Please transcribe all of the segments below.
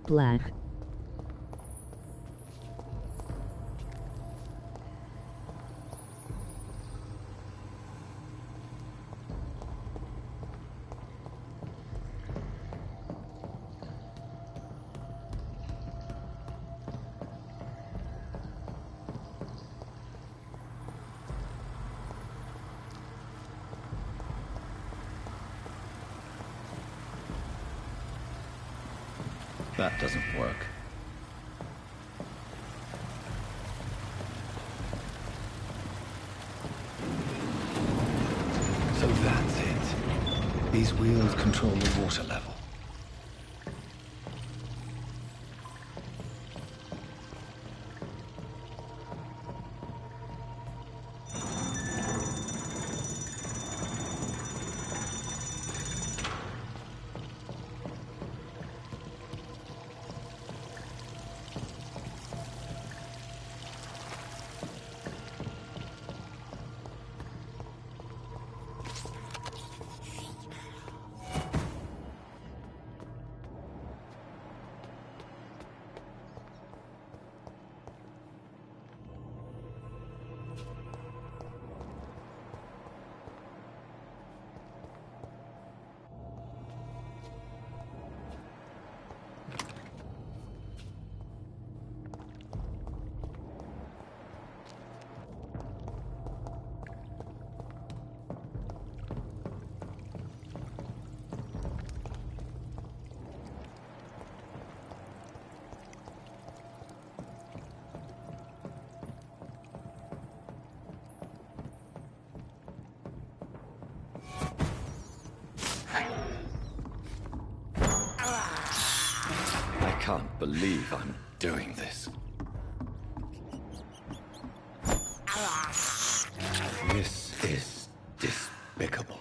Black. That doesn't work. So that's it. These wheels control the water level. I can't believe I'm doing this. This is despicable.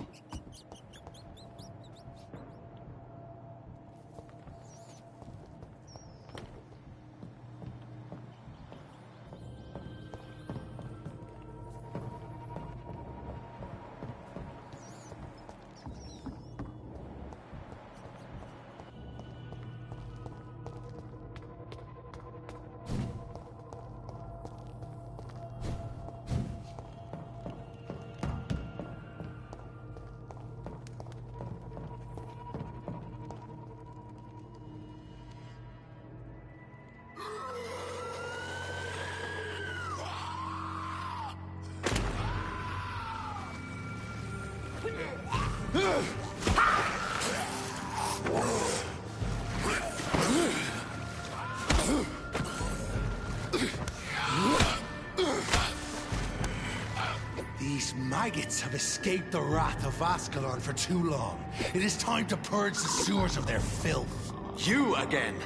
These maggots have escaped the wrath of Ascalon for too long. It is time to purge the sewers of their filth. You again!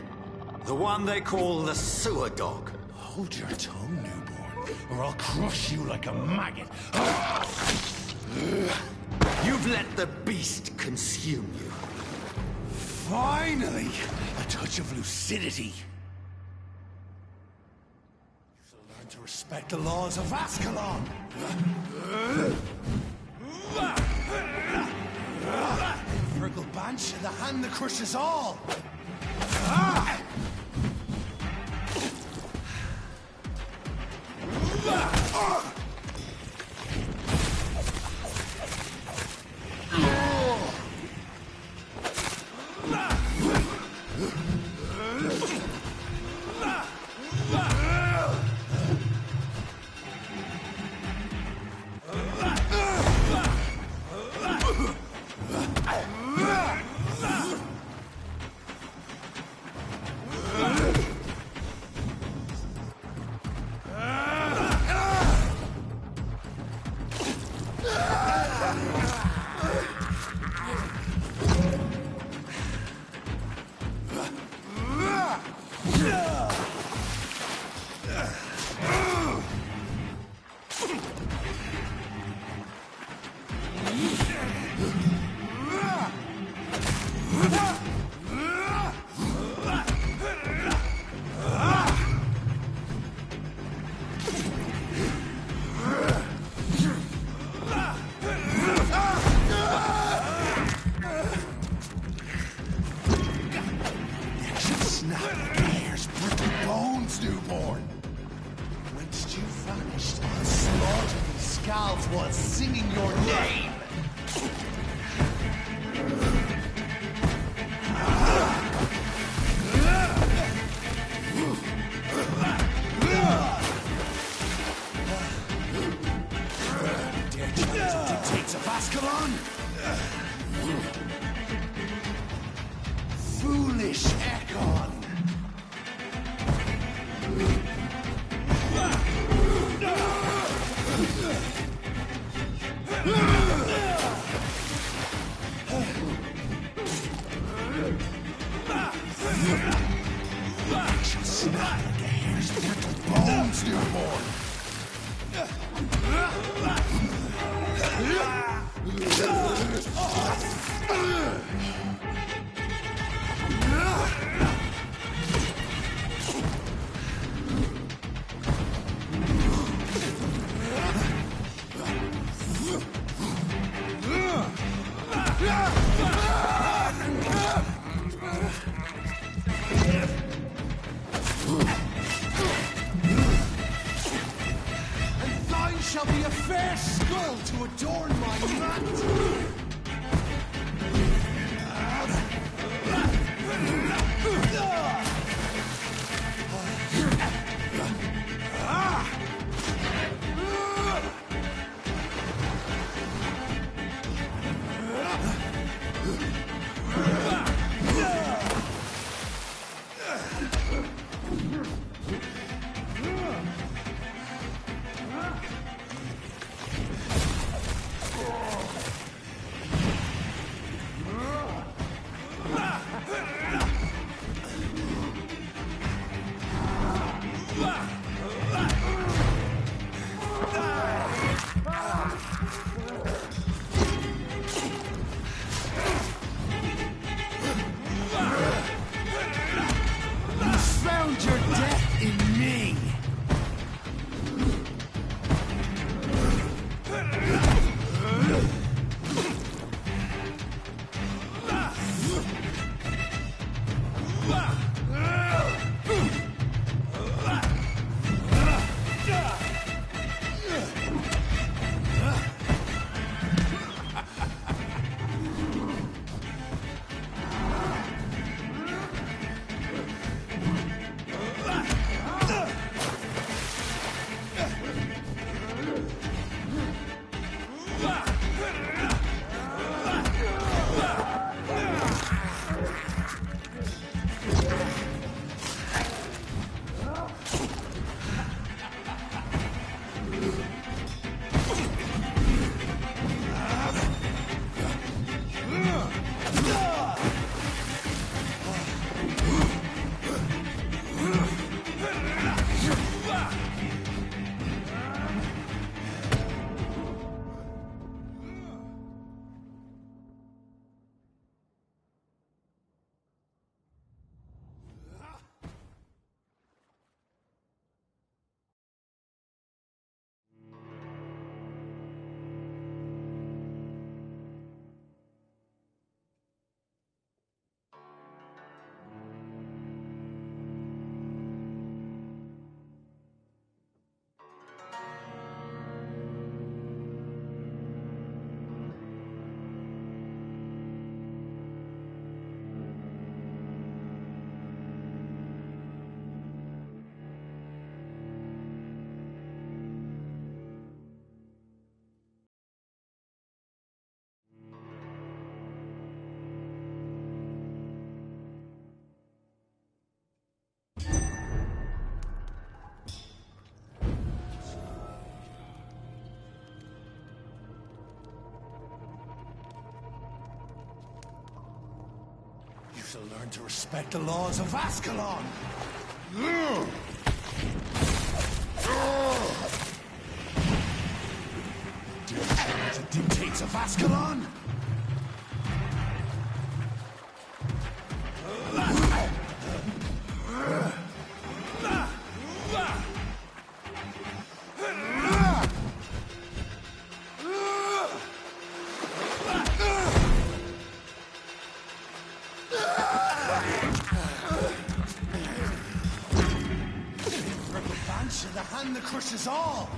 The one they call the sewer dog. Hold your tongue, newborn, or I'll crush you like a maggot. You've let the beast consume you. Finally! A touch of lucidity. So learn to respect the laws of Ascalon. Virgil Banshee, the hand that crushes all. Snap scalps while singing your name. Dare challenge the dictates of Ascalon? Foolish Ekon! I shall snap like a hare's brittle bones, newborn! And thine shall be a fair skull to adorn my mat! Found your death in me! You shall learn to respect the laws of Ascalon! Do you challenge the dictates of Ascalon? The hand that crushes all!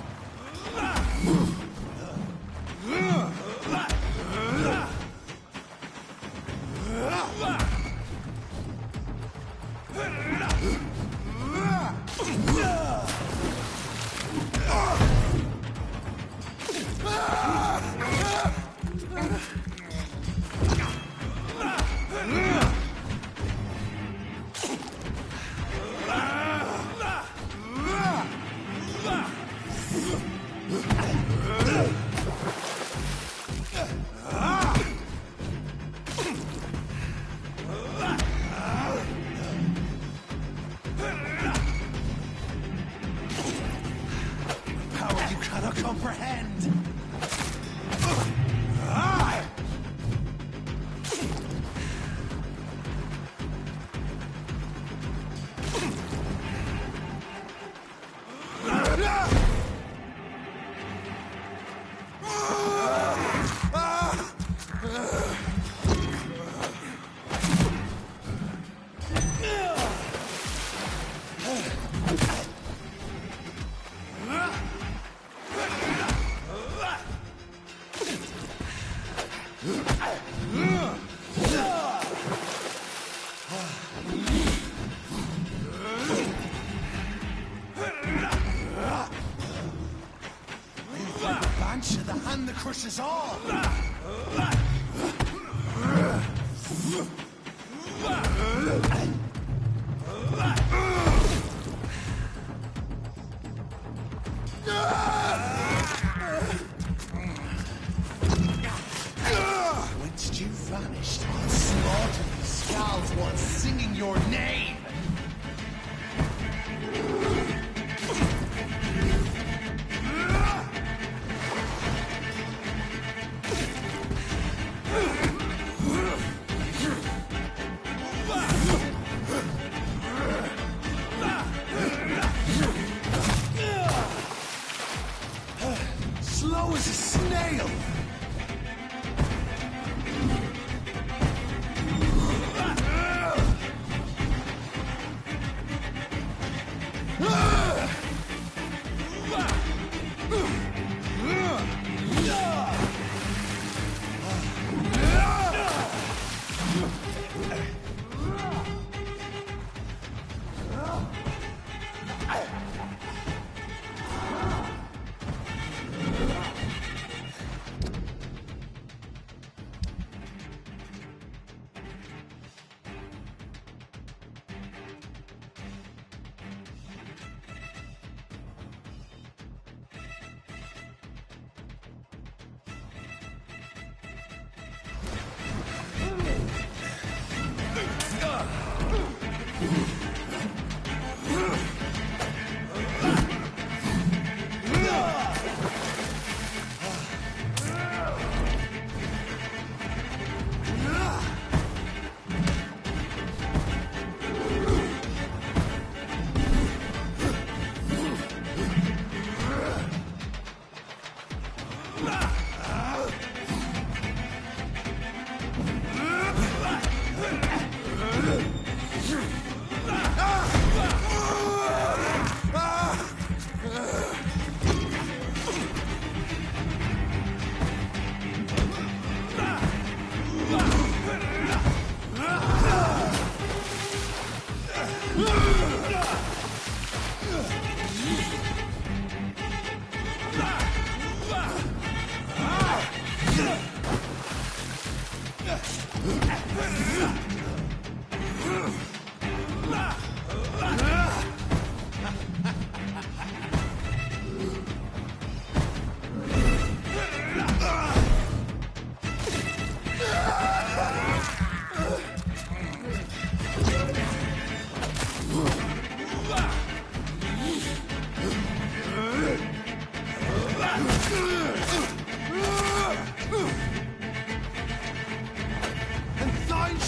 Crushes all! Whence you vanished, slaughtered these skulls while singing your name! Slow as a snail!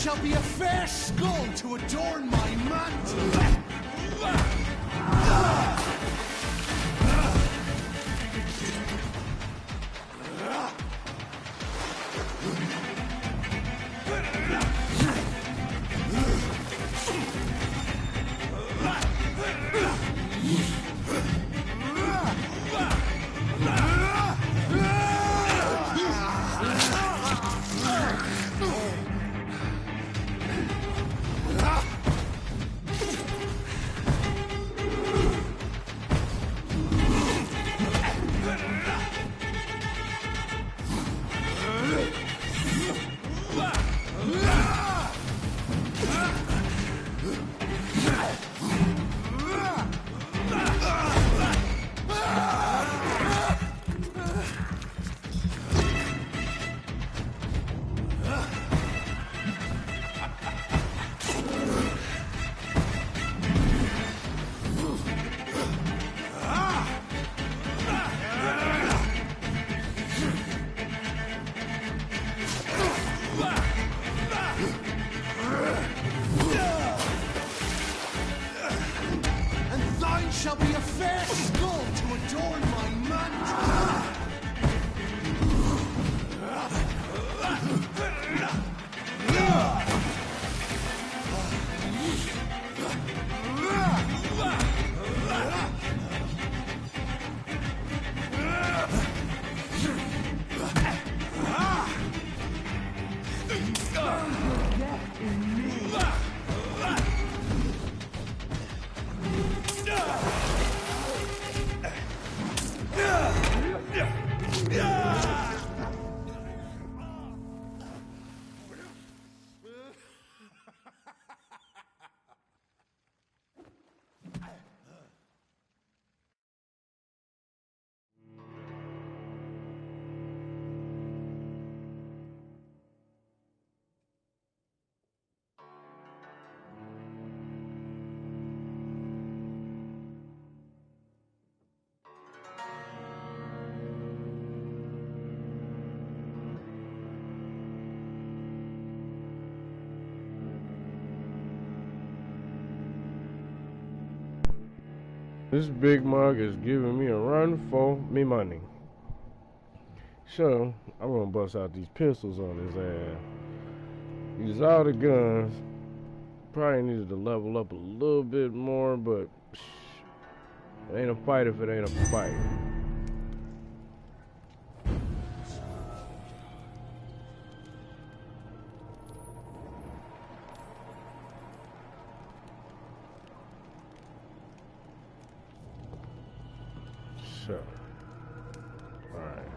Shall be a fair skull to adorn my mantle. This big mug is giving me a run for me money. So, I'm gonna bust out these pistols on his ass. Use all the guns. Probably needed to level up a little bit more, but it ain't a fight if it ain't a fight. So, alright.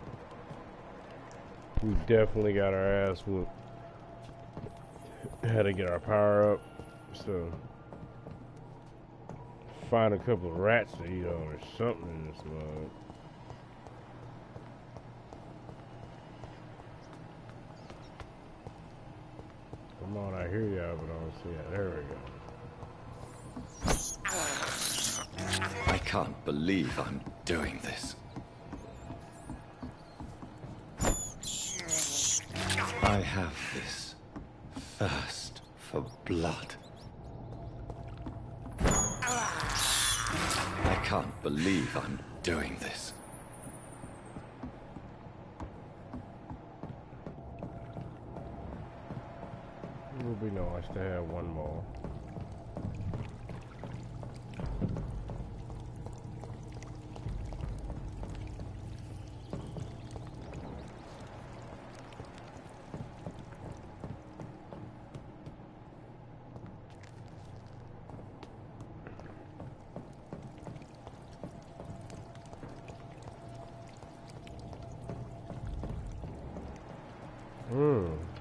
We definitely got our ass whooped. Had to get our power up. So, find a couple of rats to eat on or something in this mug. Come on, I hear y'all, but I don't see it. There we go. I can't believe I'm doing this. I have this thirst for blood. I can't believe I'm doing this. It would be nice to have one more.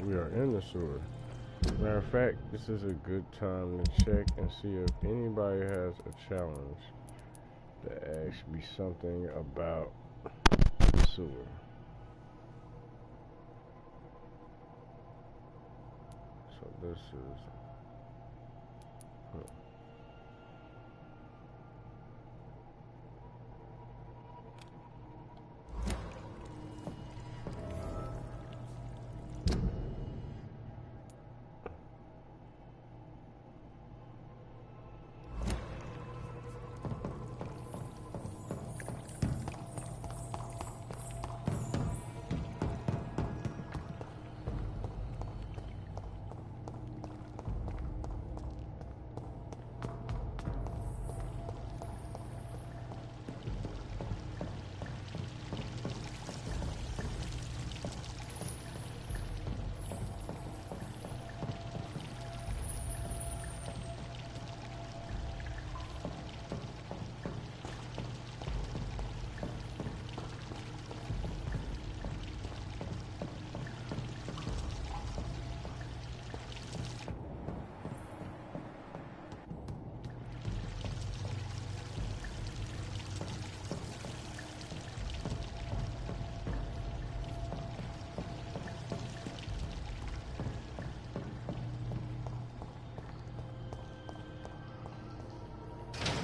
We are in the sewer. Matter of fact, this is a good time to check and see if anybody has a challenge that asks me something about the sewer. So this is...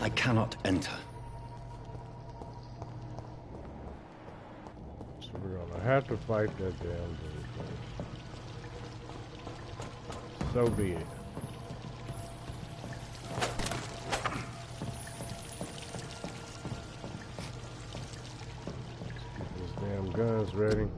I cannot enter. So we're gonna have to fight that damn thing. So be it. Get those damn guns ready.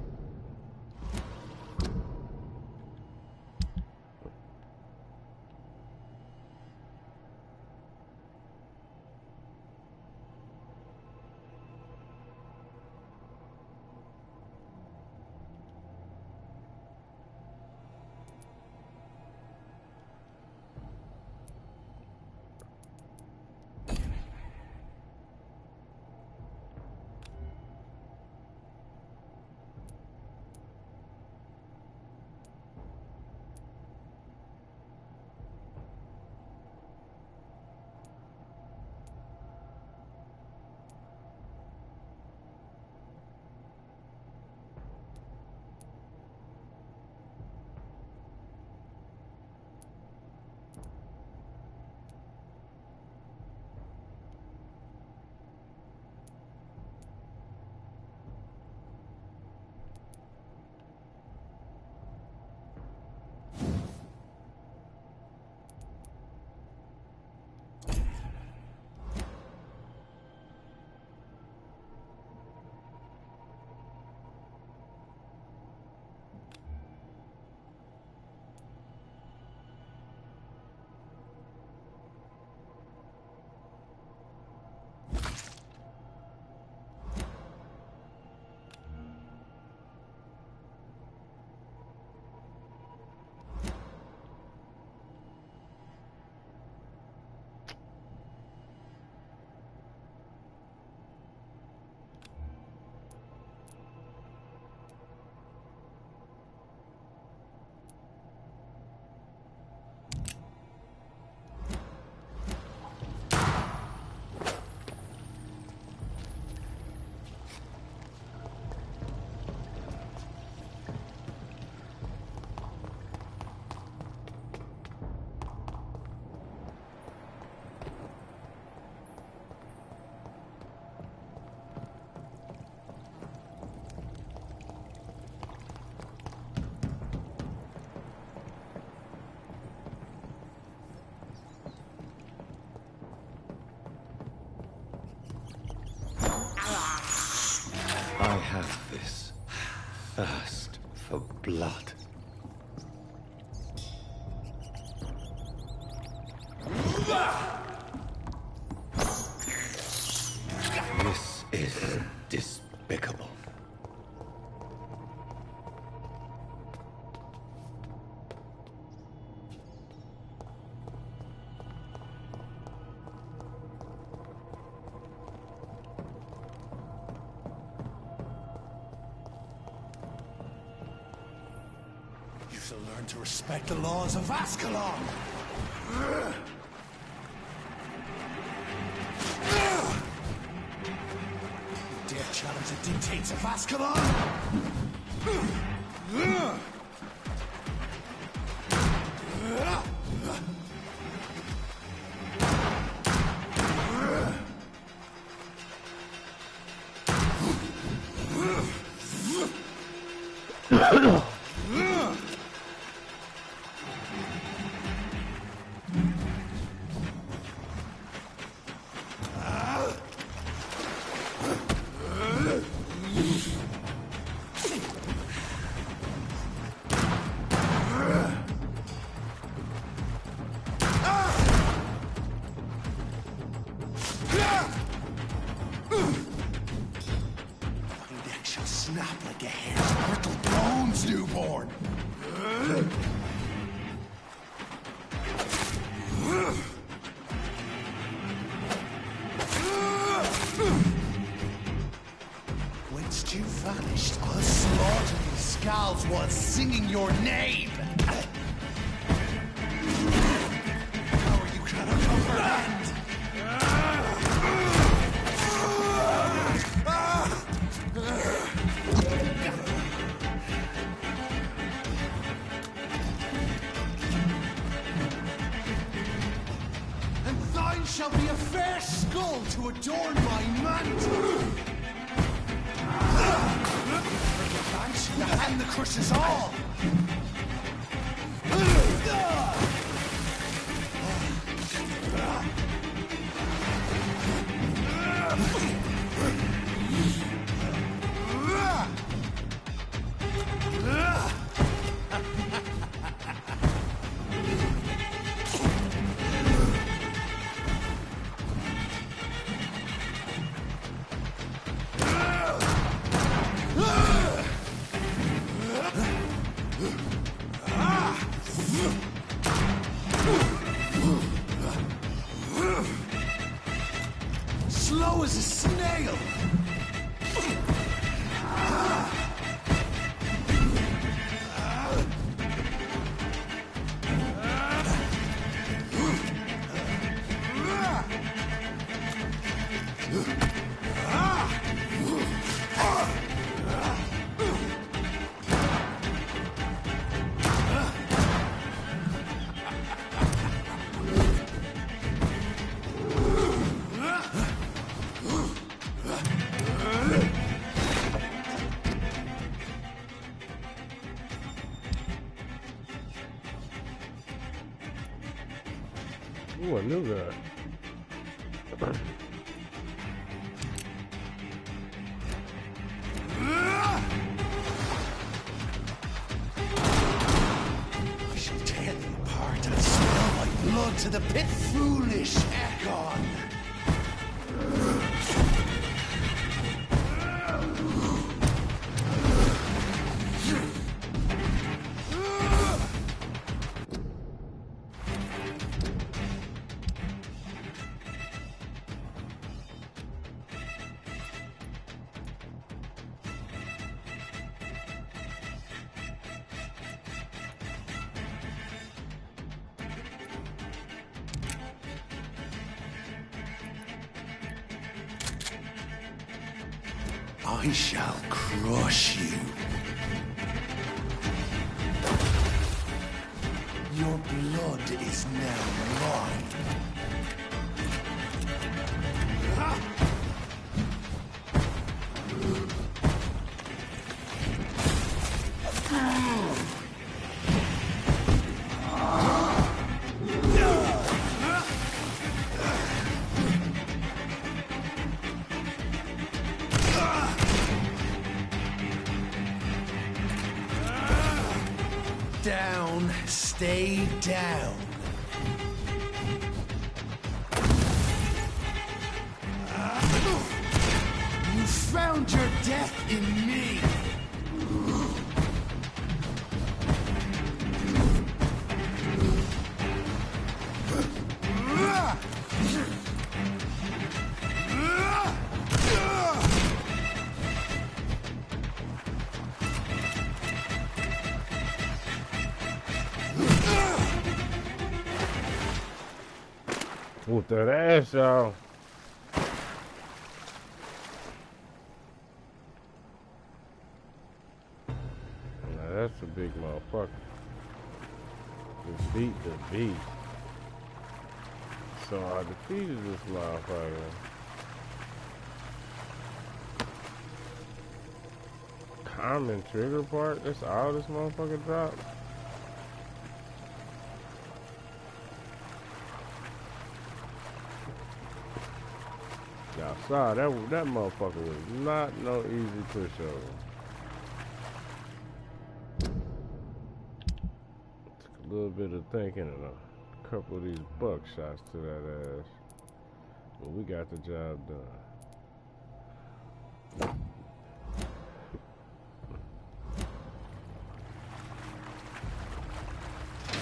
I have this thirst for blood. This is despicable. You shall learn to respect the laws of Ascalon! You dare challenge the dictates of Ascalon? Snap like a hare's brittle bones, newborn! Whence you vanished, I'll slaughter these scalds while singing your name! Power you cannot comprehend! Shall be a fair skull to adorn my mantle. The hand that crushes all. Slow as a snail! Ooh, I knew that. I shall tear thee apart and spill my blood to the pit, foolish Ekon! I shall crush you. Your blood is now mine. Down, stay down. You found your death in me. Whoop that ass, y'all. Now that's a big motherfucker. Defeat the beast. So I defeated this motherfucker. Common trigger part? That's all this motherfucker dropped? Y'all saw that motherfucker was not no easy pushover. Took a little bit of thinking and a couple of these buckshots to that ass. But we got the job done.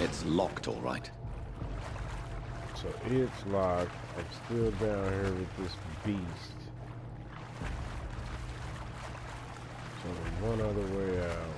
It's locked, all right. So it's locked. I'm still down here with this beast. So there's one other way out.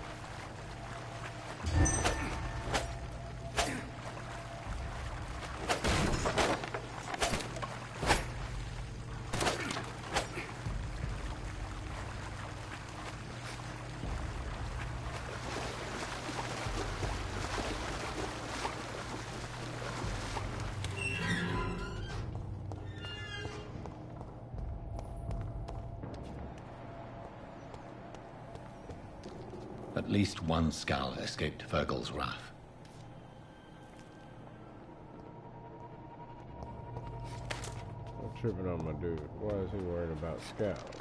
At least one Skull escaped Virgil's wrath. I'm tripping on my dude. Why is he worried about scouts?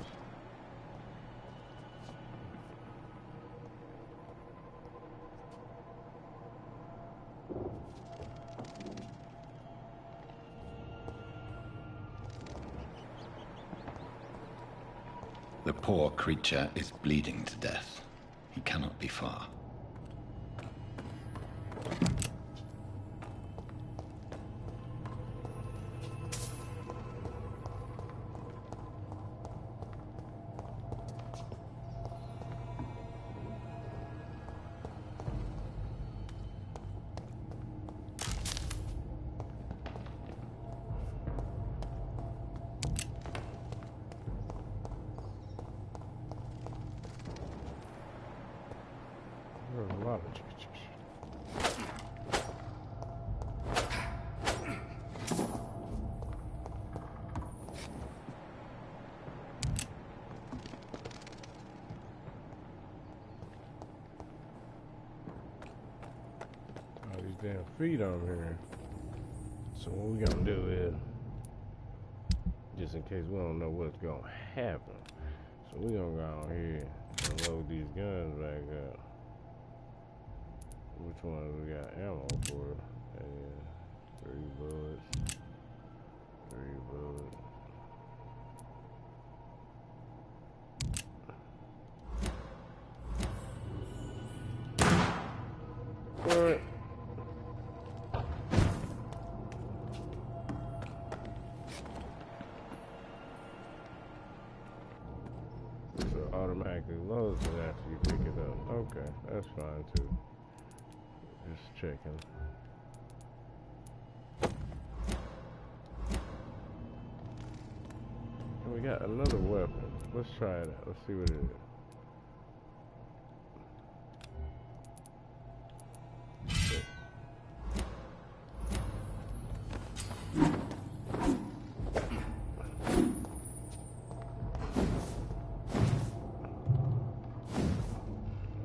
The poor creature is bleeding to death. He cannot be far. There's a lot of chicks. All these damn feet on here. So what we gonna do is, just in case we don't know what's gonna happen, so we gonna go on here and load these guns back up. Which ones we got ammo for? Yeah, 3 bullets. 3 bullets. What? So automatically loads it after you pick it up. Okay, that's fine too. Just checking. And we got another weapon. Let's try it out. Let's see what it is.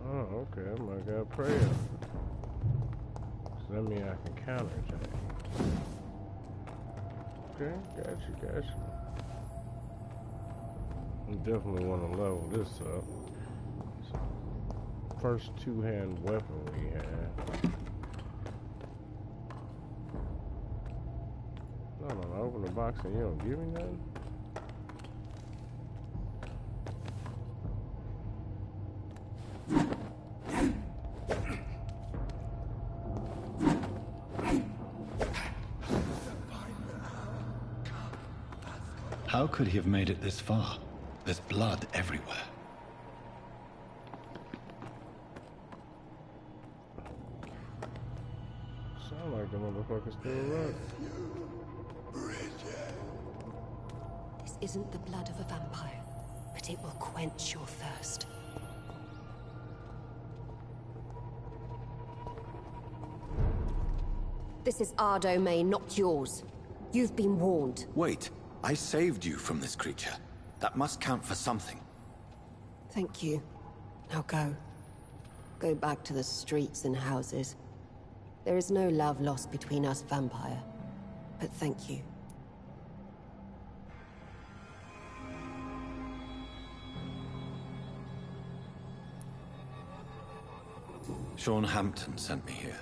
Oh, okay. I might got prayer. So that means I can counterattack. Okay, got you. We definitely want to level this up. So, first two-hand weapon we had. No, open the box and you don't give me nothing? How could he have made it this far? There's blood everywhere. Sound like the motherfucker still alive. This isn't the blood of a vampire, but it will quench your thirst. This is our domain, not yours. You've been warned. Wait, I saved you from this creature. That must count for something. Thank you. Now go. Go back to the streets and houses. There is no love lost between us, Vampire. But thank you. Sean Hampton sent me here.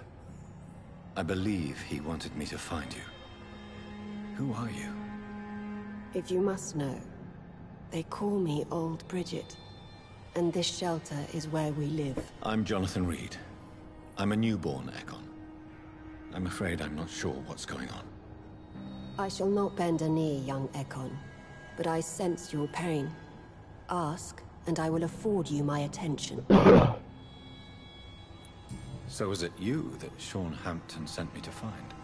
I believe he wanted me to find you. Who are you? If you must know, they call me Old Bridget. And this shelter is where we live. I'm Jonathan Reed. I'm a newborn Egon. I'm afraid I'm not sure what's going on. I shall not bend a knee, young Ekon, but I sense your pain. Ask, and I will afford you my attention. So is it you that Sean Hampton sent me to find?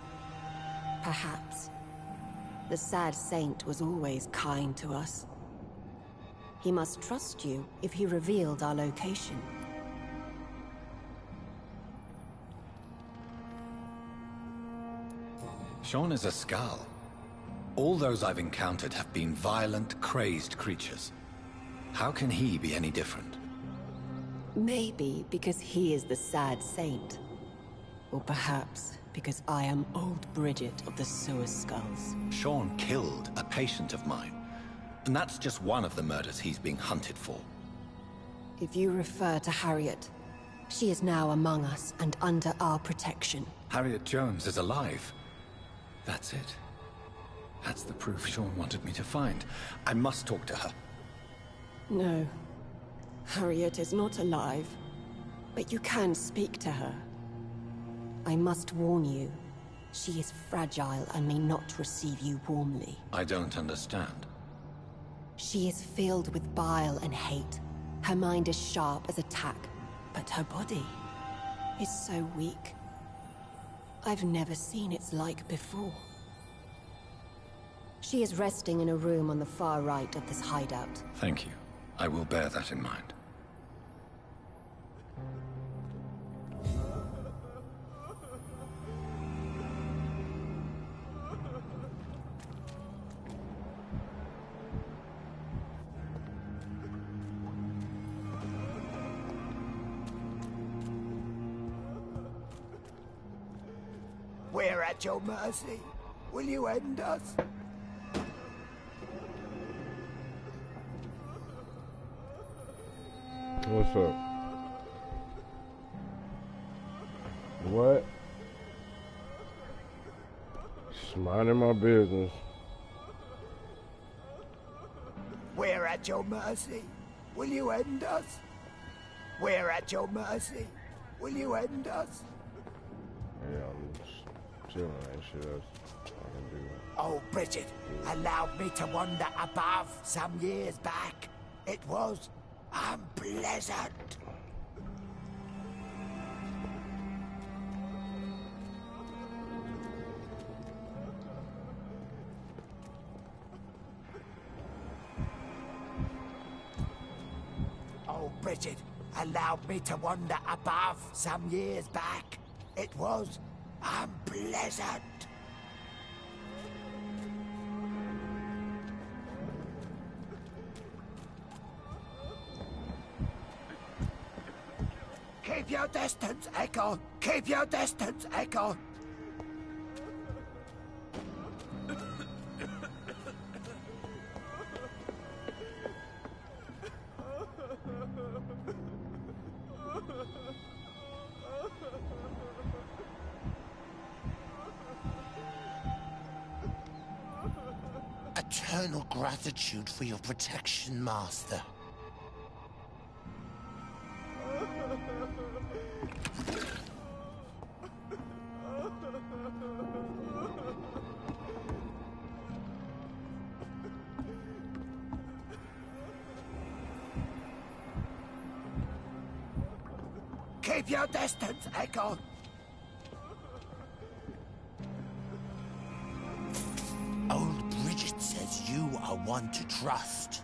Perhaps. The sad saint was always kind to us. He must trust you if he revealed our location. Sean is a Skal. All those I've encountered have been violent, crazed creatures. How can he be any different? Maybe because he is the sad saint. Or perhaps because I am Old Bridget of the Sewer Skulls. Sean killed a patient of mine. And that's just one of the murders he's being hunted for. If you refer to Harriet, she is now among us and under our protection. Harriet Jones is alive. That's it. That's the proof Sean wanted me to find. I must talk to her. No. Harriet is not alive. But you can speak to her. I must warn you. She is fragile and may not receive you warmly. I don't understand. She is filled with bile and hate. Her mind is sharp as a tack, but her body is so weak. I've never seen its like before. She is resting in a room on the far right of this hideout. Thank you. I will bear that in mind. We're at your mercy. Will you end us? What's up? What? Just minding my business. We're at your mercy. Will you end us? We're at your mercy. Will you end us? Yeah, I'm just chilling. Ain't shit else I can do. Oh, Bridget allowed me to wander above some years back. It was unpleasant. Oh, Bridget allowed me to wander above some years back. It was unpleasant. Keep your distance, Echo. Keep your distance, Echo. Eternal gratitude for your protection, Master. Keep your distance, Echo. Old Bridget says you are one to trust.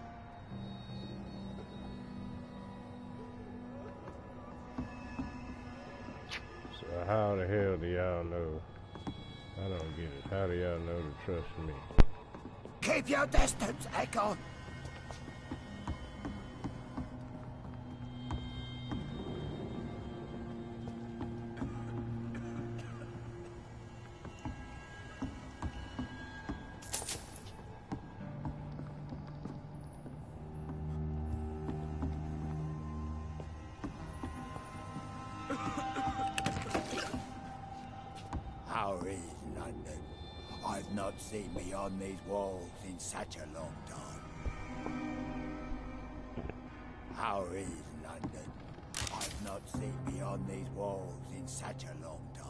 So how the hell do y'all know? I don't get it. How do y'all know to trust me? Keep your distance, Echo. How is London? I've not seen beyond these walls in such a long time. How is London? I've not seen beyond these walls in such a long time.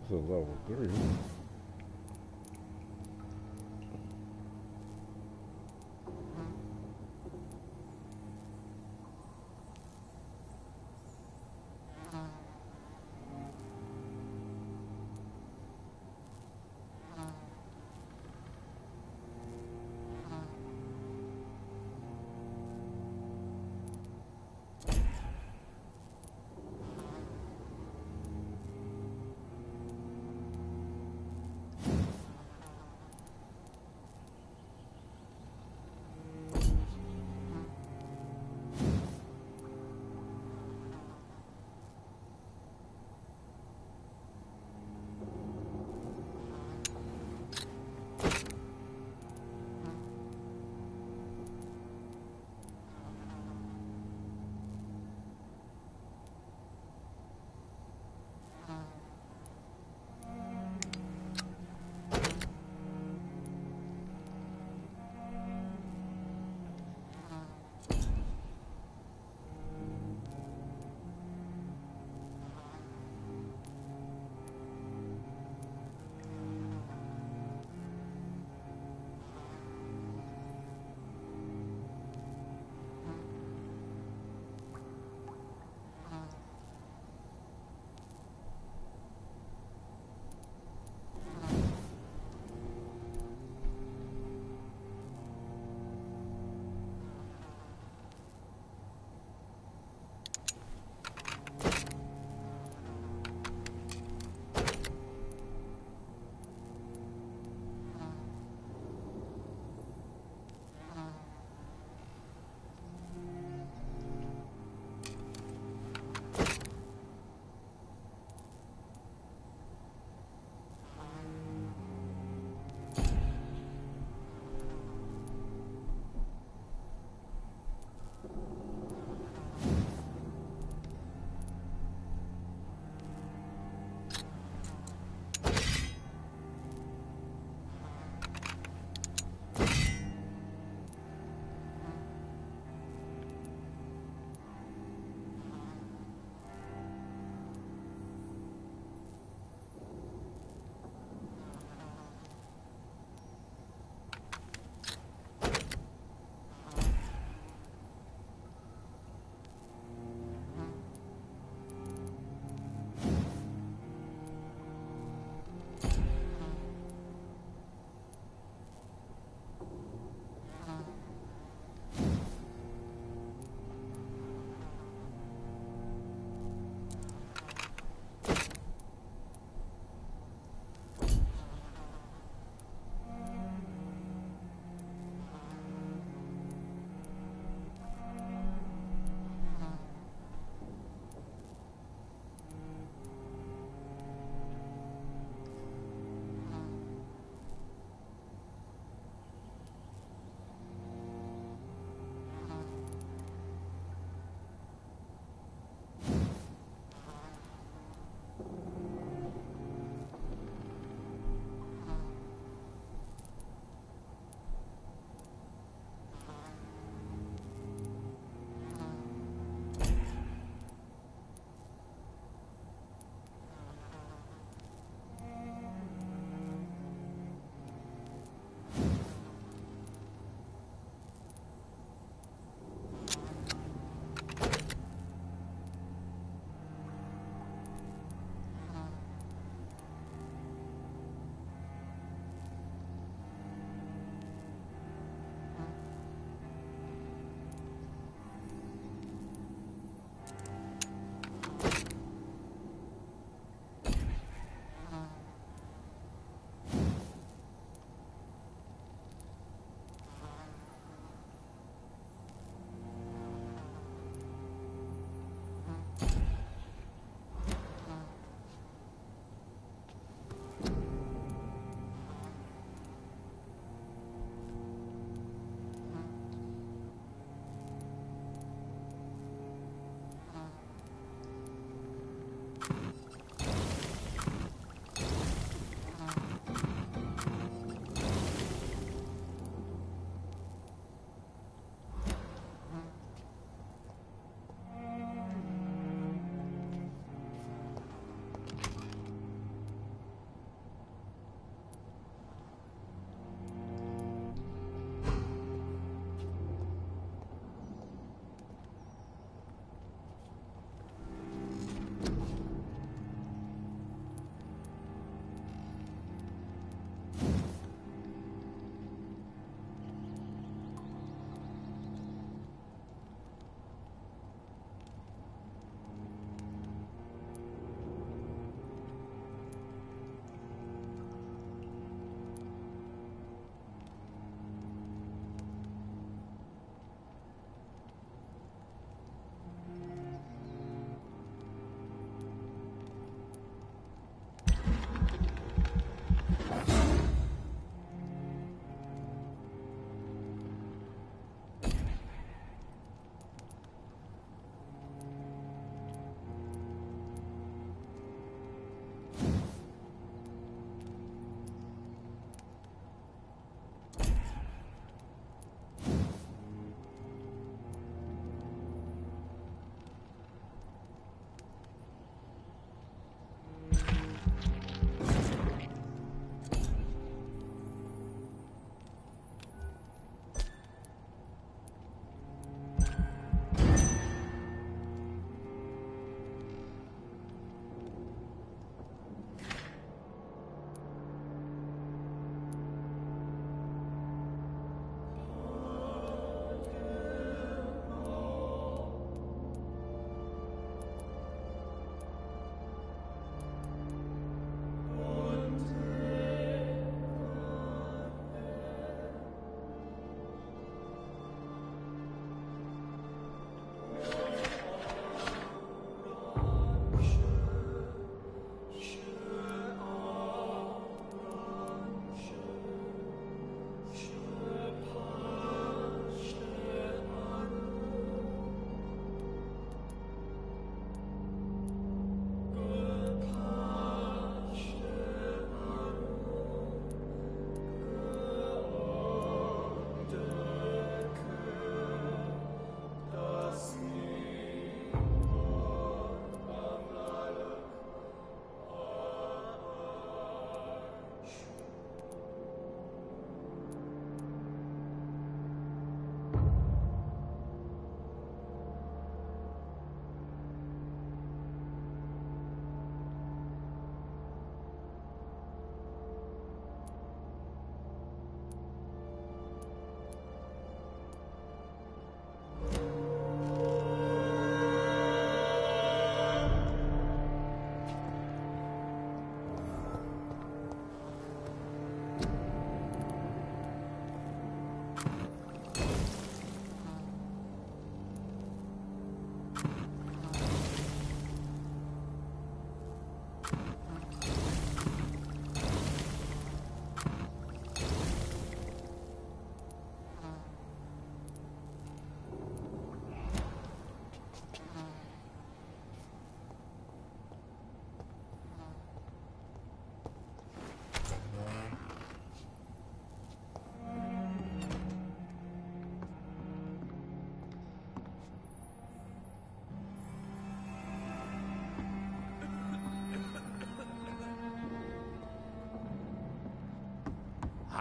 This is level 3.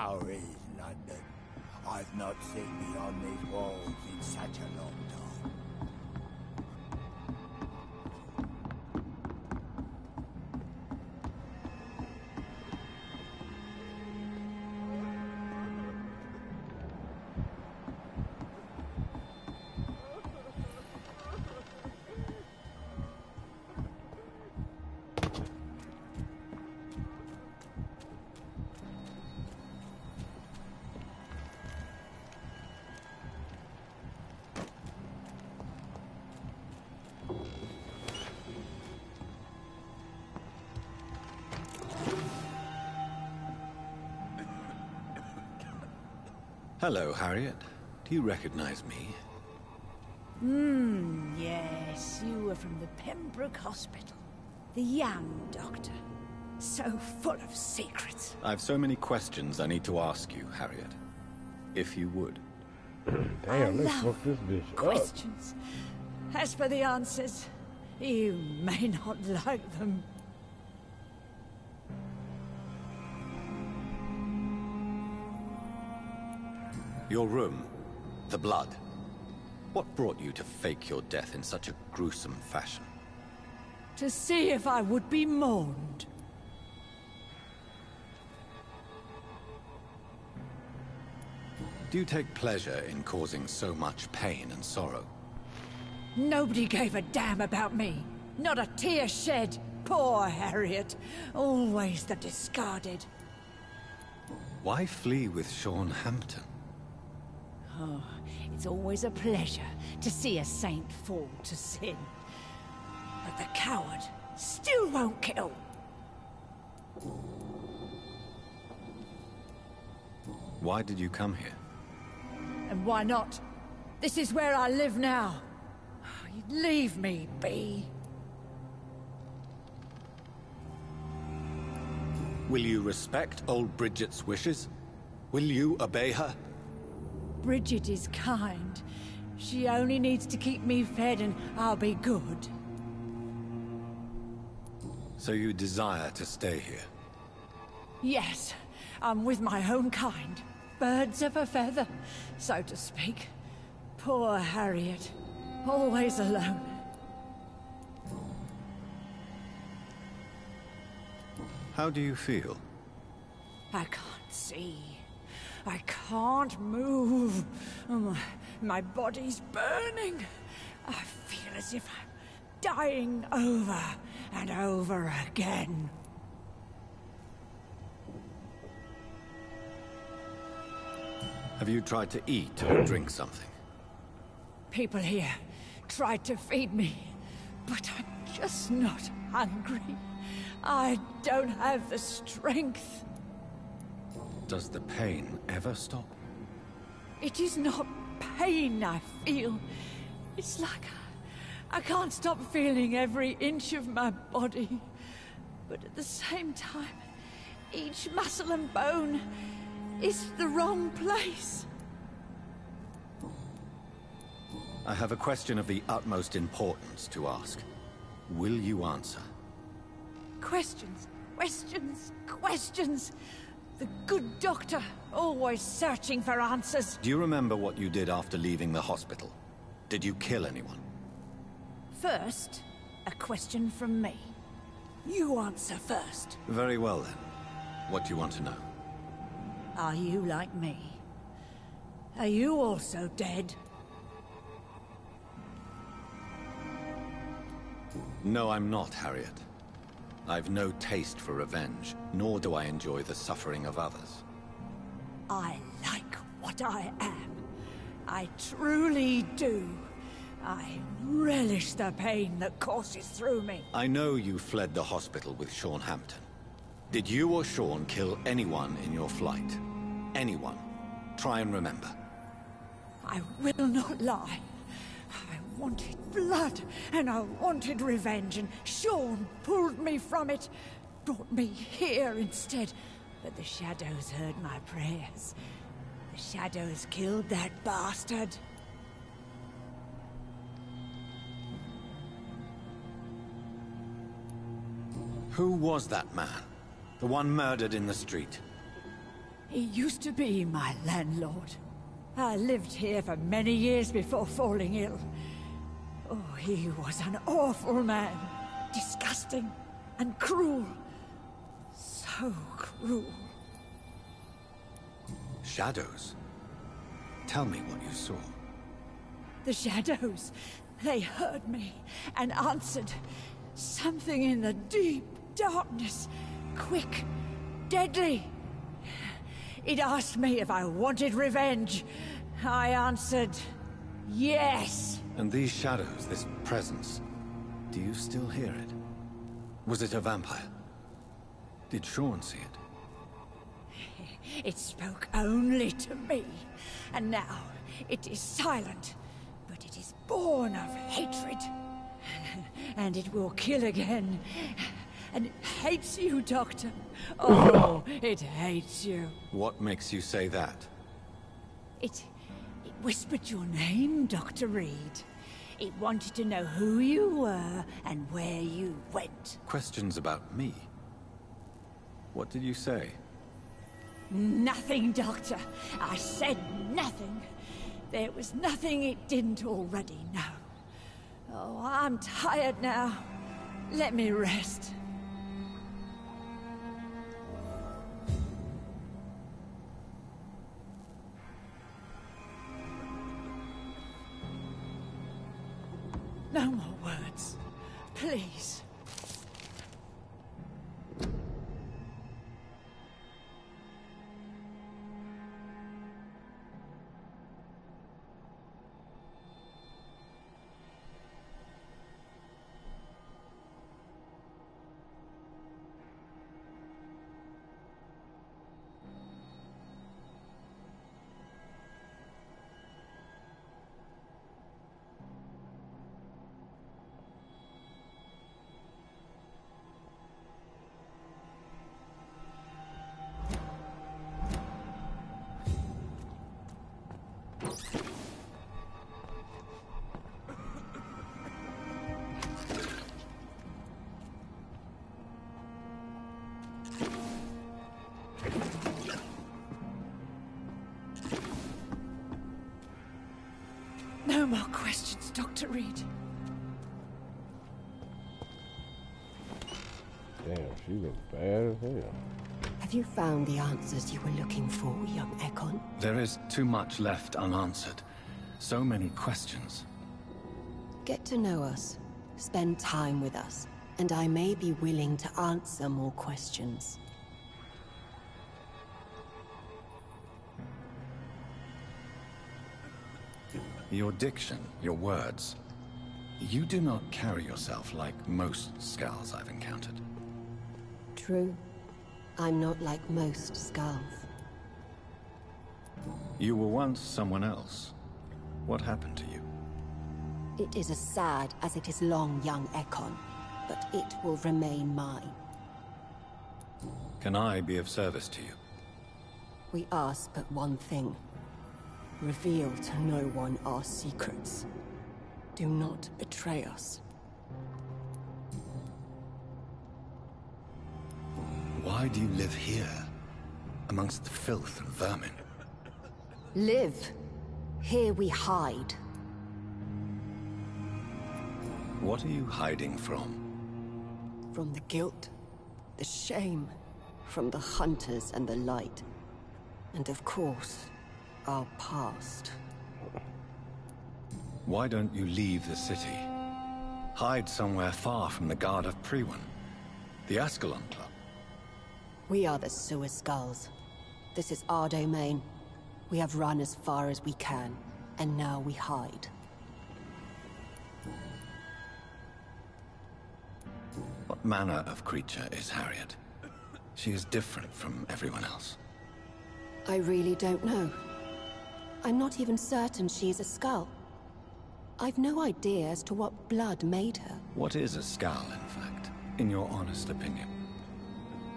How is London? I've not seen beyond these walls in such a long time. Hello, Harriet. Do you recognize me? Yes, you were from the Pembroke Hospital. The young doctor. So full of secrets. I have so many questions I need to ask you, Harriet. If you would. Damn, they love fucked this bitch up. questions. As for the answers, you may not like them. Your room. The blood. What brought you to fake your death in such a gruesome fashion? To see if I would be mourned. Do you take pleasure in causing so much pain and sorrow? Nobody gave a damn about me. Not a tear shed. Poor Harriet. Always the discarded. Why flee with Sean Hampton? Oh, it's always a pleasure to see a saint fall to sin. But the coward still won't kill. Why did you come here? And why not? This is where I live now. Leave me be. Will you respect old Bridget's wishes? Will you obey her? Bridget is kind. She only needs to keep me fed and I'll be good. So you desire to stay here? Yes, I'm with my own kind. Birds of a feather, so to speak. Poor Harriet. Always alone. How do you feel? I can't see. I can't move. My body's burning. I feel as if I'm dying over and over again. Have you tried to eat or drink something? People here tried to feed me, but I'm just not hungry. I don't have the strength. Does the pain ever stop? It is not pain I feel. It's like I can't stop feeling every inch of my body. But at the same time, each muscle and bone is the wrong place. I have a question of the utmost importance to ask. Will you answer? Questions, questions, questions. The good doctor, always searching for answers. Do you remember what you did after leaving the hospital? Did you kill anyone? First, a question from me. You answer first. Very well then. What do you want to know? Are you like me? Are you also dead? No, I'm not, Harriet. I've no taste for revenge, nor do I enjoy the suffering of others. I like what I am. I truly do. I relish the pain that courses through me. I know you fled the hospital with Sean Hampton. Did you or Sean kill anyone in your flight? Anyone? Try and remember. I will not lie. I wanted blood, and I wanted revenge, and Sean pulled me from it, brought me here instead. But the shadows heard my prayers. The shadows killed that bastard. Who was that man? The one murdered in the street? He used to be my landlord. I lived here for many years before falling ill. Oh, he was an awful man. Disgusting and cruel. So cruel. Shadows? Tell me what you saw. The shadows, they heard me and answered. Something in the deep darkness. Quick, deadly. It asked me if I wanted revenge. I answered, yes. And these shadows, this presence, do you still hear it? Was it a vampire? Did Sean see it? It spoke only to me, and now it is silent, but it is born of hatred. And it will kill again. And it hates you, Doctor. Oh, it hates you. What makes you say that? It whispered your name, Dr. Reed. It wanted to know who you were and where you went. Questions about me? What did you say? Nothing, Doctor. I said nothing. There was nothing it didn't already know. Oh, I'm tired now. Let me rest. No more words. Please. No more questions, Dr. Reed. Damn, she looks bad as hell. Have you found the answers you were looking for, young Ekon? There is too much left unanswered. So many questions. Get to know us. Spend time with us. And I may be willing to answer more questions. Your diction, your words. You do not carry yourself like most Skulls I've encountered. True. I'm not like most Skulls. You were once someone else. What happened to you? It is as sad as it is long, young Ekon, but it will remain mine. Can I be of service to you? We ask but one thing. Reveal to no one our secrets. Do not betray us. Why do you live here? Amongst the filth and vermin? Live. Here we hide. What are you hiding from? From the guilt, the shame, from the hunters and the light. And of course, our past. Why don't you leave the city? Hide somewhere far from the Guard of Priwen. The Ascalon Club. We are the Sewer Skulls. This is our domain. We have run as far as we can, and now we hide. What manner of creature is Harriet? She is different from everyone else. I really don't know. I'm not even certain she is a Skull. I've no idea as to what blood made her. What is a Skull, in fact, in your honest opinion?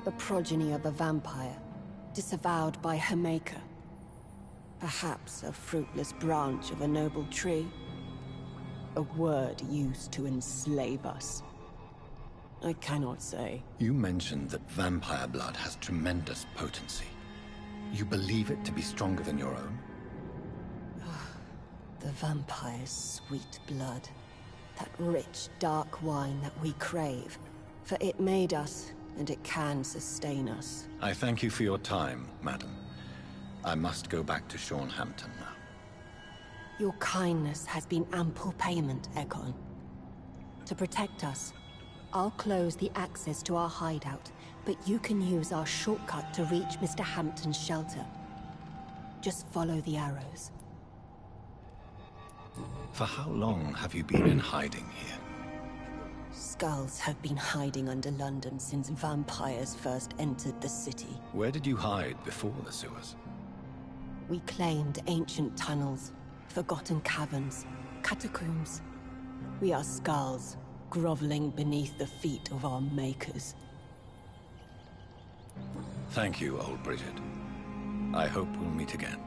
The progeny of a vampire, disavowed by her maker. Perhaps a fruitless branch of a noble tree. A word used to enslave us. I cannot say. You mentioned that vampire blood has tremendous potency. You believe it to be stronger than your own? The vampire's sweet blood. That rich, dark wine that we crave. For it made us, and it can sustain us. I thank you for your time, madam. I must go back to Sean Hampton now. Your kindness has been ample payment, Egon. To protect us, I'll close the access to our hideout, but you can use our shortcut to reach Mr. Hampton's shelter. Just follow the arrows. For how long have you been in hiding here? Skulls have been hiding under London since vampires first entered the city. Where did you hide before the sewers? We claimed ancient tunnels, forgotten caverns, catacombs. We are skulls, groveling beneath the feet of our makers. Thank you, old Bridget. I hope we'll meet again.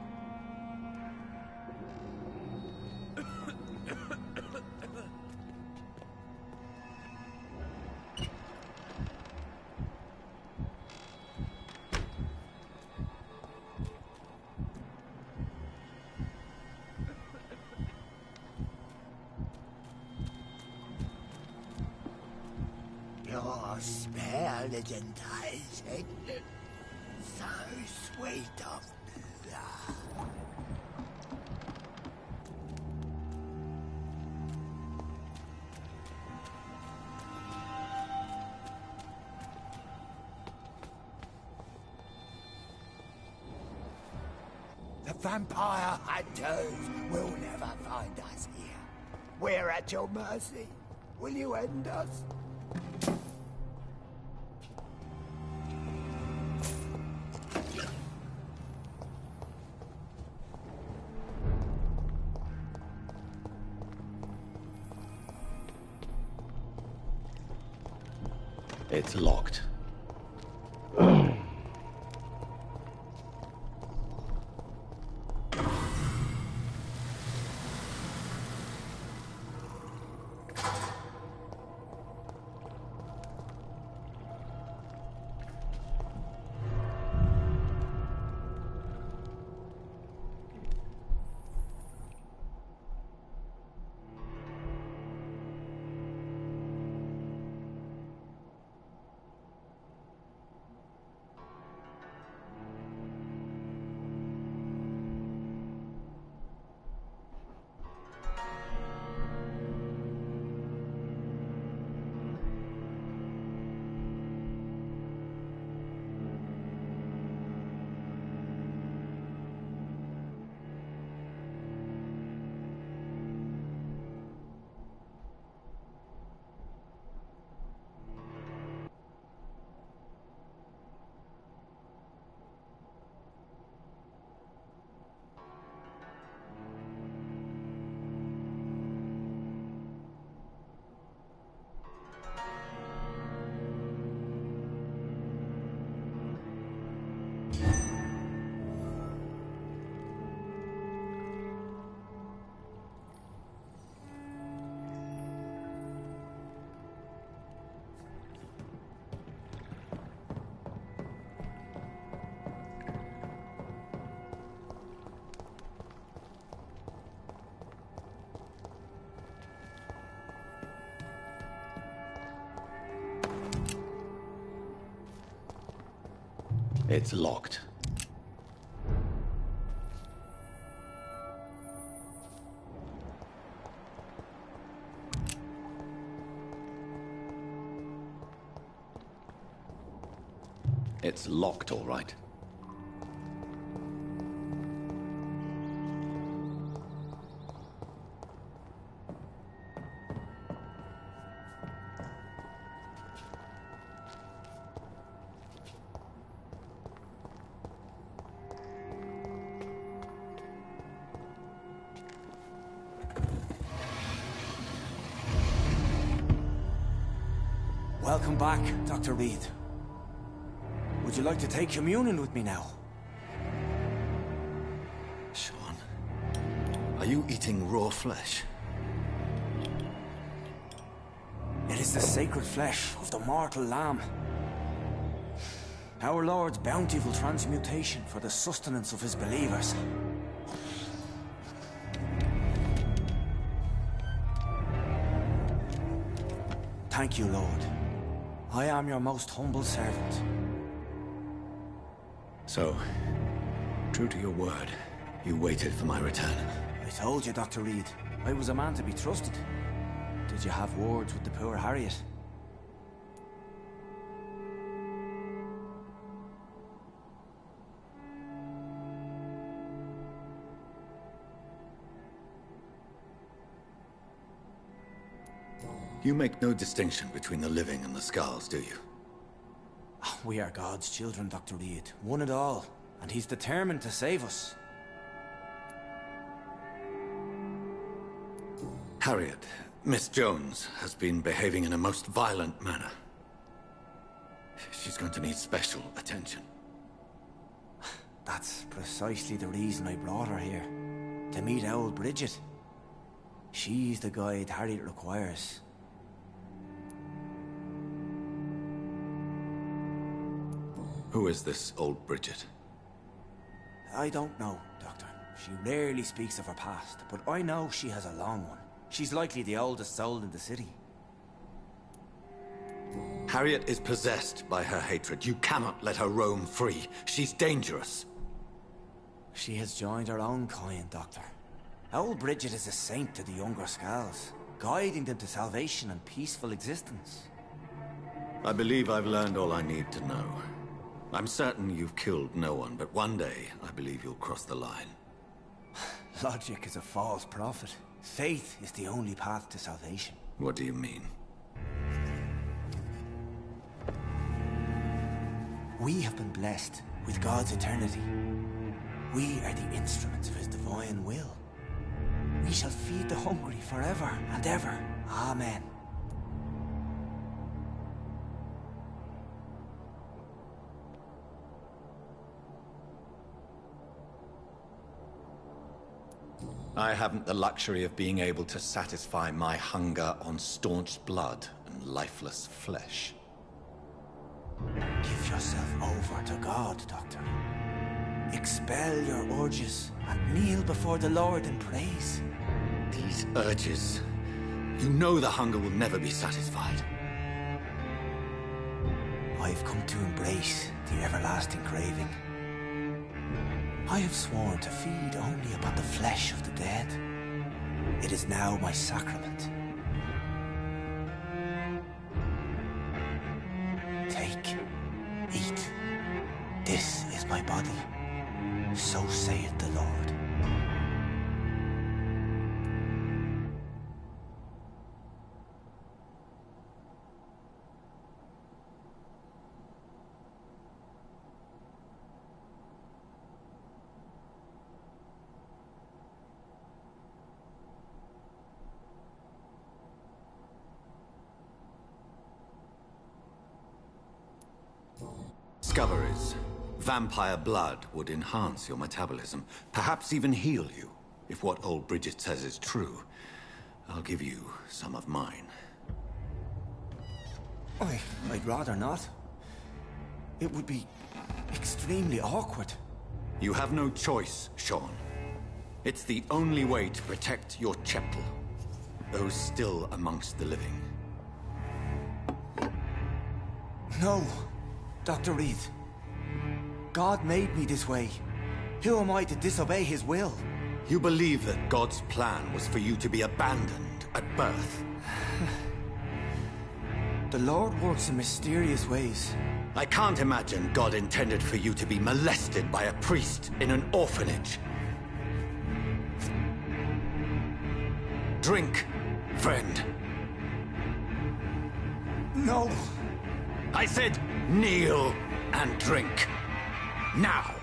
Your spell is enticing. So sweet of blood. The vampire hunters will never find us here. We're at your mercy. Will you end us? It's locked. It's locked. It's locked, all right. Welcome back, Dr. Reed. Would you like to take communion with me now? Sean, are you eating raw flesh? It is the sacred flesh of the mortal lamb. Our Lord's bountiful transmutation for the sustenance of his believers. Thank you, Lord. I am your most humble servant. So, true to your word, you waited for my return. I told you, Dr. Reed, I was a man to be trusted. Did you have words with the poor Harriet? You make no distinction between the living and the Skulls, do you? We are God's children, Dr. Reed. One and all. And he's determined to save us. Harriet, Miss Jones has been behaving in a most violent manner. She's going to need special attention. That's precisely the reason I brought her here. To meet old Bridget. She's the guide Harriet requires. Who is this old Bridget? I don't know, Doctor. She rarely speaks of her past, but I know she has a long one. She's likely the oldest soul in the city. Harriet is possessed by her hatred. You cannot let her roam free. She's dangerous. She has joined her own kind, Doctor. Old Bridget is a saint to the younger Skulls, guiding them to salvation and peaceful existence. I believe I've learned all I need to know. I'm certain you've killed no one, but one day I believe you'll cross the line. Logic is a false prophet. Faith is the only path to salvation. What do you mean? We have been blessed with God's eternity. We are the instruments of his divine will. We shall feed the hungry forever and ever. Amen. I haven't the luxury of being able to satisfy my hunger on staunch blood and lifeless flesh. Give yourself over to God, Doctor. Expel your urges and kneel before the Lord in praise. These urges... You know the hunger will never be satisfied. I've come to embrace the everlasting craving. I have sworn to feed only upon the flesh of the dead. It is now my sacrament. Take, eat. This is my body. So saith the Lord. Discoveries. Vampire blood would enhance your metabolism, perhaps even heal you. If what old Bridget says is true, I'll give you some of mine. I'd rather not. It would be extremely awkward. You have no choice, Sean. It's the only way to protect your cheptel, those still amongst the living. No, Dr. Reed. God made me this way. Who am I to disobey his will? You believe that God's plan was for you to be abandoned at birth. The Lord works in mysterious ways. I can't imagine God intended for you to be molested by a priest in an orphanage. Drink, friend. No. I said kneel and drink. Now.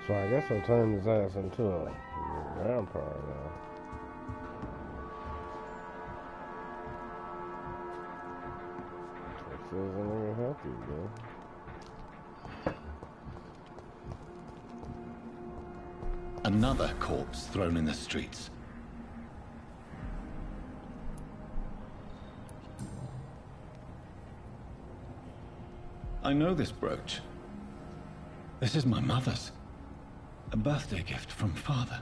So I guess I'll turn his ass into a vampire now. This isn't even healthy, bro. Another corpse thrown in the streets. I know this brooch. This is my mother's. A birthday gift from father.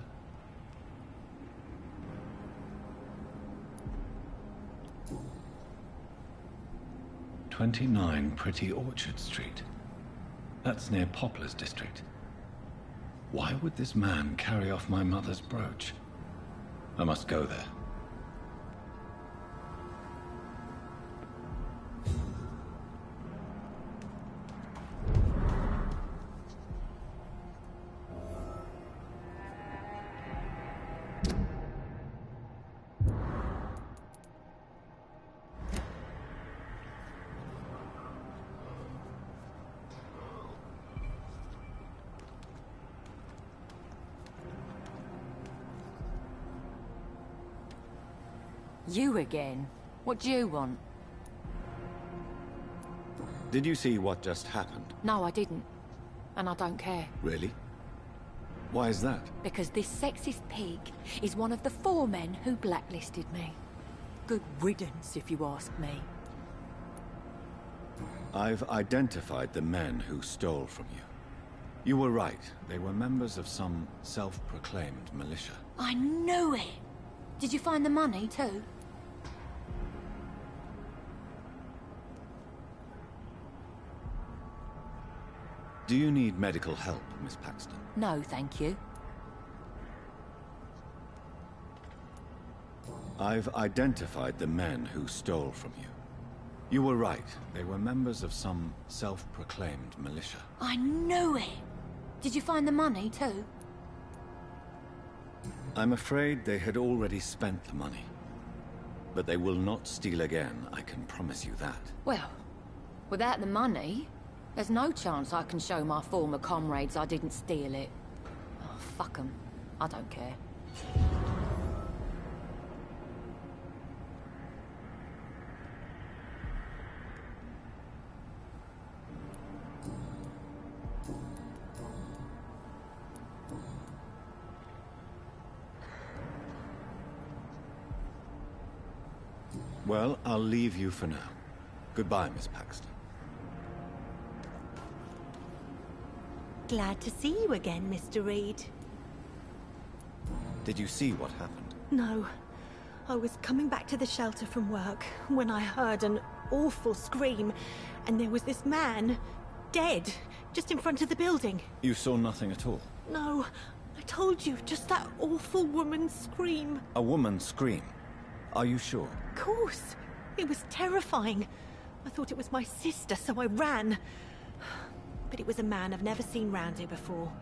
"29 Pretty Orchard Street. That's near Poplar's district. Why would this man carry off my mother's brooch? I must go there. You again? What do you want? Did you see what just happened? No, I didn't. And I don't care. Really? Why is that? Because this sexist pig is one of the 4 men who blacklisted me. Good riddance, if you ask me. I've identified the men who stole from you. You were right. They were members of some self-proclaimed militia. I knew it! Did you find the money, too? Do you need medical help, Miss Paxton? No, thank you. I've identified the men who stole from you. You were right. They were members of some self-proclaimed militia. I knew it! Did you find the money, too? I'm afraid they had already spent the money. But they will not steal again, I can promise you that. Well, without the money, there's no chance I can show my former comrades I didn't steal it. Oh, fuck 'em. I don't care. Well, I'll leave you for now. Goodbye, Miss Paxton. Glad to see you again, Mr. Reed. Did you see what happened? No. I was coming back to the shelter from work when I heard an awful scream, and there was this man, dead, just in front of the building. You saw nothing at all? No. I told you, just that awful woman's scream. A woman scream? Are you sure? Of course. It was terrifying. I thought it was my sister, so I ran. But it was a man I've never seen round here before.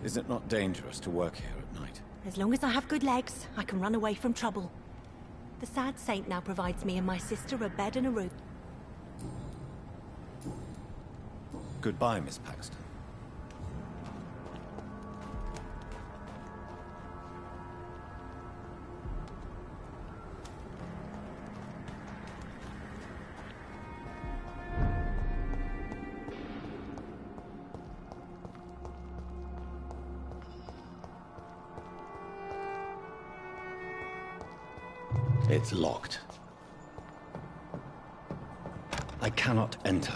Is it not dangerous to work here at night? As long as I have good legs, I can run away from trouble. The sad saint now provides me and my sister a bed and a roof. Goodbye, Miss Paxton. It's locked. I cannot enter.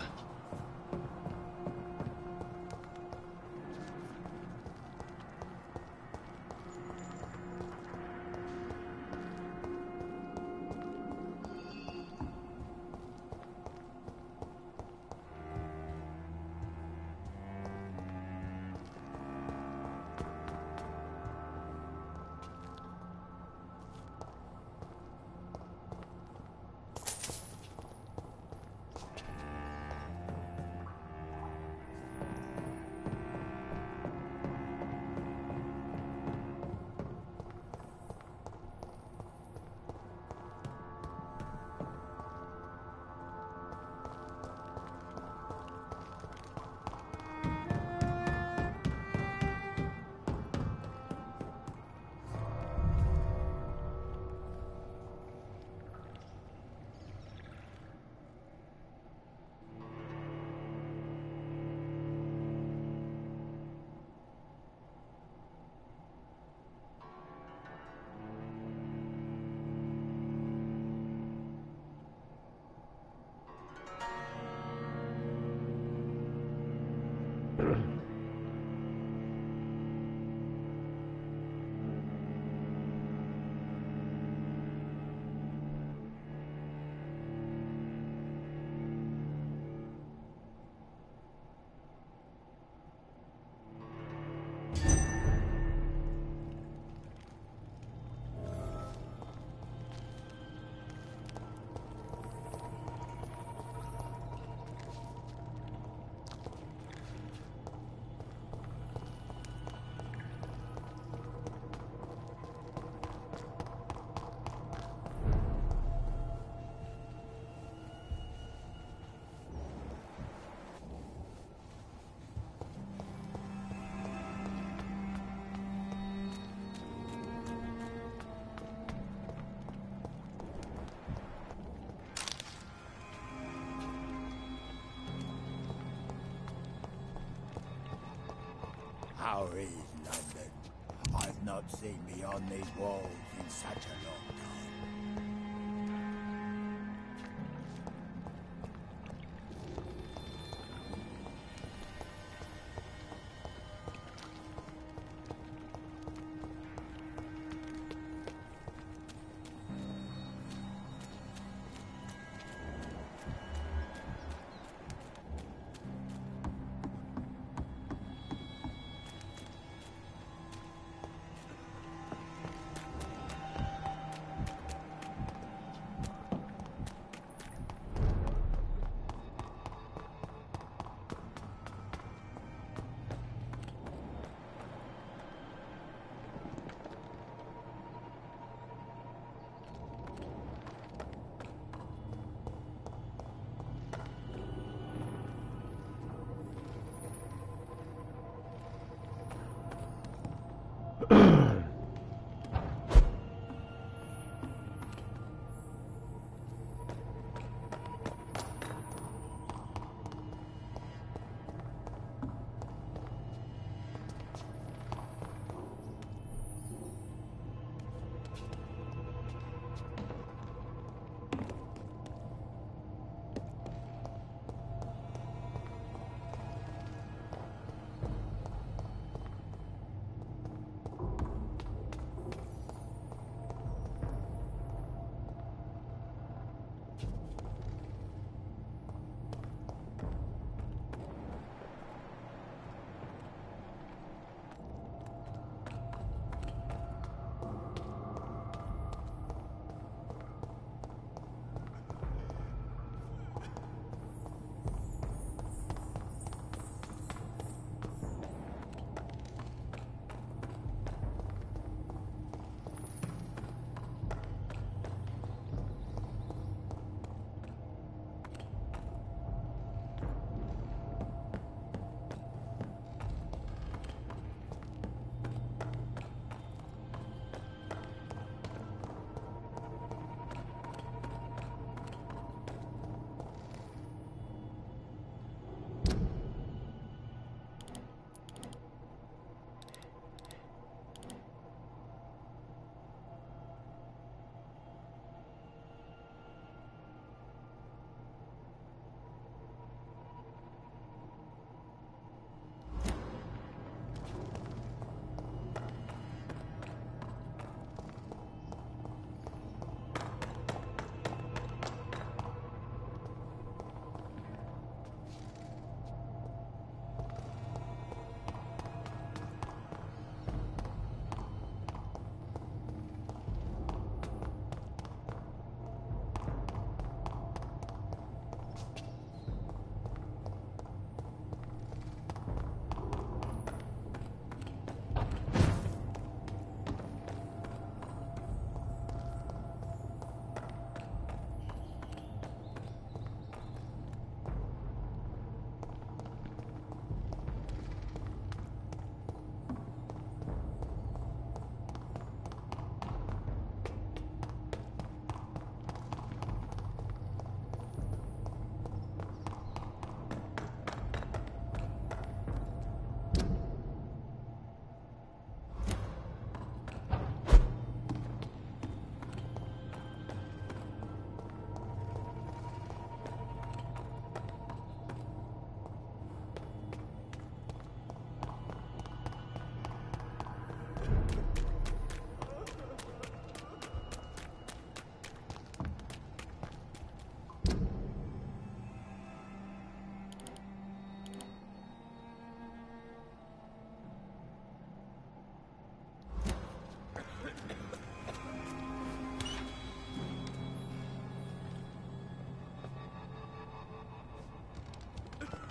How is London? I've not seen beyond these walls in such a long time.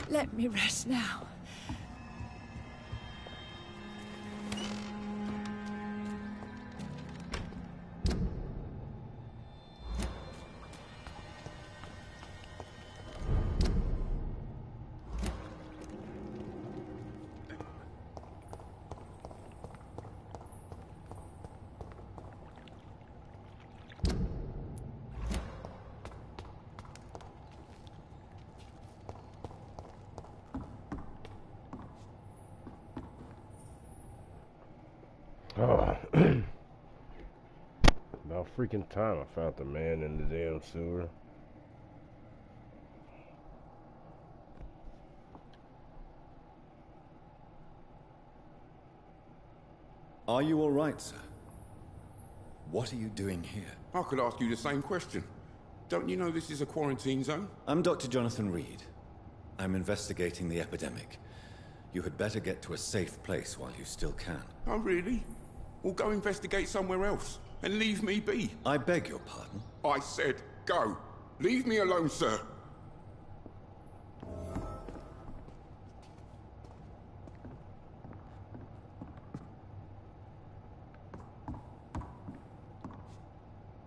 Let me rest now. Oh, about freaking time I found the man in the damn sewer. Are you all right, sir? What are you doing here? I could ask you the same question. Don't you know this is a quarantine zone? I'm Dr. Jonathan Reed. I'm investigating the epidemic. You had better get to a safe place while you still can. Oh, really? Well, go investigate somewhere else and leave me be. I beg your pardon? I said go. Leave me alone, sir.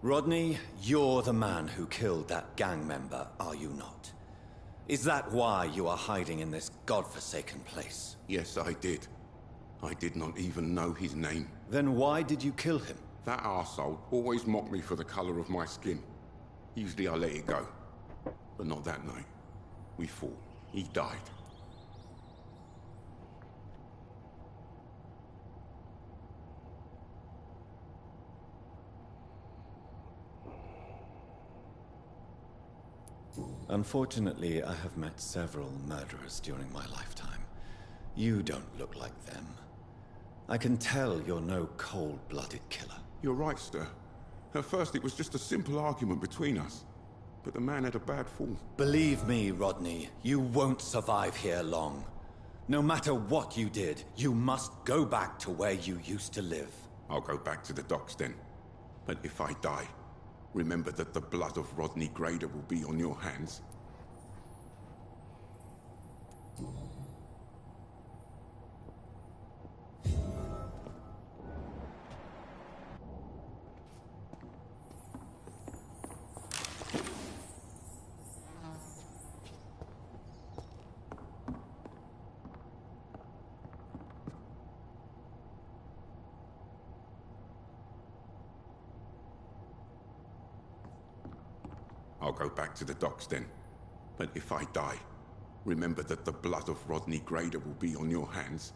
Rodney, you're the man who killed that gang member, are you not? Is that why you are hiding in this godforsaken place? Yes, I did. I did not even know his name. Then why did you kill him? That arsehole always mocked me for the color of my skin. Usually I let it go. But not that night. We fought. He died. Unfortunately, I have met several murderers during my lifetime. You don't look like them. I can tell you're no cold-blooded killer. You're right, sir. At first it was just a simple argument between us. But the man had a bad fall. Believe me, Rodney, you won't survive here long. No matter what you did, you must go back to where you used to live. I'll go back to the docks then. But if I die, remember that the blood of Rodney Grader will be on your hands. I'll go back to the docks then. But if I die, remember that the blood of Rodney Grader will be on your hands.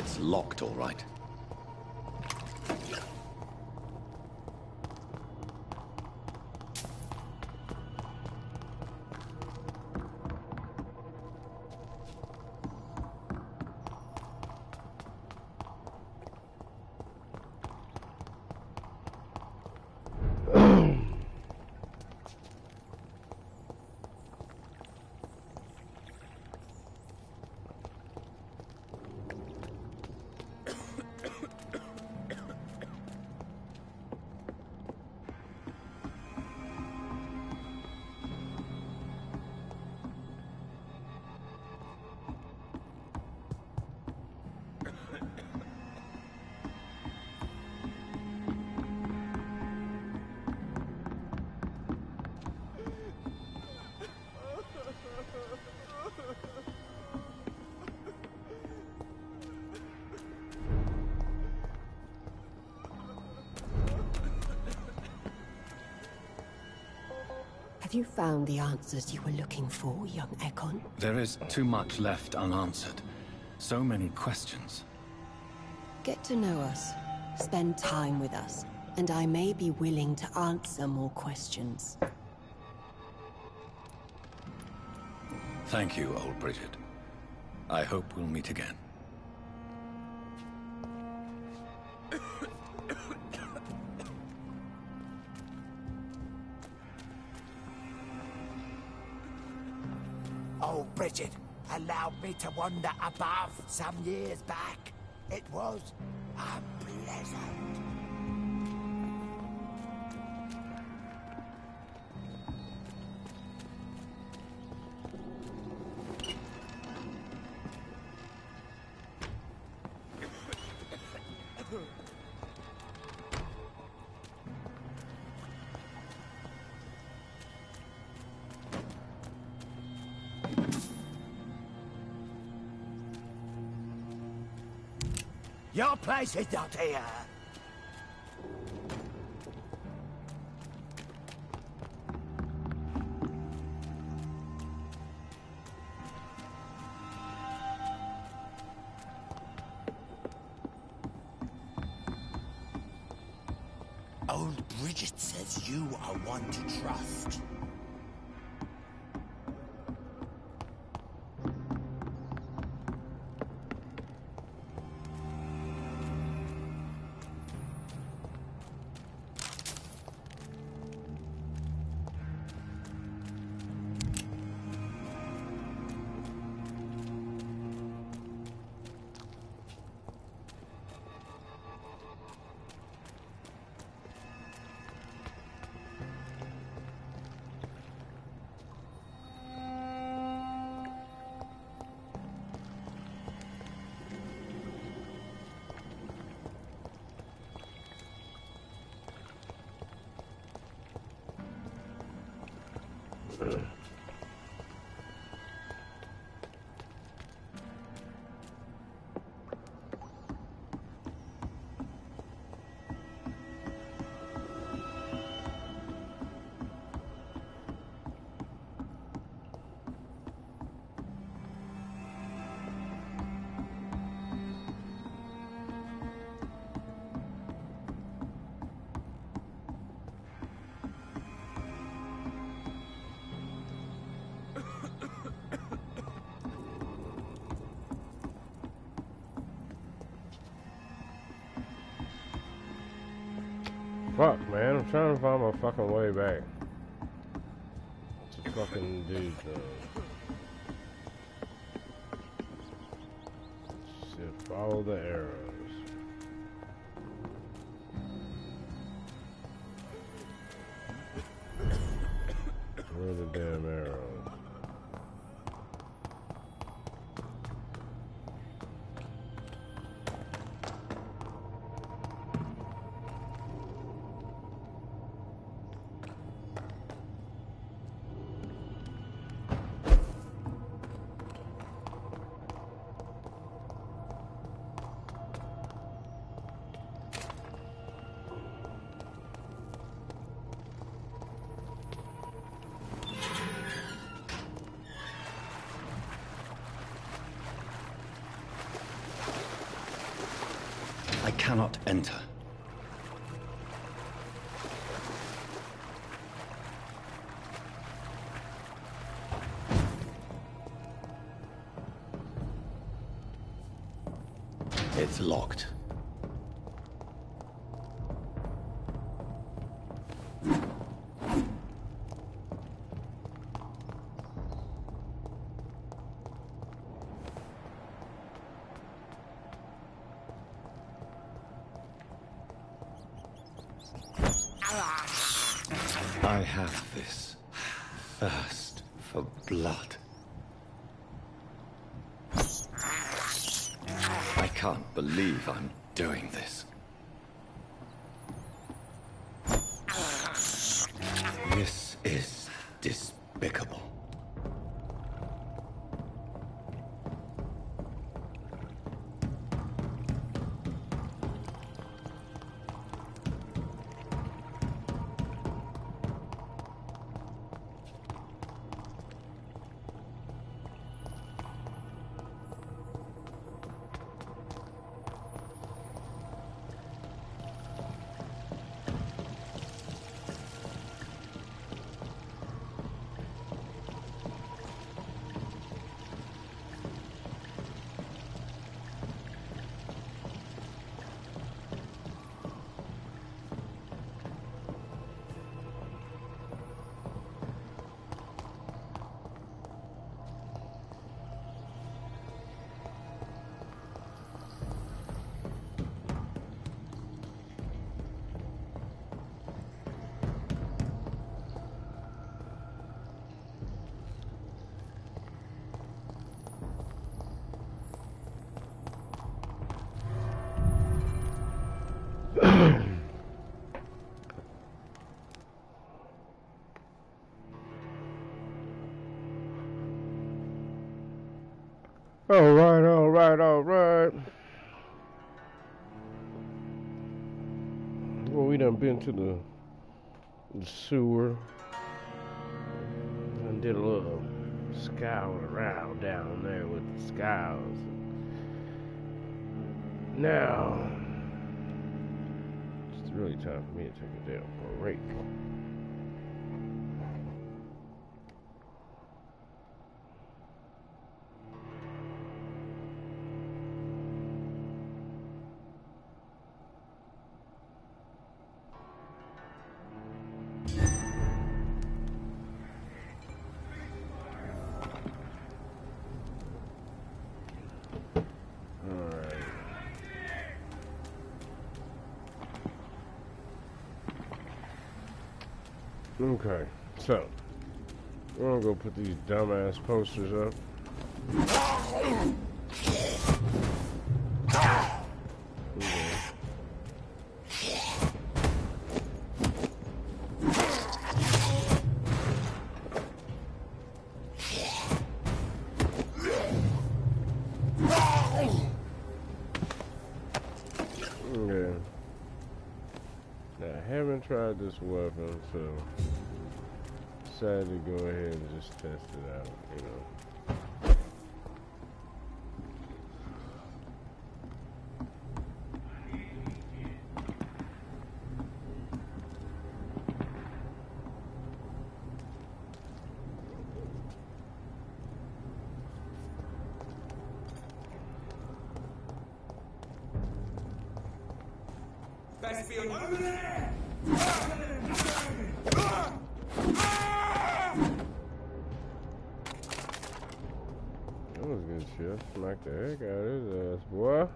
It's locked, all right. Have you found the answers you were looking for, young Ekon? There is too much left unanswered. So many questions. Get to know us. Spend time with us. And I may be willing to answer more questions. Thank you, old Bridget. I hope we'll meet again. Oh, Bridget allowed me to wander above some years back. It was unpleasant. Your place is not here. Old Bridget says you are one to trust. Fuck, man, I'm trying to find my fucking way back to fucking dude. Shit, follow the arrows. Where are the damn arrows? cannot enter. It's locked. I have this thirst for blood. I can't believe I'm doing this. This is despicable. Alright. Well, we done been to the sewer and did a little scouring around down there with the scouts. Now, it's really time for me to take a damn break. Okay, so we're gonna go put these dumbass posters up. Okay. Now, I haven't tried this weapon, so decided to go ahead and just test it out, you know. Over there! That was good shit. Smacked the heck out of his ass, boy.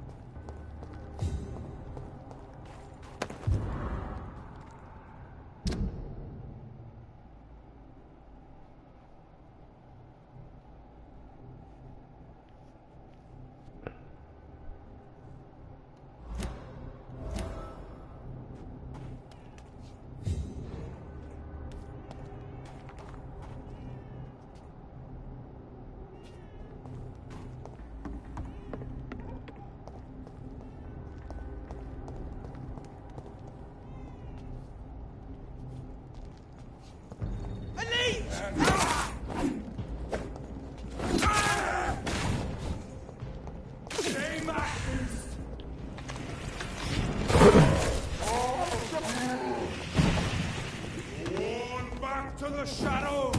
Back to the shadows!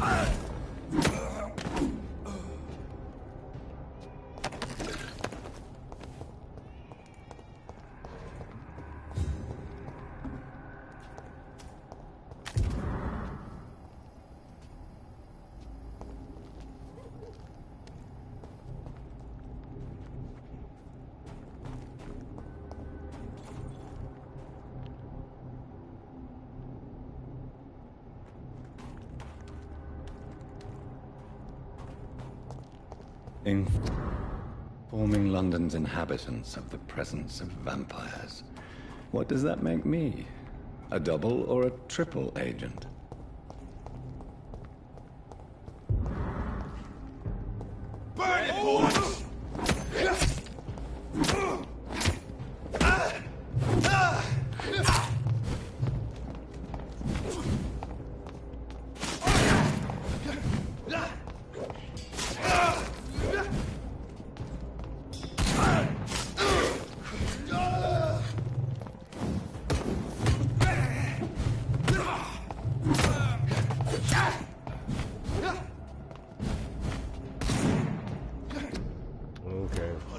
Informing London's inhabitants of the presence of vampires. What does that make me? A double or a triple agent? Burn it, boys!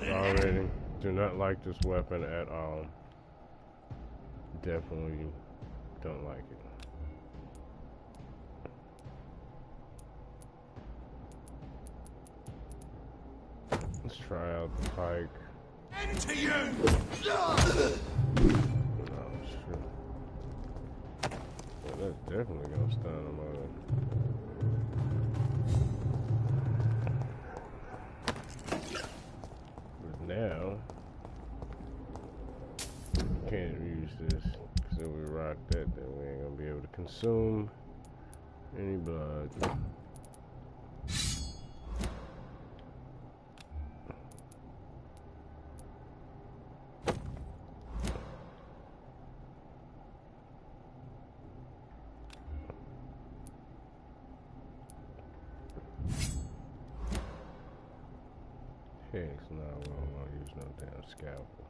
Already do not like this weapon at all. Definitely don't like it. Let's try out the pike. Into you! Oh, shit. Yeah, that's definitely gonna stun him up. Now, can't use this, because if we rock that, then we ain't gonna be able to consume any blood. Heck, no, we don't want to use no damn scalpel.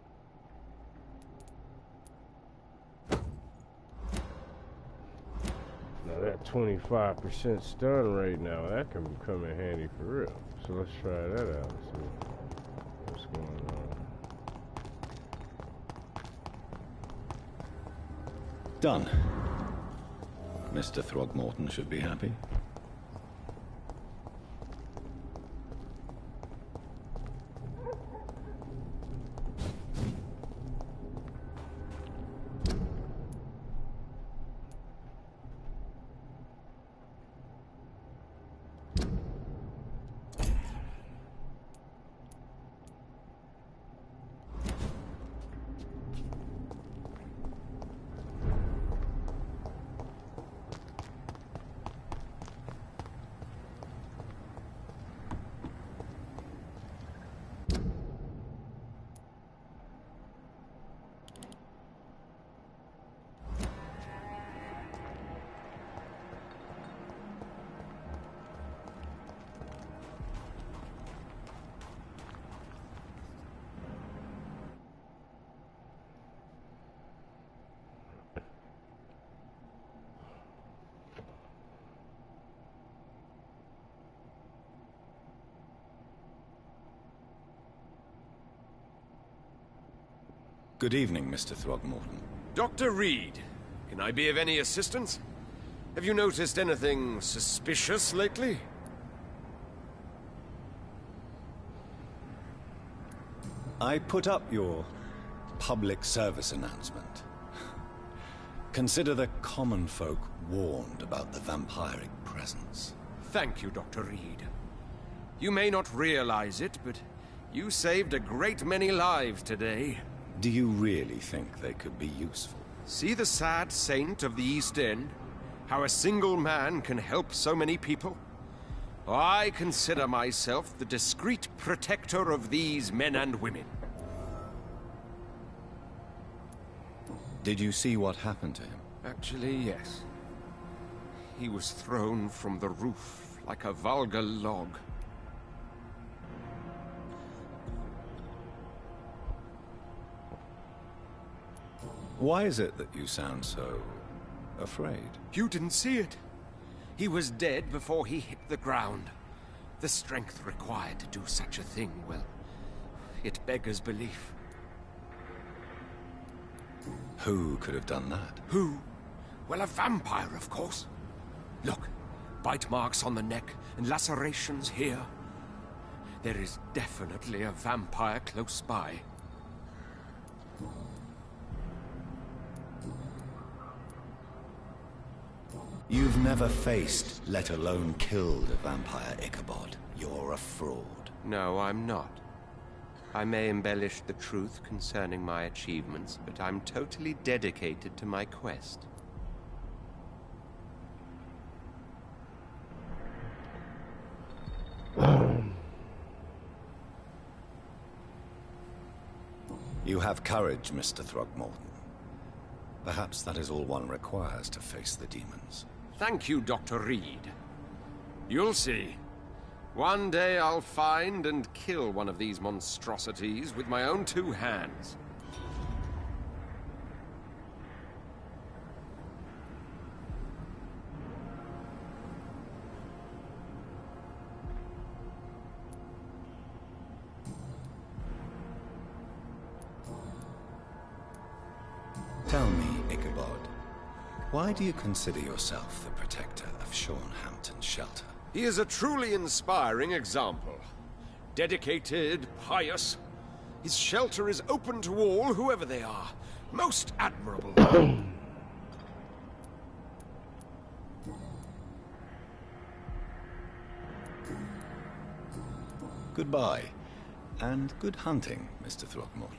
Now that 25% stun rate now, that can come in handy for real. So let's try that out and see what's going on. Done. Mr. Throgmorton should be happy. Good evening, Mr. Throgmorton. Dr. Reed, can I be of any assistance? Have you noticed anything suspicious lately? I put up your public service announcement. Consider the common folk warned about the vampiric presence. Thank you, Dr. Reed. You may not realize it, but you saved a great many lives today. Do you really think they could be useful? See the sad saint of the East End? How a single man can help so many people? I consider myself the discreet protector of these men and women. Did you see what happened to him? Actually, yes. He was thrown from the roof like a vulgar log. Why is it that you sound so afraid? You didn't see it. He was dead before he hit the ground. The strength required to do such a thing, well, it beggars belief. Who could have done that? Who? Well, a vampire, of course. Look, bite marks on the neck and lacerations here. There is definitely a vampire close by. You've never faced, let alone killed, a vampire, Ichabod. You're a fraud. No, I'm not. I may embellish the truth concerning my achievements, but I'm totally dedicated to my quest. You have courage, Mr. Throgmorton. Perhaps that is all one requires to face the demons. Thank you, Dr. Reed. You'll see. One day I'll find and kill one of these monstrosities with my own 2 hands. Tell me, Ichabod, why do you consider yourself the protector of Sean Hampton's shelter? He is a truly inspiring example. Dedicated, pious. His shelter is open to all, whoever they are. Most admirable. Goodbye, and good hunting, Mr. Throgmorton.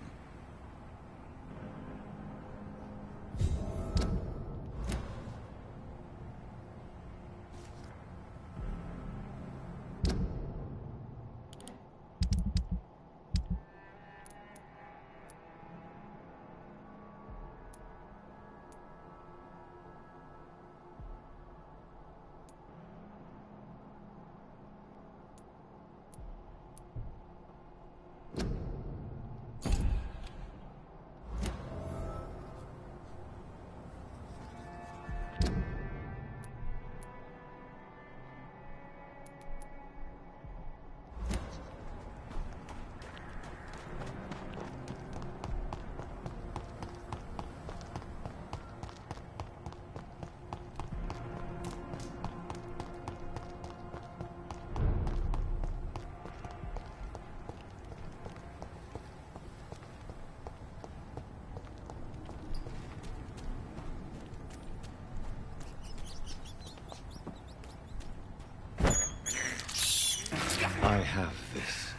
I have this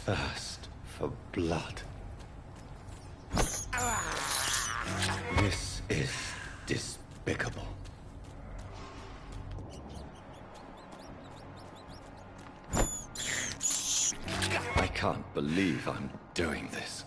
thirst for blood. This is despicable. I can't believe I'm doing this.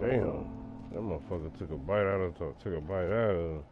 Damn, that motherfucker took a bite out of.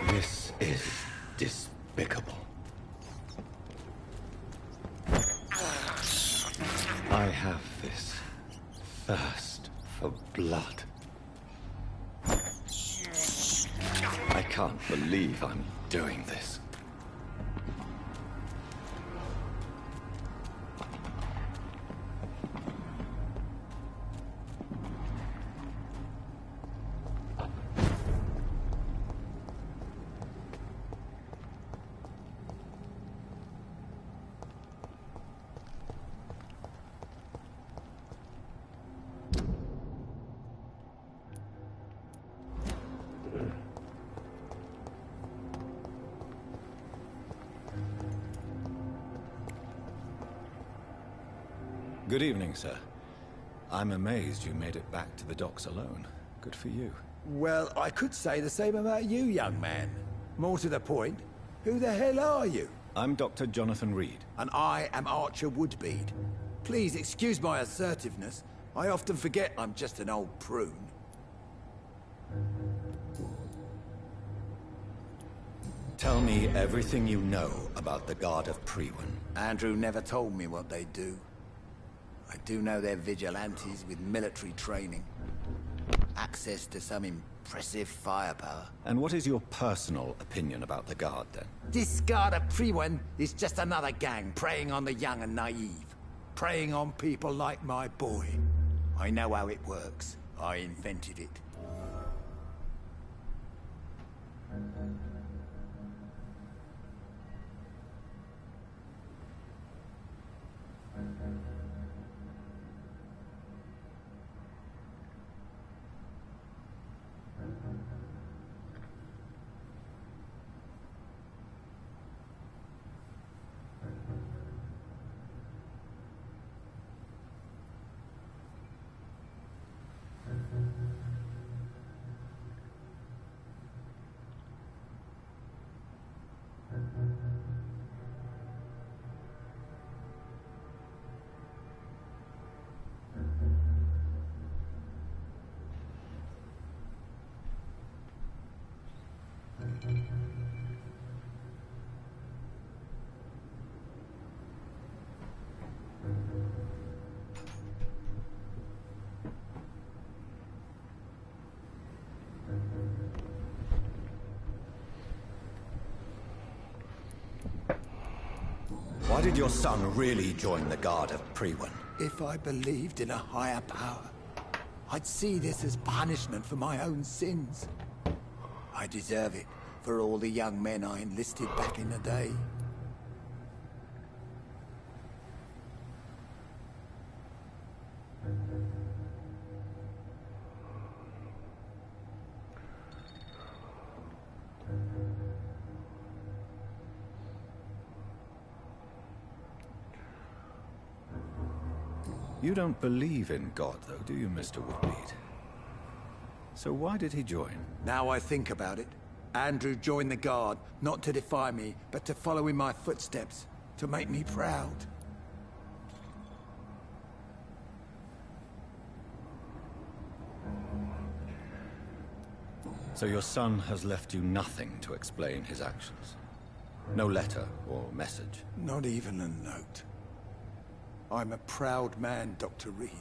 This is despicable. I have this thirst for blood. I can't believe I'm doing this. Good evening, sir. I'm amazed you made it back to the docks alone. Good for you. Well, I could say the same about you, young man. More to the point, who the hell are you? I'm Dr. Jonathan Reed. And I am Archer Woodbead. Please excuse my assertiveness. I often forget I'm just an old prune. Tell me everything you know about the Guard of Priwen. Andrew never told me what they do. I do know they're vigilantes with military training. Access to some impressive firepower. And what is your personal opinion about the Guard, then? This Guard of Priwen is just another gang preying on the young and naive. Preying on people like my boy. I know how it works. I invented it. Why did your son really join the Guard of Priwen? If I believed in a higher power, I'd see this as punishment for my own sins. I deserve it for all the young men I enlisted back in the day. You don't believe in God, though, do you, Mr. Woodbead? So why did he join? Now I think about it, Andrew joined the Guard, not to defy me, but to follow in my footsteps, to make me proud. So your son has left you nothing to explain his actions? No letter or message? Not even a note. I'm a proud man, Dr. Reed.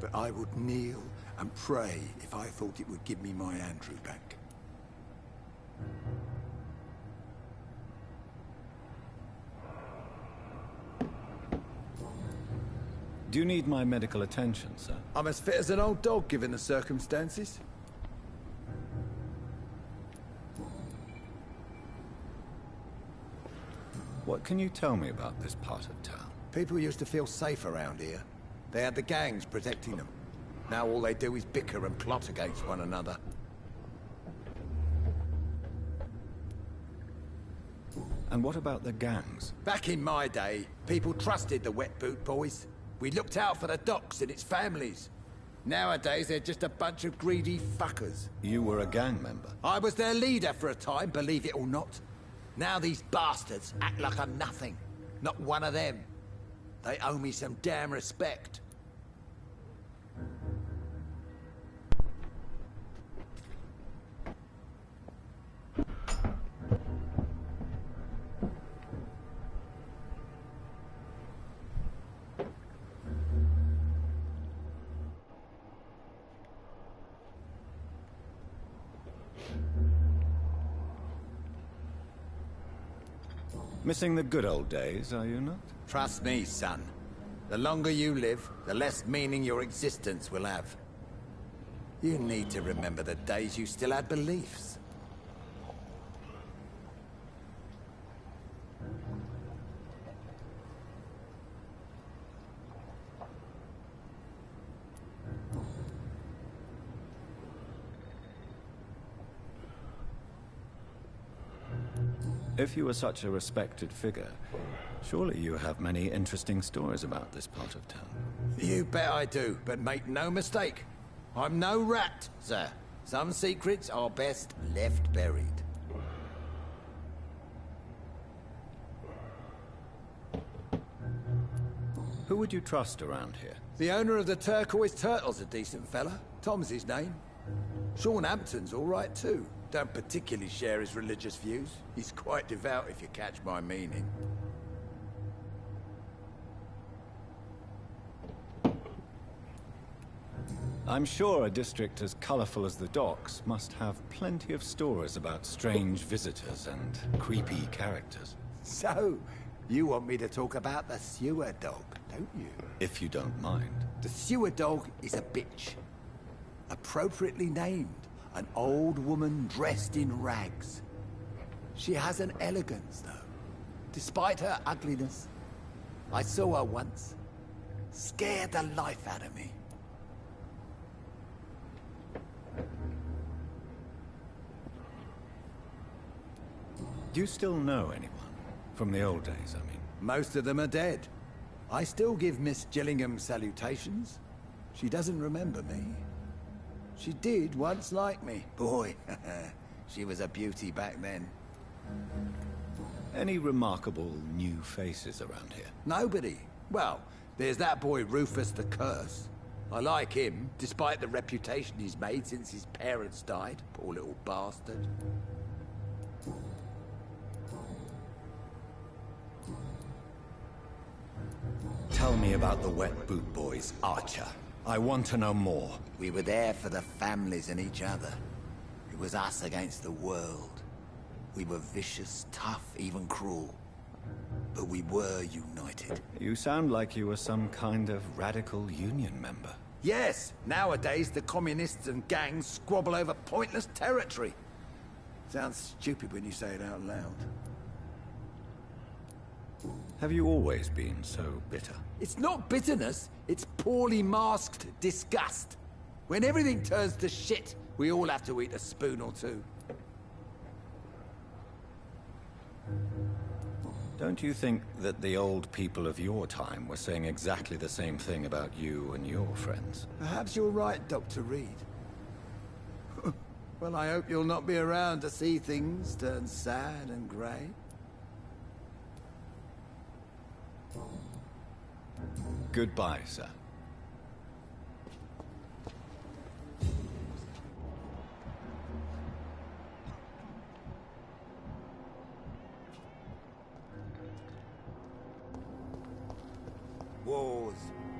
But I would kneel and pray if I thought it would give me my Andrew back. Do you need my medical attention, sir? I'm as fit as an old dog, given the circumstances. What can you tell me about this part of town? People used to feel safe around here. They had the gangs protecting them. Now all they do is bicker and plot against one another. And what about the gangs? Back in my day, people trusted the Wet Boot Boys. We looked out for the docks and its families. Nowadays, they're just a bunch of greedy fuckers. You were a gang member? I was their leader for a time, believe it or not. Now these bastards act like I'm nothing. Not one of them. They owe me some damn respect. Missing the good old days, are you not? Trust me, son. The longer you live, the less meaning your existence will have. You need to remember the days you still had beliefs. If you were such a respected figure, Surely you have many interesting stories about this part of town. You bet I do, but make no mistake. I'm no rat, sir. Some secrets are best left buried. Who would you trust around here? The owner of the Turquoise Turtle's a decent fella. Tom's his name. Sean Hampton's all right too. Don't particularly share his religious views. He's quite devout, if you catch my meaning. I'm sure a district as colorful as the docks must have plenty of stories about strange visitors and creepy characters. So, you want me to talk about the sewer dog, don't you? If you don't mind. The sewer dog is a bitch. Appropriately named. An old woman dressed in rags. She has an elegance, though. Despite her ugliness. I saw her once. Scared the life out of me. Do you still know anyone? From the old days, I mean. Most of them are dead. I still give Miss Gillingham salutations. She doesn't remember me. She did once like me. Boy, she was a beauty back then. Any remarkable new faces around here? Nobody. Well, there's that boy Rufus the Curse. I like him, despite the reputation he's made since his parents died. Poor little bastard. Tell me about the Wet Boot Boys, Archer. I want to know more. We were there for the families and each other. It was us against the world. We were vicious, tough, even cruel. But we were united. You sound like you were some kind of radical union member. Yes! Nowadays, the communists and gangs squabble over pointless territory. Sounds stupid when you say it out loud. Have you always been so bitter? It's not bitterness, it's poorly masked disgust. When everything turns to shit, we all have to eat a spoon or two. Don't you think that the old people of your time were saying exactly the same thing about you and your friends? Perhaps you're right, Dr. Reed. Well, I hope you'll not be around to see things turn sad and grey. Goodbye, sir.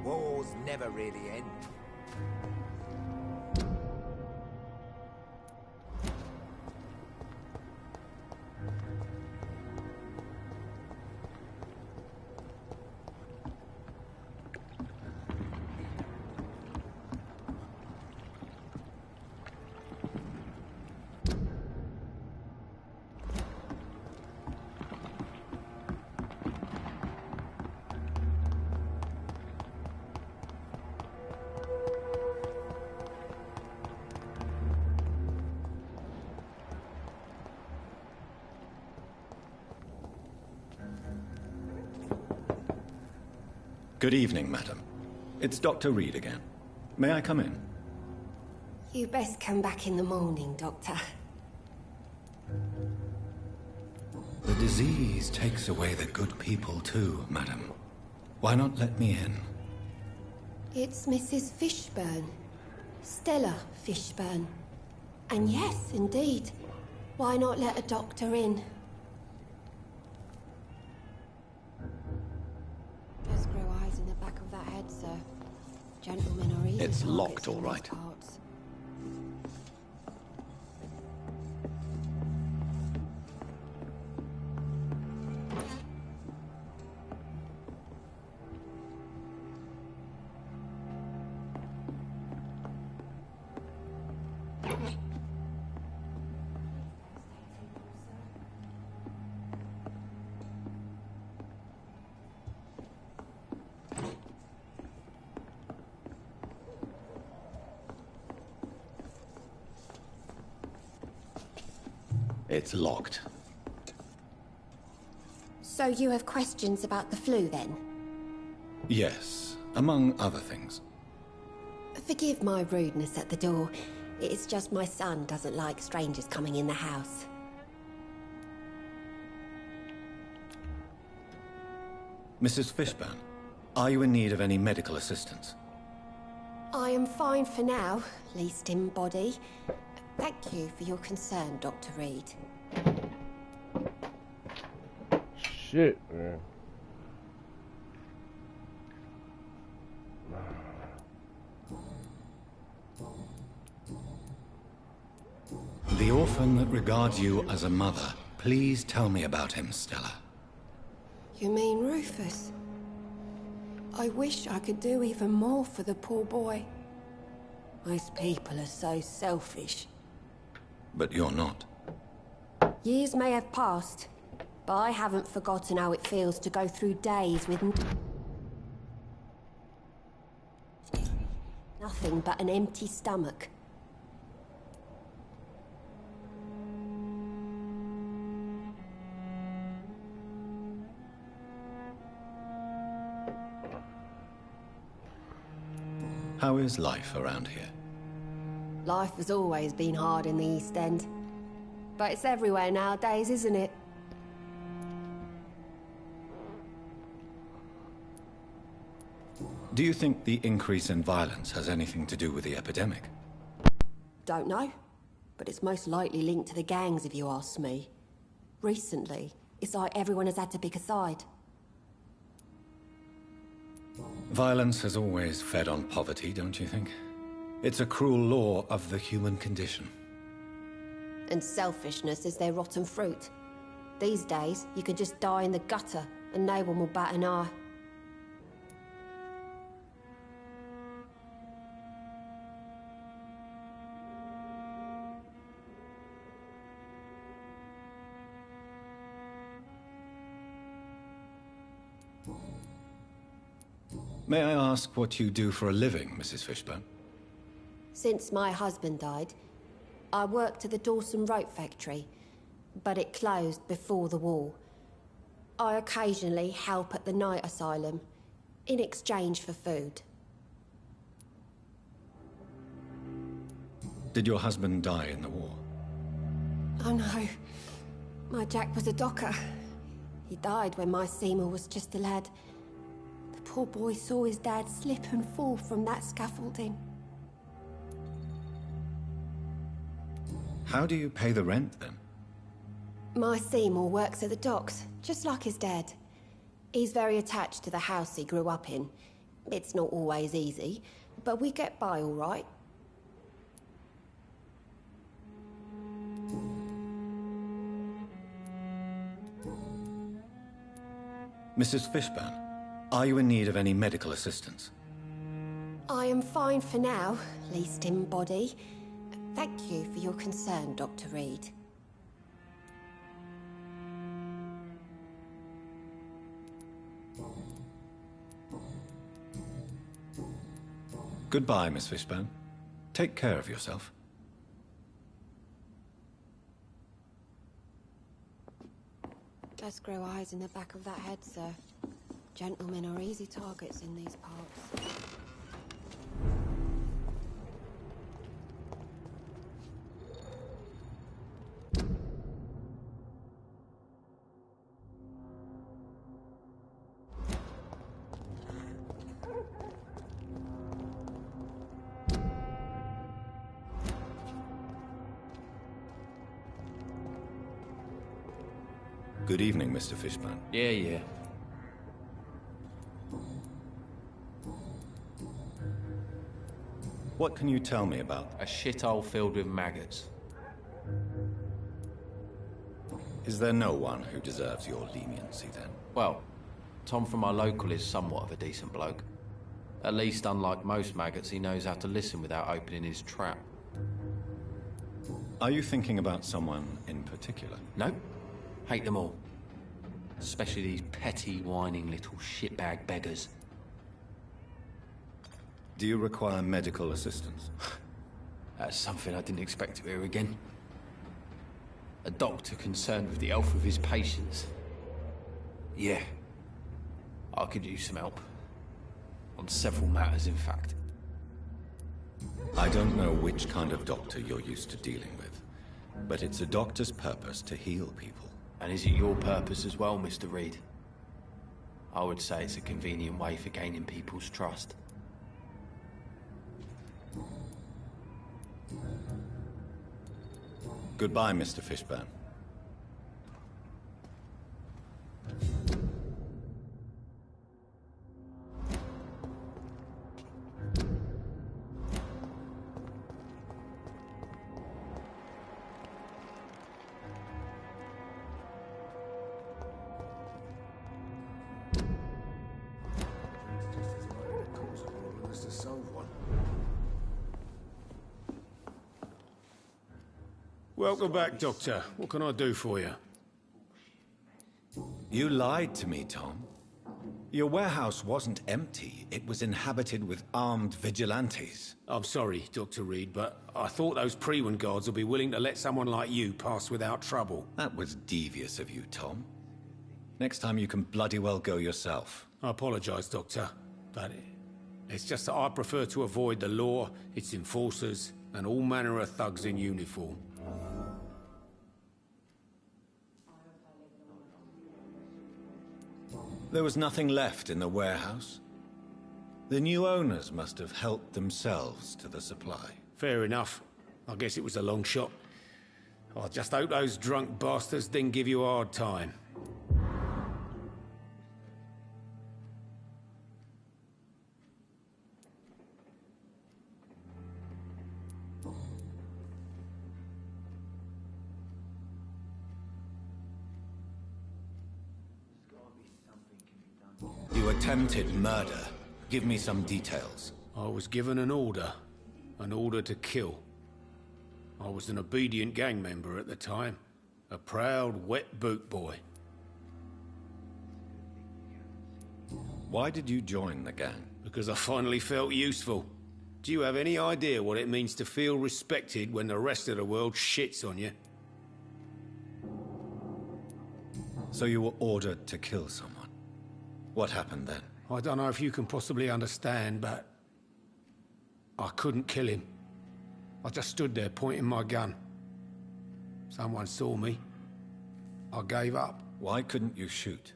Wars never really end. Good evening, madam. It's Dr. Reed again. May I come in? You best come back in the morning, Doctor. The disease takes away the good people too, madam. Why not let me in? It's Mrs. Fishburne. Stella Fishburne. And yes, indeed. Why not let a doctor in? Just grow eyes in the back of that head, sir. Gentlemen are easy. It's locked, all right. It's locked. So you have questions about the flu, then? Yes, among other things. Forgive my rudeness at the door. It's just my son doesn't like strangers coming in the house. Mrs. Fishburne, are you in need of any medical assistance? I am fine for now, least in body. Thank you for your concern, Dr. Reed. Shit, man. The orphan that regards you as a mother. Please tell me about him, Stella. You mean Rufus? I wish I could do even more for the poor boy. Most people are so selfish. But you're not. Years may have passed, but I haven't forgotten how it feels to go through days with nothing but an empty stomach. How is life around here? Life has always been hard in the East End. But it's everywhere nowadays, isn't it? Do you think the increase in violence has anything to do with the epidemic? Don't know. But it's most likely linked to the gangs, if you ask me. Recently, it's like everyone has had to pick a side. Violence has always fed on poverty, don't you think? It's a cruel law of the human condition. And selfishness is their rotten fruit. These days, you could just die in the gutter, and no one will bat an eye. May I ask what you do for a living, Mrs. Fishburne? Since my husband died, I worked at the Dawson Rope factory, but it closed before the war. I occasionally help at the night asylum, in exchange for food. Did your husband die in the war? Oh no, my Jack was a docker. He died when my Seymour was just a lad. The poor boy saw his dad slip and fall from that scaffolding. How do you pay the rent, then? My Seymour works at the docks, just like his dad. He's very attached to the house he grew up in. It's not always easy, but we get by all right. Mrs. Fishburne, are you in need of any medical assistance? I am fine for now, least in body. Thank you for your concern, Dr. Reed. Goodbye, Miss Fishburne. Take care of yourself. Just grow eyes in the back of that head, sir. Gentlemen are easy targets in these parts. Good evening, Mr. Fishburne. Yeah. What can you tell me about? A shithole filled with maggots. Is there no one who deserves your leniency, then? Well, Tom from our local is somewhat of a decent bloke. At least, unlike most maggots, he knows how to listen without opening his trap. Are you thinking about someone in particular? No. Hate them all. Especially these petty, whining little shitbag beggars. Do you require medical assistance? That's something I didn't expect to hear again. A doctor concerned with the health of his patients. Yeah. I could use some help. On several matters, in fact. I don't know which kind of doctor you're used to dealing with, but it's a doctor's purpose to heal people. And is it your purpose as well, Mr. Reed? I would say it's a convenient way for gaining people's trust. Goodbye, Mr. Fishburne. Welcome back, Doctor. What can I do for you? You lied to me, Tom. Your warehouse wasn't empty. It was inhabited with armed vigilantes. I'm sorry, Dr. Reed, but I thought those Prewen guards would be willing to let someone like you pass without trouble. That was devious of you, Tom. Next time you can bloody well go yourself. I apologize, Doctor, but it's just that I prefer to avoid the law, its enforcers, and all manner of thugs in uniform. There was nothing left in the warehouse. The new owners must have helped themselves to the supply. Fair enough. I guess it was a long shot. I just hope those drunk bastards didn't give you a hard time. You attempted murder. Give me some details. I was given an order to kill. I was an obedient gang member at the time, a proud, wet boot boy. Why did you join the gang? Because I finally felt useful. Do you have any idea what it means to feel respected when the rest of the world shits on you? So you were ordered to kill someone. What happened then? I don't know if you can possibly understand, but I couldn't kill him. I just stood there pointing my gun. Someone saw me. I gave up. Why couldn't you shoot?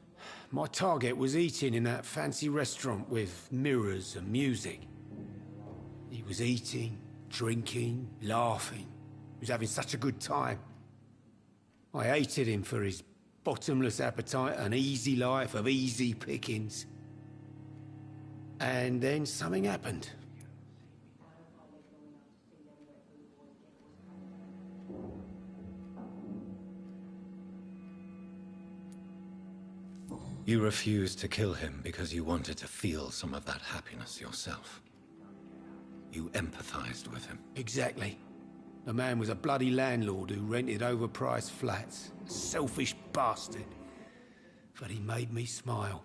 My target was eating in that fancy restaurant with mirrors and music. He was eating, drinking, laughing. He was having such a good time. I hated him for his bottomless appetite and easy life of easy pickings. And then something happened. You refused to kill him because you wanted to feel some of that happiness yourself. You empathized with him. Exactly. The man was a bloody landlord who rented overpriced flats. A selfish bastard. But he made me smile.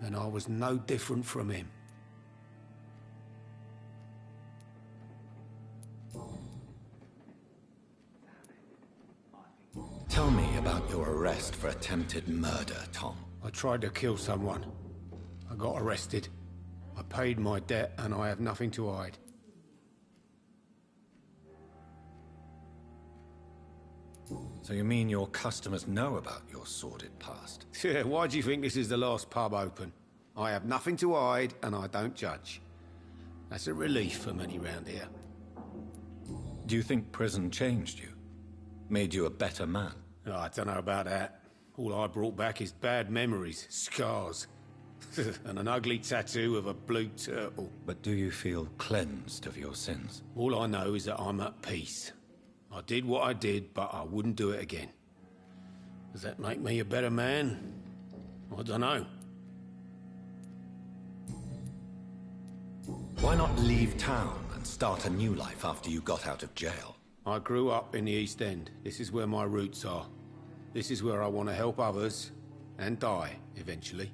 And I was no different from him. Tell me about your arrest for attempted murder, Tom. I tried to kill someone. I got arrested. I paid my debt and I have nothing to hide. So you mean your customers know about your sordid past? Yeah, why do you think this is the last pub open? I have nothing to hide and I don't judge. That's a relief for many round here. Do you think prison changed you? Made you a better man? Oh, I don't know about that. All I brought back is bad memories, scars, and an ugly tattoo of a blue turtle. But do you feel cleansed of your sins? All I know is that I'm at peace. I did what I did, but I wouldn't do it again. Does that make me a better man? I don't know. Why not leave town and start a new life after you got out of jail? I grew up in the East End. This is where my roots are. This is where I want to help others and die, eventually.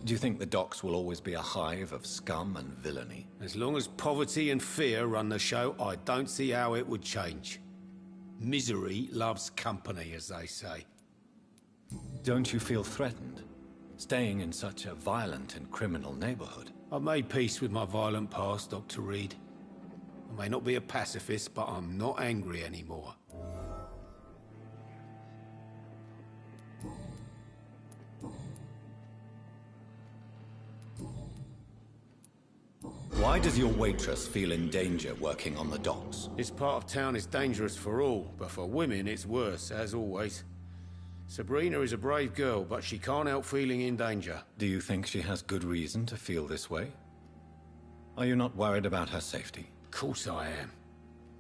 Do you think the docks will always be a hive of scum and villainy? As long as poverty and fear run the show, I don't see how it would change. Misery loves company, as they say. Don't you feel threatened? Staying in such a violent and criminal neighborhood? I've made peace with my violent past, Dr. Reed. I may not be a pacifist, but I'm not angry anymore. Why does your waitress feel in danger working on the docks? This part of town is dangerous for all, but for women it's worse, as always. Sabrina is a brave girl, but she can't help feeling in danger. Do you think she has good reason to feel this way? Are you not worried about her safety? Of course I am.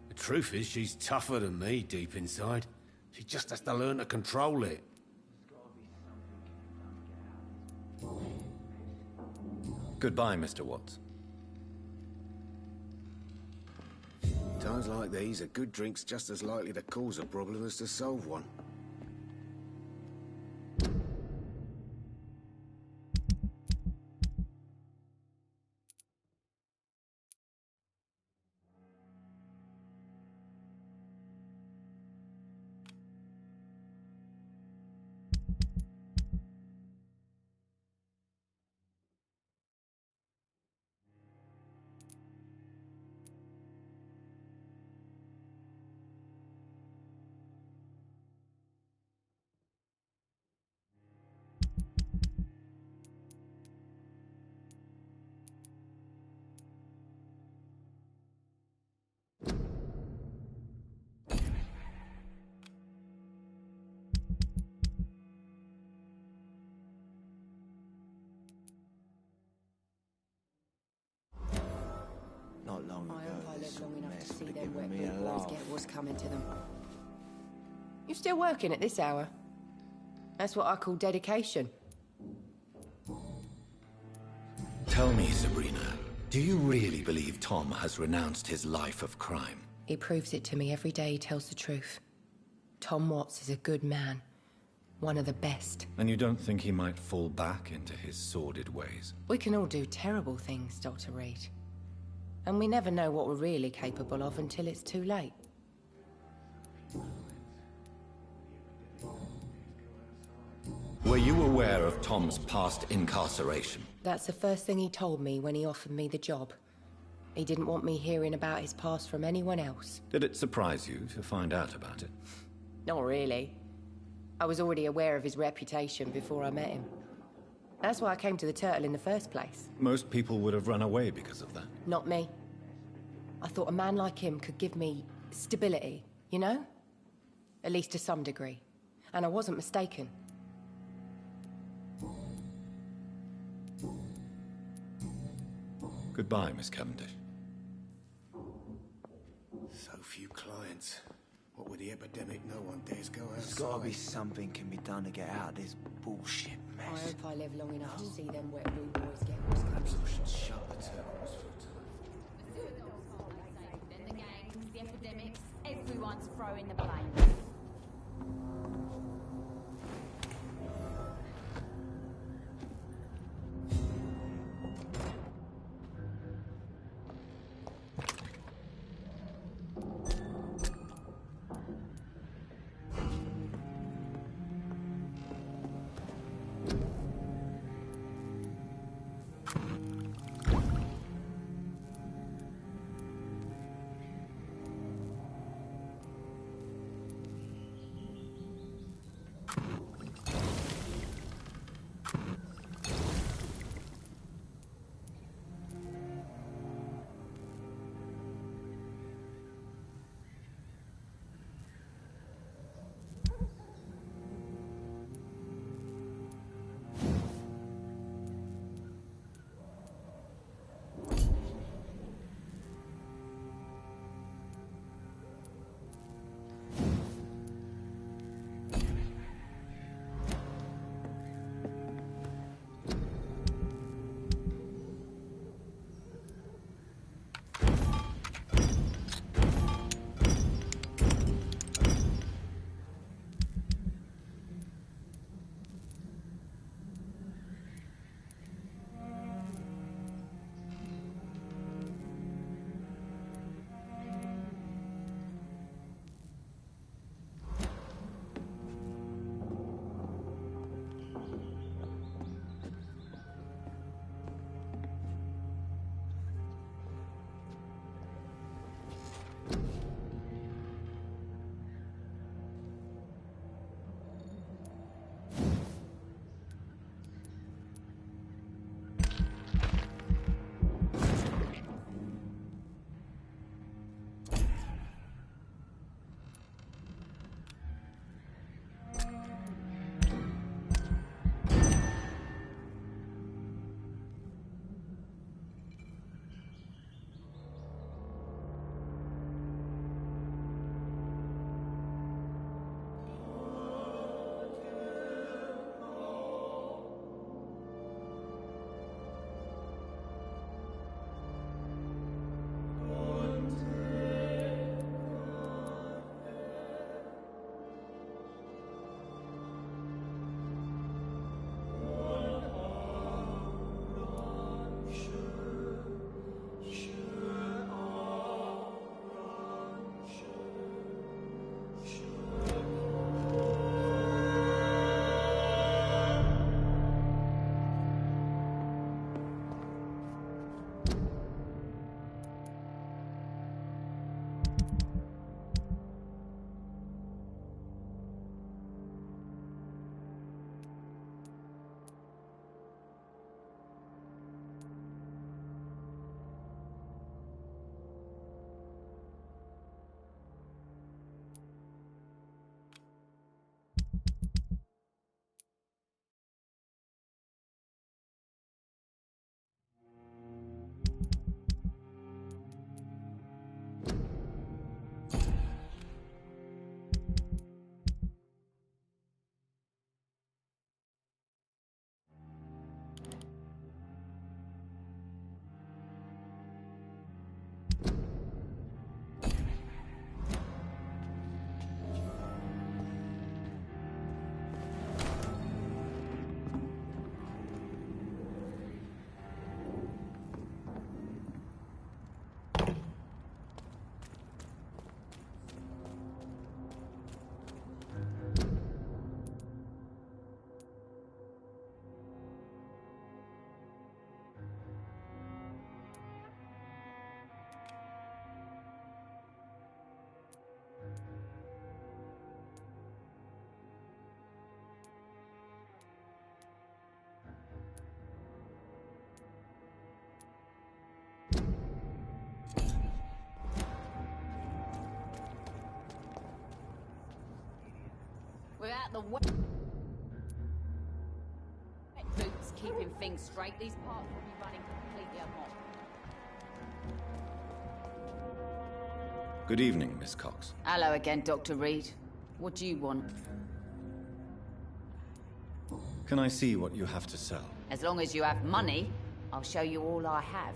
The truth is, she's tougher than me deep inside. She just has to learn to control it. Goodbye, Mr. Watts. Times like these, a good drink's just as likely to cause a problem as to solve one. Not long ago, I hope I this live long enough to mess see would have them wet given me a blue boys laugh. get what's coming to them. You still working at this hour? That's what I call dedication. Tell me, Sabrina, do you really believe Tom has renounced his life of crime? He proves it to me every day he tells the truth. Tom Watts is a good man. One of the best. And you don't think he might fall back into his sordid ways? We can all do terrible things, Dr. Reed. And we never know what we're really capable of until it's too late. Were you aware of Tom's past incarceration? That's the first thing he told me when he offered me the job. He didn't want me hearing about his past from anyone else. Did it surprise you to find out about it? Not really. I was already aware of his reputation before I met him. That's why I came to the Turtle in the first place. Most people would have run away because of that. Not me. I thought a man like him could give me stability, you know? At least to some degree. And I wasn't mistaken. Goodbye, Miss Cavendish. So few clients. What with the epidemic, no one dares go outside. There's gotta be something can be done to get out of this bullshit I mess. hope I live long enough to see them wet blue boys get what's coming. Perhaps I should shut the terminals for a time. The gangs, the epidemics, everyone's throwing the blame. Without the wet boots keeping things straight, these parts will be running completely amok. Good evening, Miss Cox. Hello again, Dr. Reed. What do you want? Can I see what you have to sell? As long as you have money, I'll show you all I have.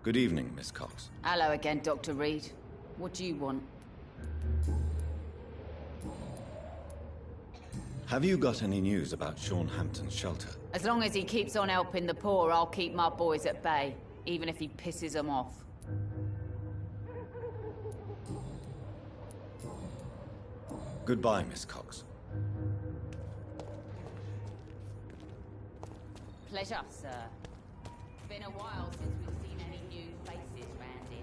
Good evening, Miss Cox. Hello again, Dr. Reed. What do you want? Have you got any news about Sean Hampton's shelter? As long as he keeps on helping the poor, I'll keep my boys at bay, even if he pisses them off. Goodbye, Miss Cox. Pleasure, sir. Been a while since we've seen any new faces round here.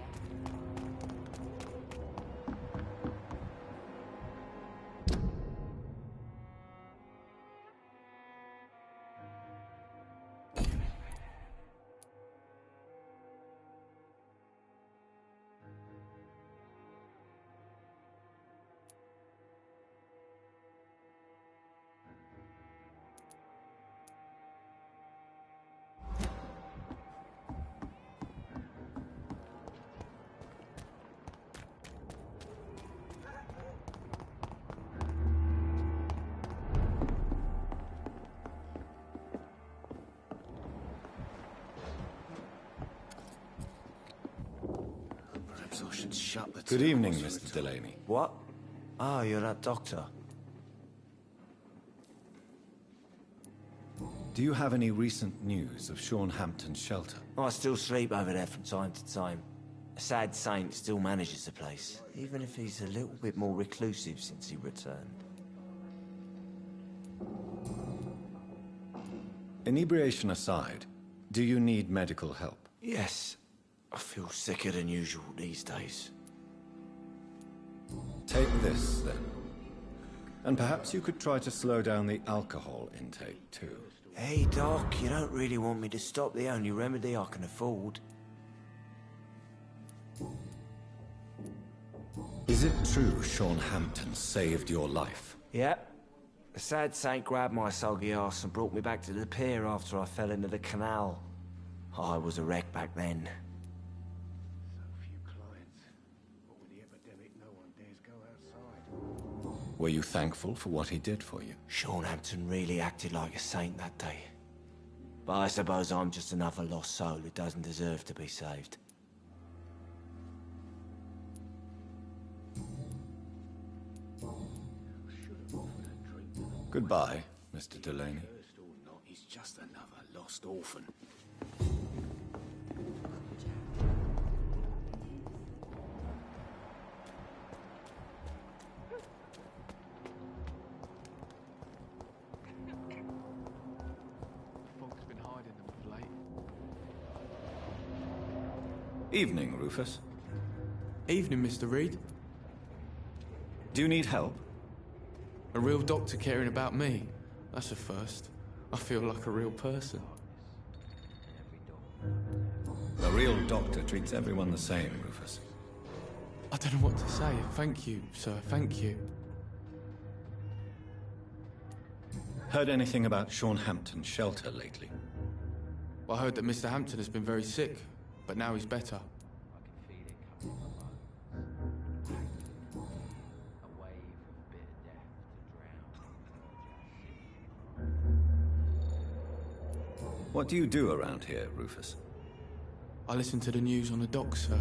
Shut the Good evening, Mr. Delaney. What? Ah, you're that doctor. Do you have any recent news of Sean Hampton's shelter? I still sleep over there from time to time. A sad saint still manages the place, even if he's a little bit more reclusive since he returned. Inebriation aside, do you need medical help? Yes. I feel sicker than usual these days. Take this, then. And perhaps you could try to slow down the alcohol intake, too. Hey, Doc, you don't really want me to stop the only remedy I can afford. Is it true Sean Hampton saved your life? Yep. The sad saint grabbed my soggy ass and brought me back to the pier after I fell into the canal. I was a wreck back then. Were you thankful for what he did for you? Sean Hampton really acted like a saint that day. But I suppose I'm just another lost soul who doesn't deserve to be saved. Goodbye, Mr. Delaney. Cursed or not, he's just another lost orphan. Folks been hiding them of late. Evening, Rufus. Evening, Mr. Reed. Do you need help? A real doctor caring about me. That's a first. I feel like a real person. A real doctor treats everyone the same, Rufus. I don't know what to say. Thank you, sir. Thank you. Heard anything about Sean Hampton's shelter lately? I heard that Mr. Hampton has been very sick, but now he's better. What do you do around here, Rufus? I listen to the news on the docks, sir.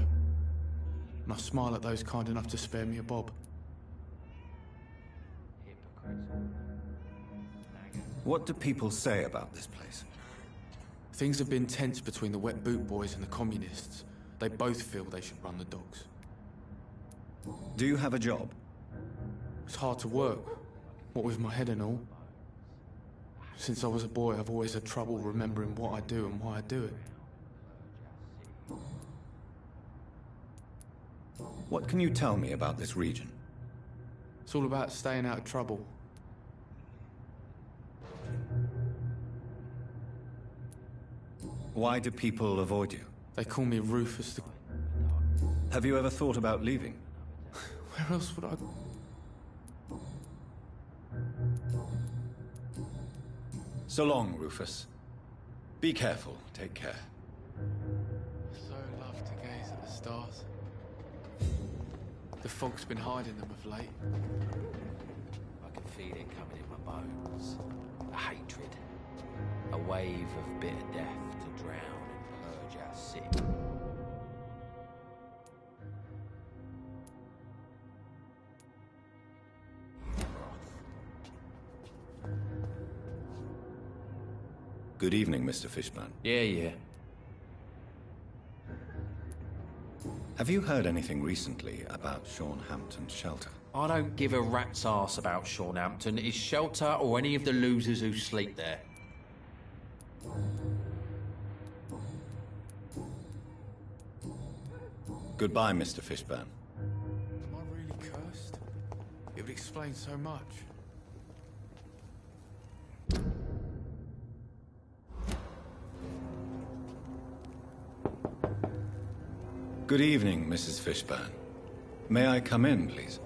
And I smile at those kind enough to spare me a bob. What do people say about this place? Things have been tense between the wet boot boys and the communists. They both feel they should run the docks. Do you have a job? It's hard to work, what with my head and all. Since I was a boy, I've always had trouble remembering what I do and why I do it. What can you tell me about this region? It's all about staying out of trouble. Why do people avoid you? They call me Rufus the... Have you ever thought about leaving? Where else would I... So long, Rufus. Be careful. Take care. So love to gaze at the stars. The fog's been hiding them of late. I can feel it coming in my bones. A hatred. A wave of bitter death to drown and purge our sick. Good evening, Mr. Fishburne. Yeah. Have you heard anything recently about Sean Hampton's shelter? I don't give a rat's arse about Sean Hampton, his shelter, or any of the losers who sleep there. Goodbye, Mr. Fishburne. Am I really cursed? It would explain so much. Good evening, Mrs. Fishburne. May I come in, please?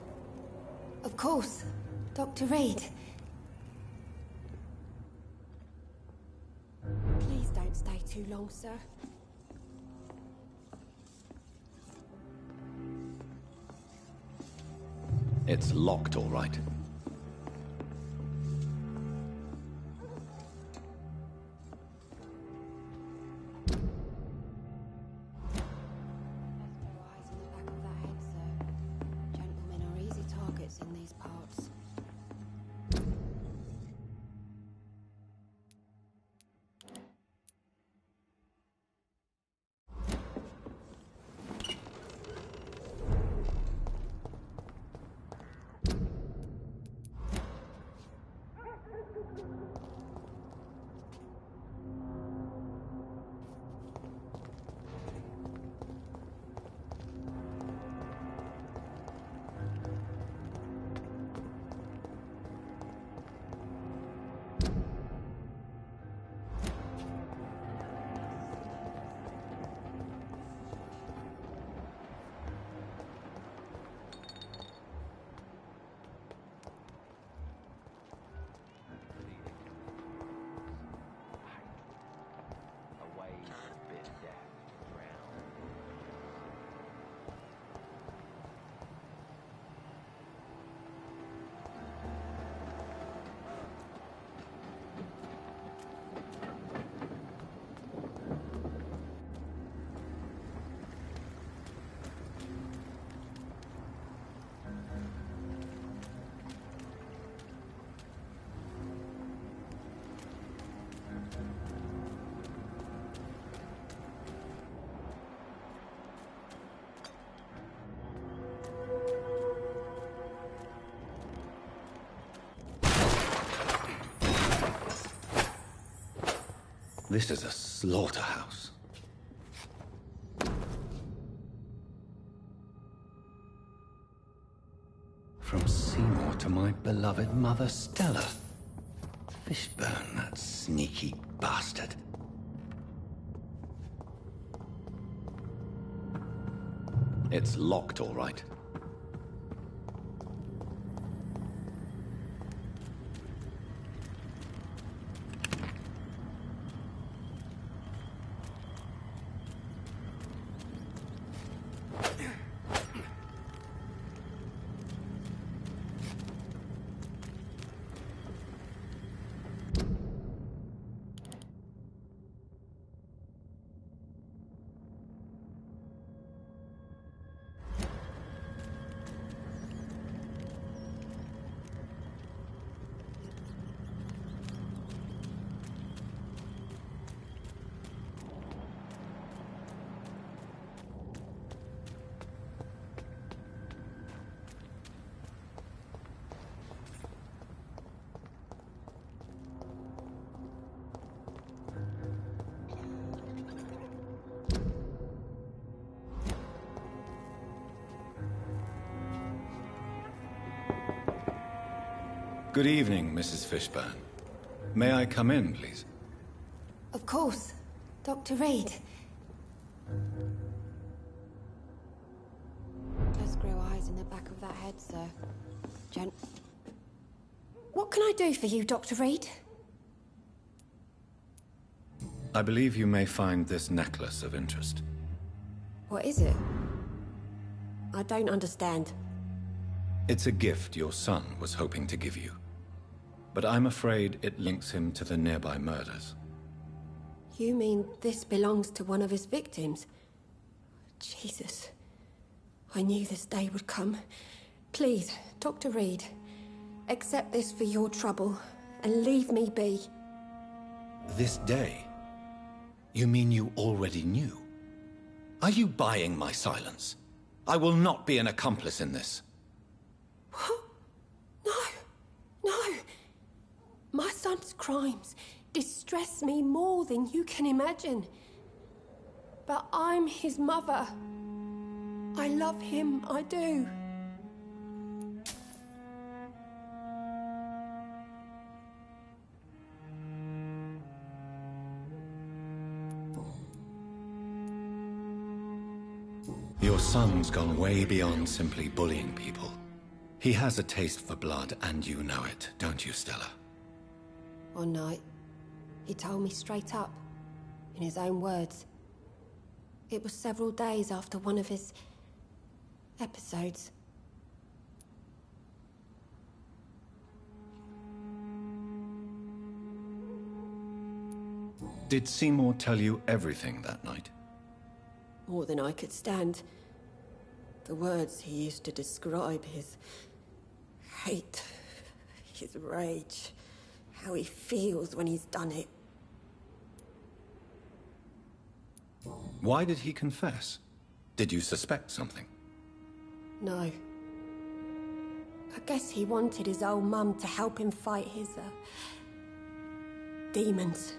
Of course. Dr. Reed. Please don't stay too long, sir. It's locked, all right. In these parts. This is a slaughterhouse. From Seymour to my beloved mother, Stella. Fishburne, that sneaky bastard. It's locked, all right. Good evening, Mrs. Fishburne. May I come in, please? Of course. Dr. Reed. Does grow eyes in the back of that head, sir. Gent. What can I do for you, Dr. Reed? I believe you may find this necklace of interest. What is it? I don't understand. It's a gift your son was hoping to give you. But I'm afraid it links him to the nearby murders. You mean this belongs to one of his victims? Jesus. I knew this day would come. Please, Dr. Reed, accept this for your trouble and leave me be. This day? You mean you already knew? Are you buying my silence? I will not be an accomplice in this. What? No. My son's crimes distress me more than you can imagine. But I'm his mother. I love him, I do. Your son's gone way beyond simply bullying people. He has a taste for blood, and you know it, don't you, Stella? One night, he told me straight up, in his own words. It was several days after one of his episodes. Did Seymour tell you everything that night? More than I could stand. The words he used to describe his hate, his rage, how he feels when he's done it. Why did he confess? Did you suspect something? No. I guess he wanted his old mum to help him fight his, demons.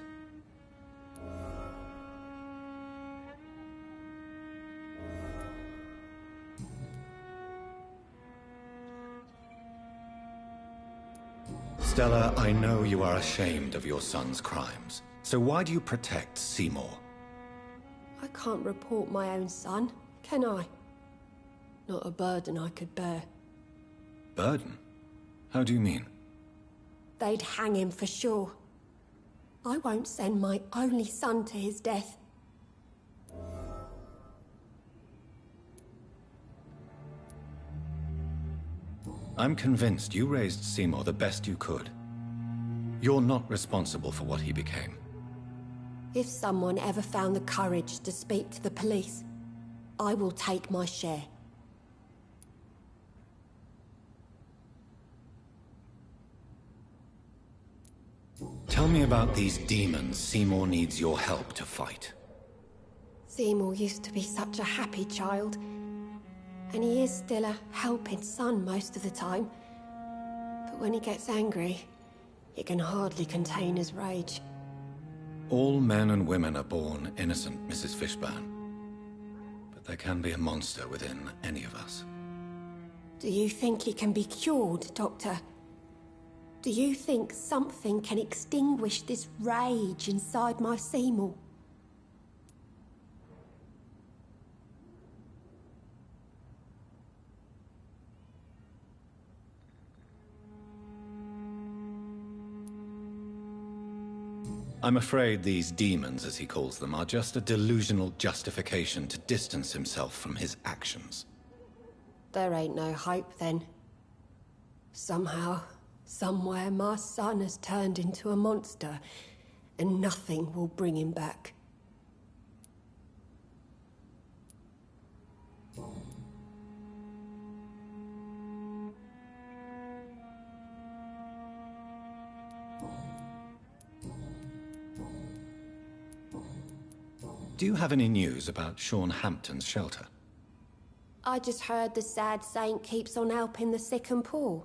Stella, I know you are ashamed of your son's crimes. So why do you protect Seymour? I can't report my own son, can I? Not a burden I could bear. Burden? How do you mean? They'd hang him for sure. I won't send my only son to his death. I'm convinced you raised Seymour the best you could. You're not responsible for what he became. If someone ever found the courage to speak to the police, I will take my share. Tell me about these demons Seymour needs your help to fight. Seymour used to be such a happy child. And he is still a helping son most of the time. But when he gets angry, he can hardly contain his rage. All men and women are born innocent, Mrs. Fishburne. But there can be a monster within any of us. Do you think he can be cured, Doctor? Do you think something can extinguish this rage inside my Seymour? I'm afraid these demons, as he calls them, are just a delusional justification to distance himself from his actions. There ain't no hope then. Somehow, somewhere, my son has turned into a monster, and nothing will bring him back. Do you have any news about Sean Hampton's shelter? I just heard the sad saint keeps on helping the sick and poor.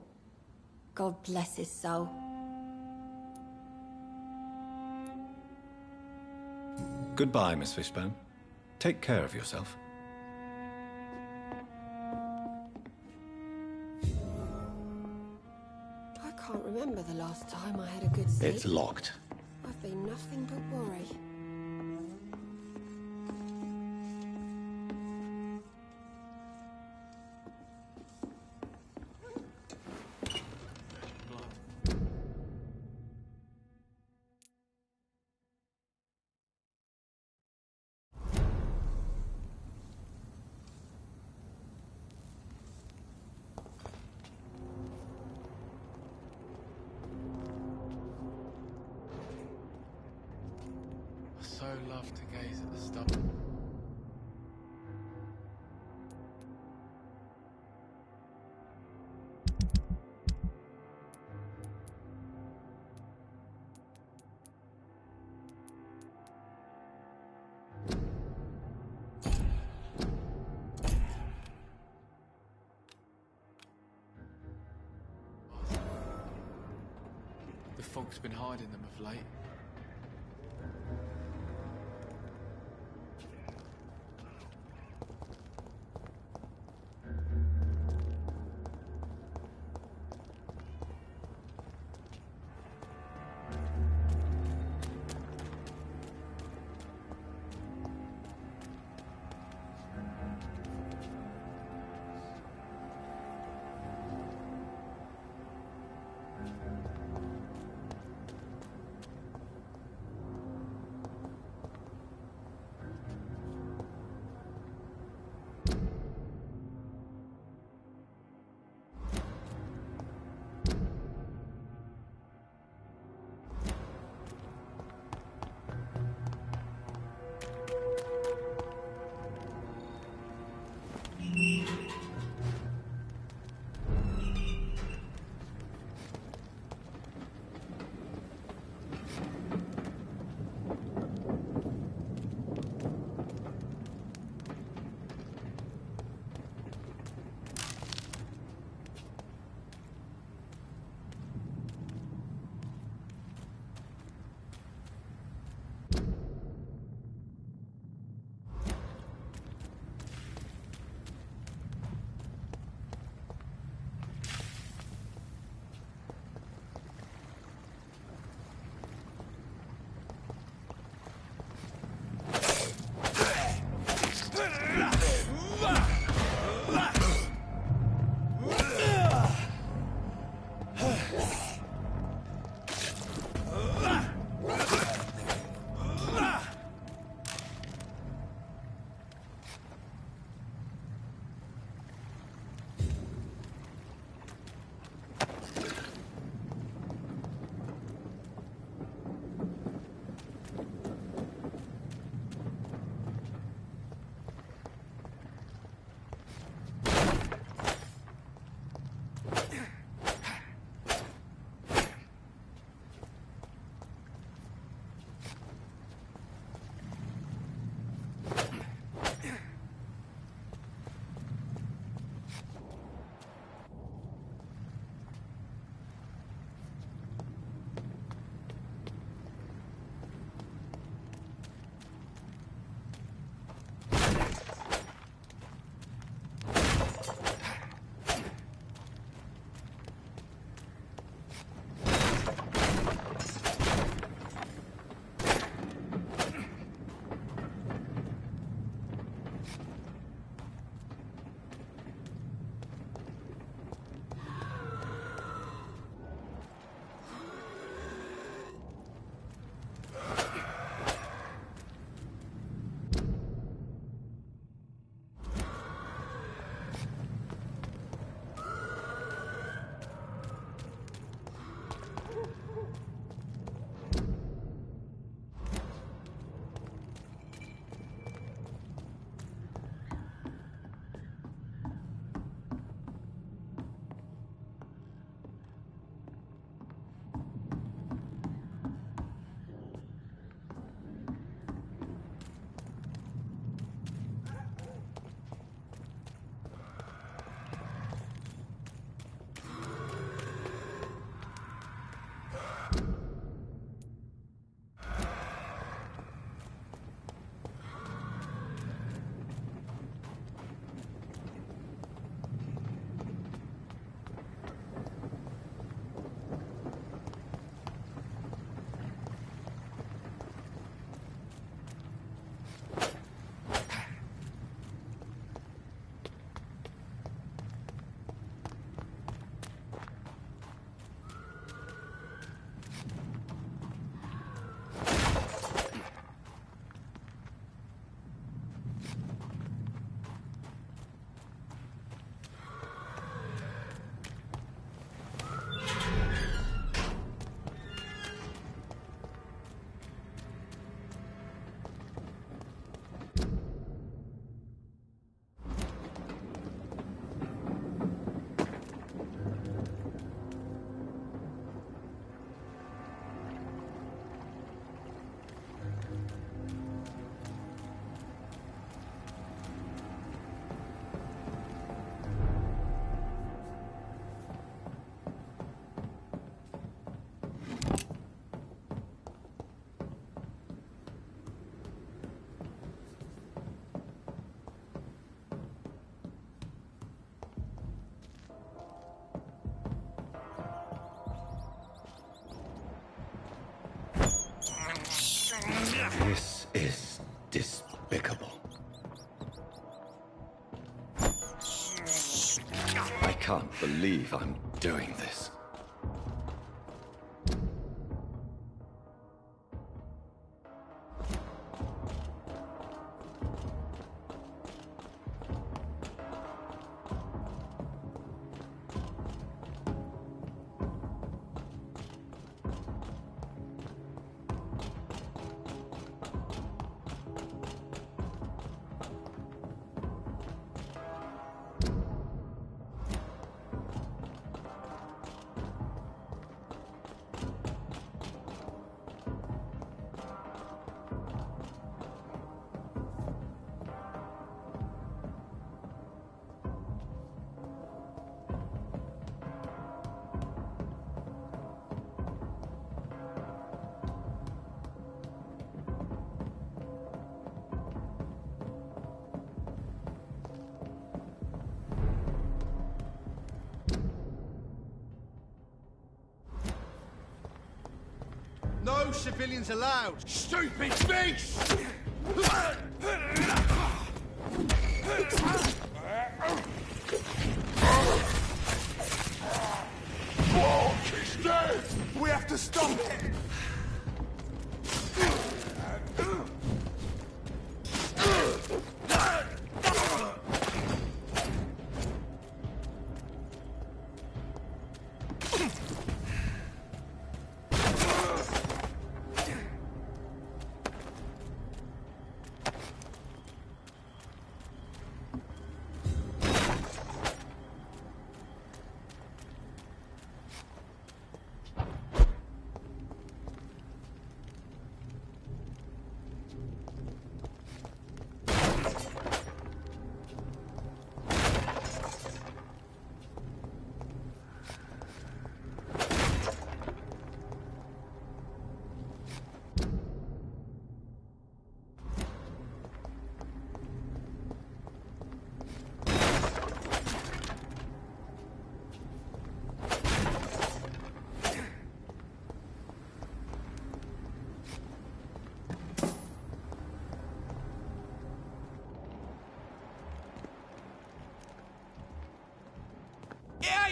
God bless his soul. Goodbye, Miss Fishburne. Take care of yourself. I can't remember the last time I had a good sleep. It's locked. I've been nothing but worry. I so love to gaze at the stuff. The fog's been hiding them of late. is despicable. I can't believe I'm doing this. No civilians allowed! Stupid beast! Fuck! He's dead! We have to stop it!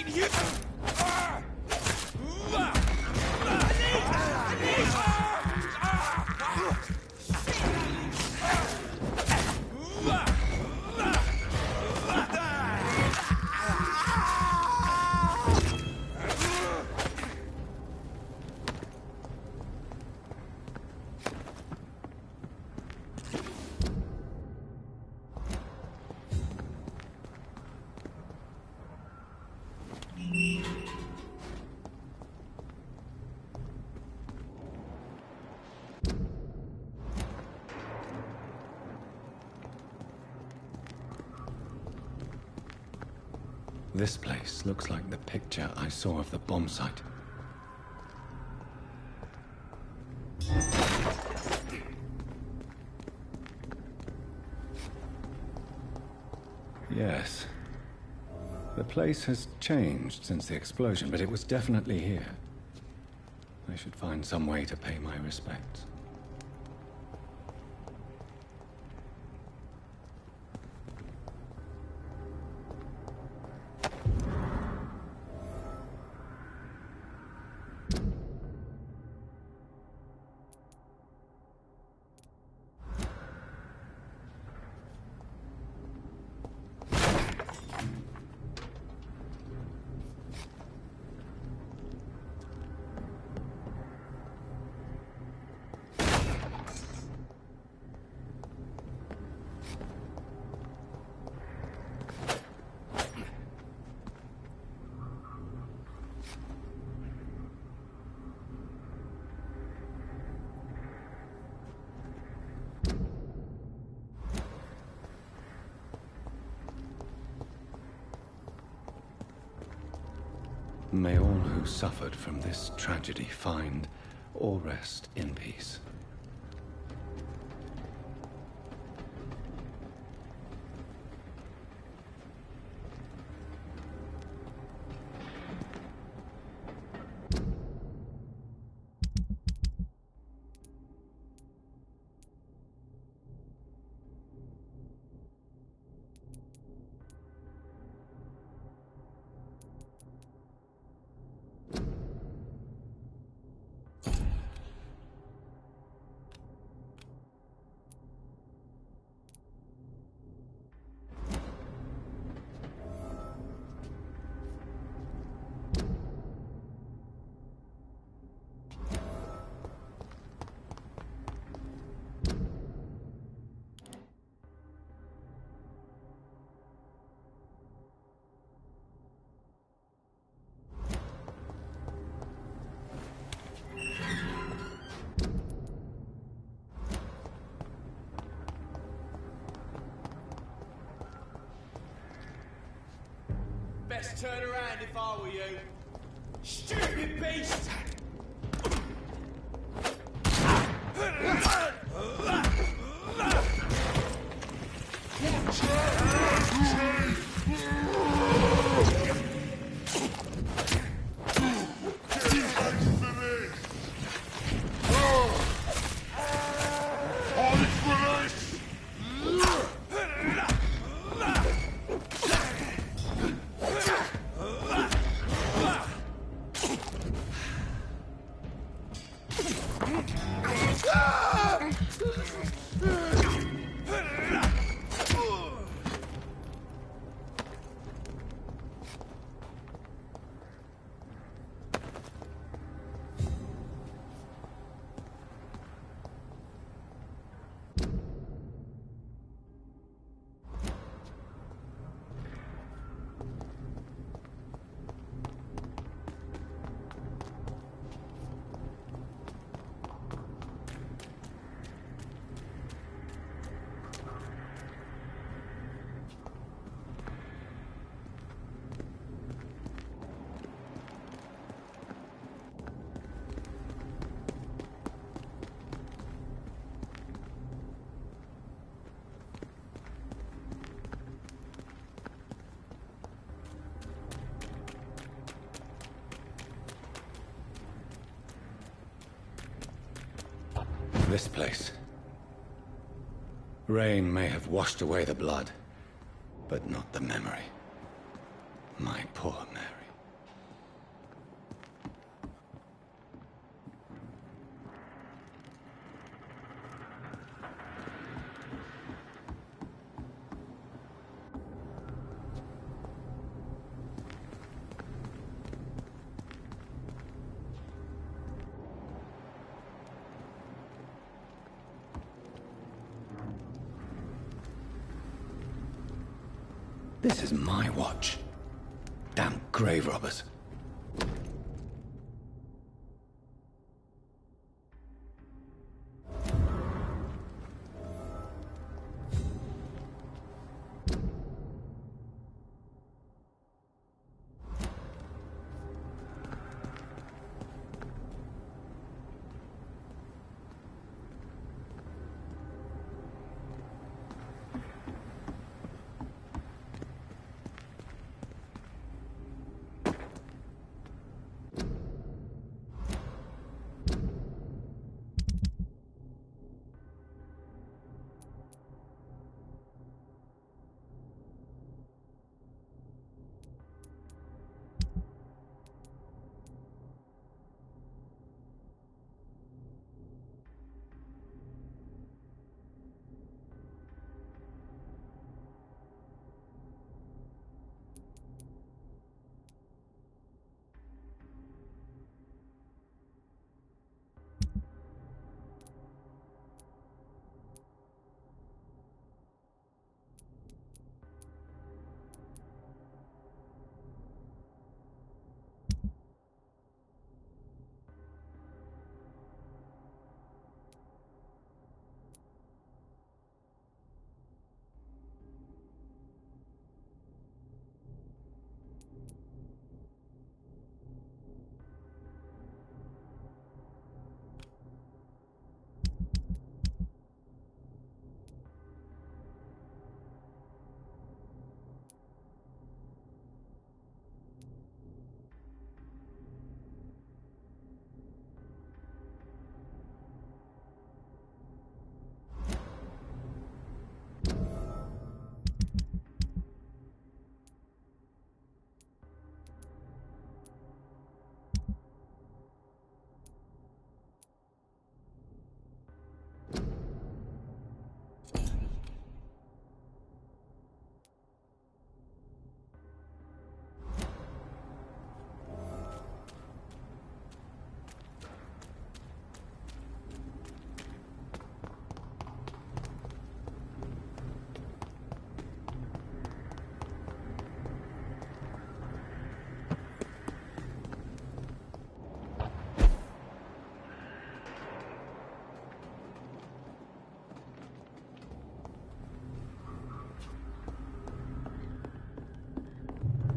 You... This place looks like the picture I saw of the bomb site. Yes. The place has changed since the explosion, but it was definitely here. I should find some way to pay my respects. May all who suffered from this tragedy find or rest in peace. best turn around if I were you. Stupid beast! This place. Rain may have washed away the blood, but not the memory. My poor Mary. This is my watch. Damn grave robbers.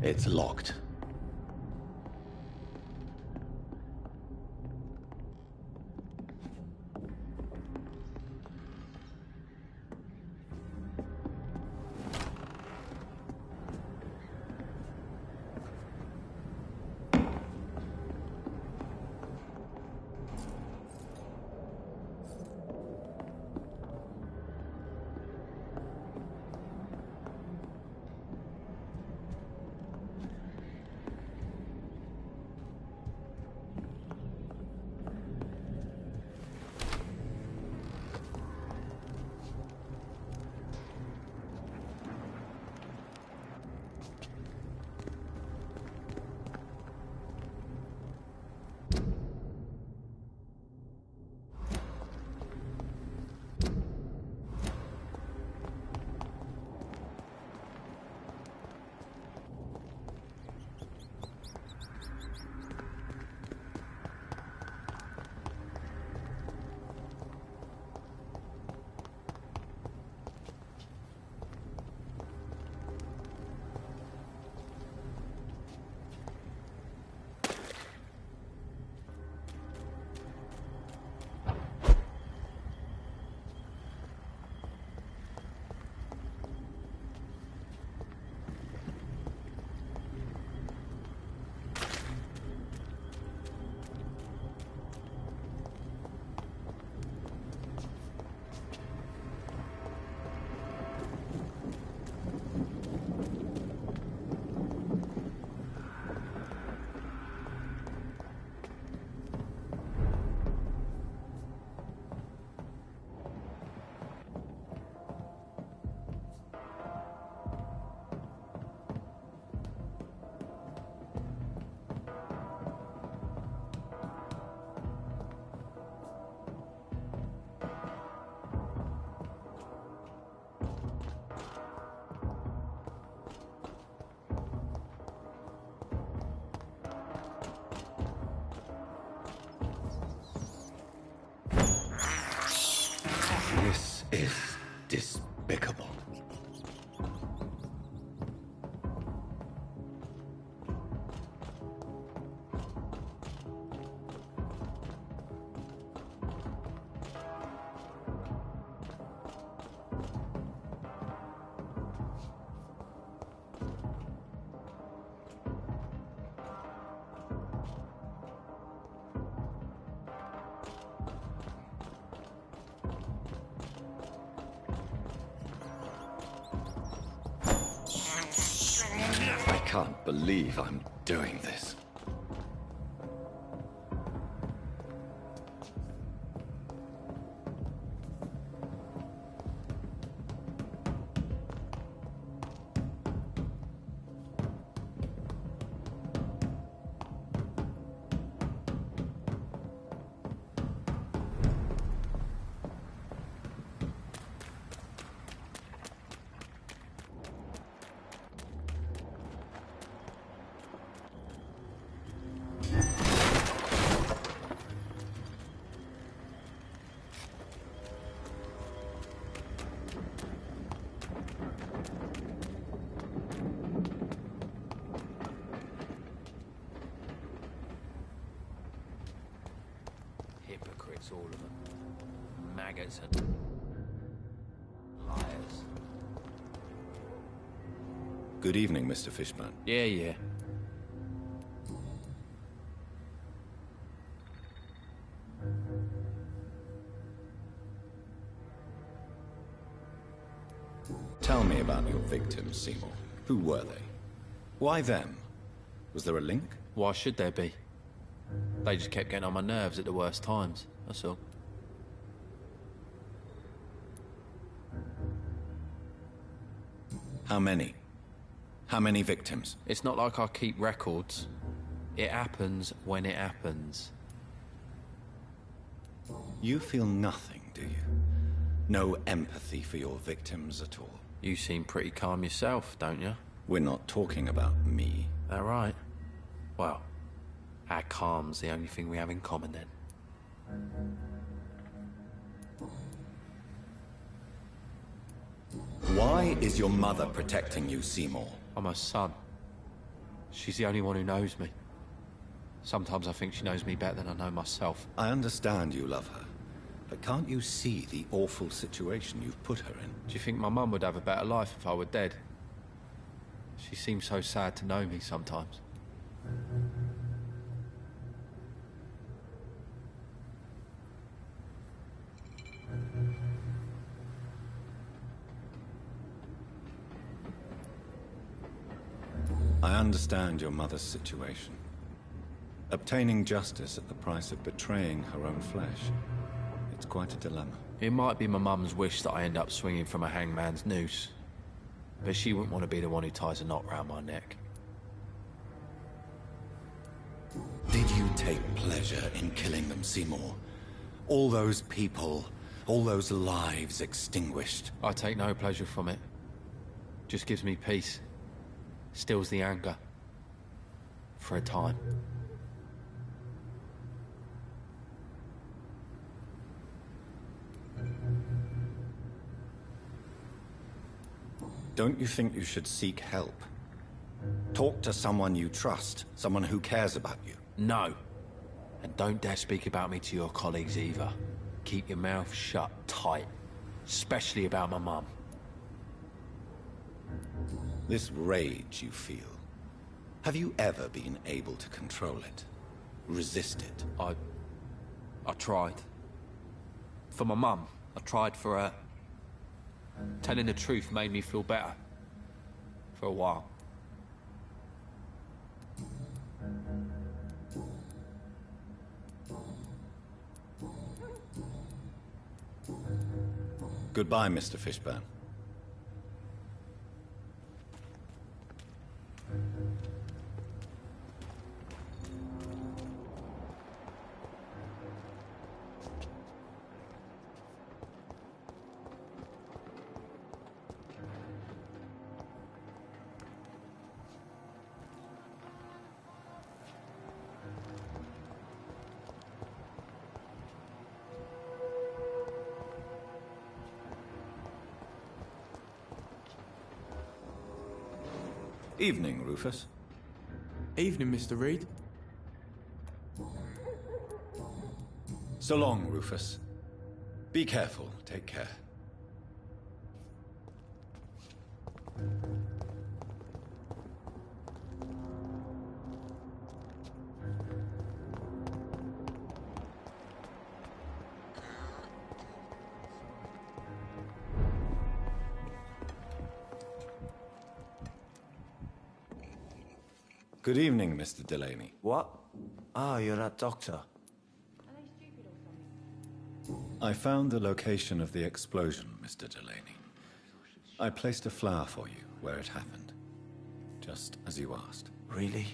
It's locked. This is despicable. I can't believe I'm doing this. Hypocrites, all of them. Maggots and liars. Good evening, Mr. Fishburne. Yeah. Tell me about your victims, Seymour. Who were they? Why them? Was there a link? Why should there be? They just kept getting on my nerves at the worst times, that's all. How many? How many victims? It's not like I keep records. It happens when it happens. You feel nothing, do you? No empathy for your victims at all? You seem pretty calm yourself, don't you? We're not talking about me. That right? Well, our calm's the only thing we have in common then. Why is your mother protecting you, Seymour? I'm her son. She's the only one who knows me. Sometimes I think she knows me better than I know myself. I understand you love her, but can't you see the awful situation you've put her in? Do you think my mum would have a better life if I were dead? She seems so sad to know me sometimes. I understand your mother's situation. Obtaining justice at the price of betraying her own flesh. It's quite a dilemma. It might be my mum's wish that I end up swinging from a hangman's noose. But she wouldn't want to be the one who ties a knot round my neck. Did you take pleasure in killing them, Seymour? All those people, all those lives extinguished. I take no pleasure from it. Just gives me peace. Stills the anger. For a time. Don't you think you should seek help? Talk to someone you trust, someone who cares about you. No. And don't dare speak about me to your colleagues either. Keep your mouth shut tight. Especially about my mum. This rage you feel, have you ever been able to control it? Resist it? I tried. For my mum, I tried for her. Telling the truth made me feel better. For a while. Goodbye, Mr. Fishburne. Evening, Rufus. Evening, Mr. Reed. So long, Rufus. Be careful. Take care. Good evening, Mr. Delaney. What? Oh, you're that doctor. I found the location of the explosion, Mr. Delaney. I placed a flower for you where it happened, just as you asked. Really?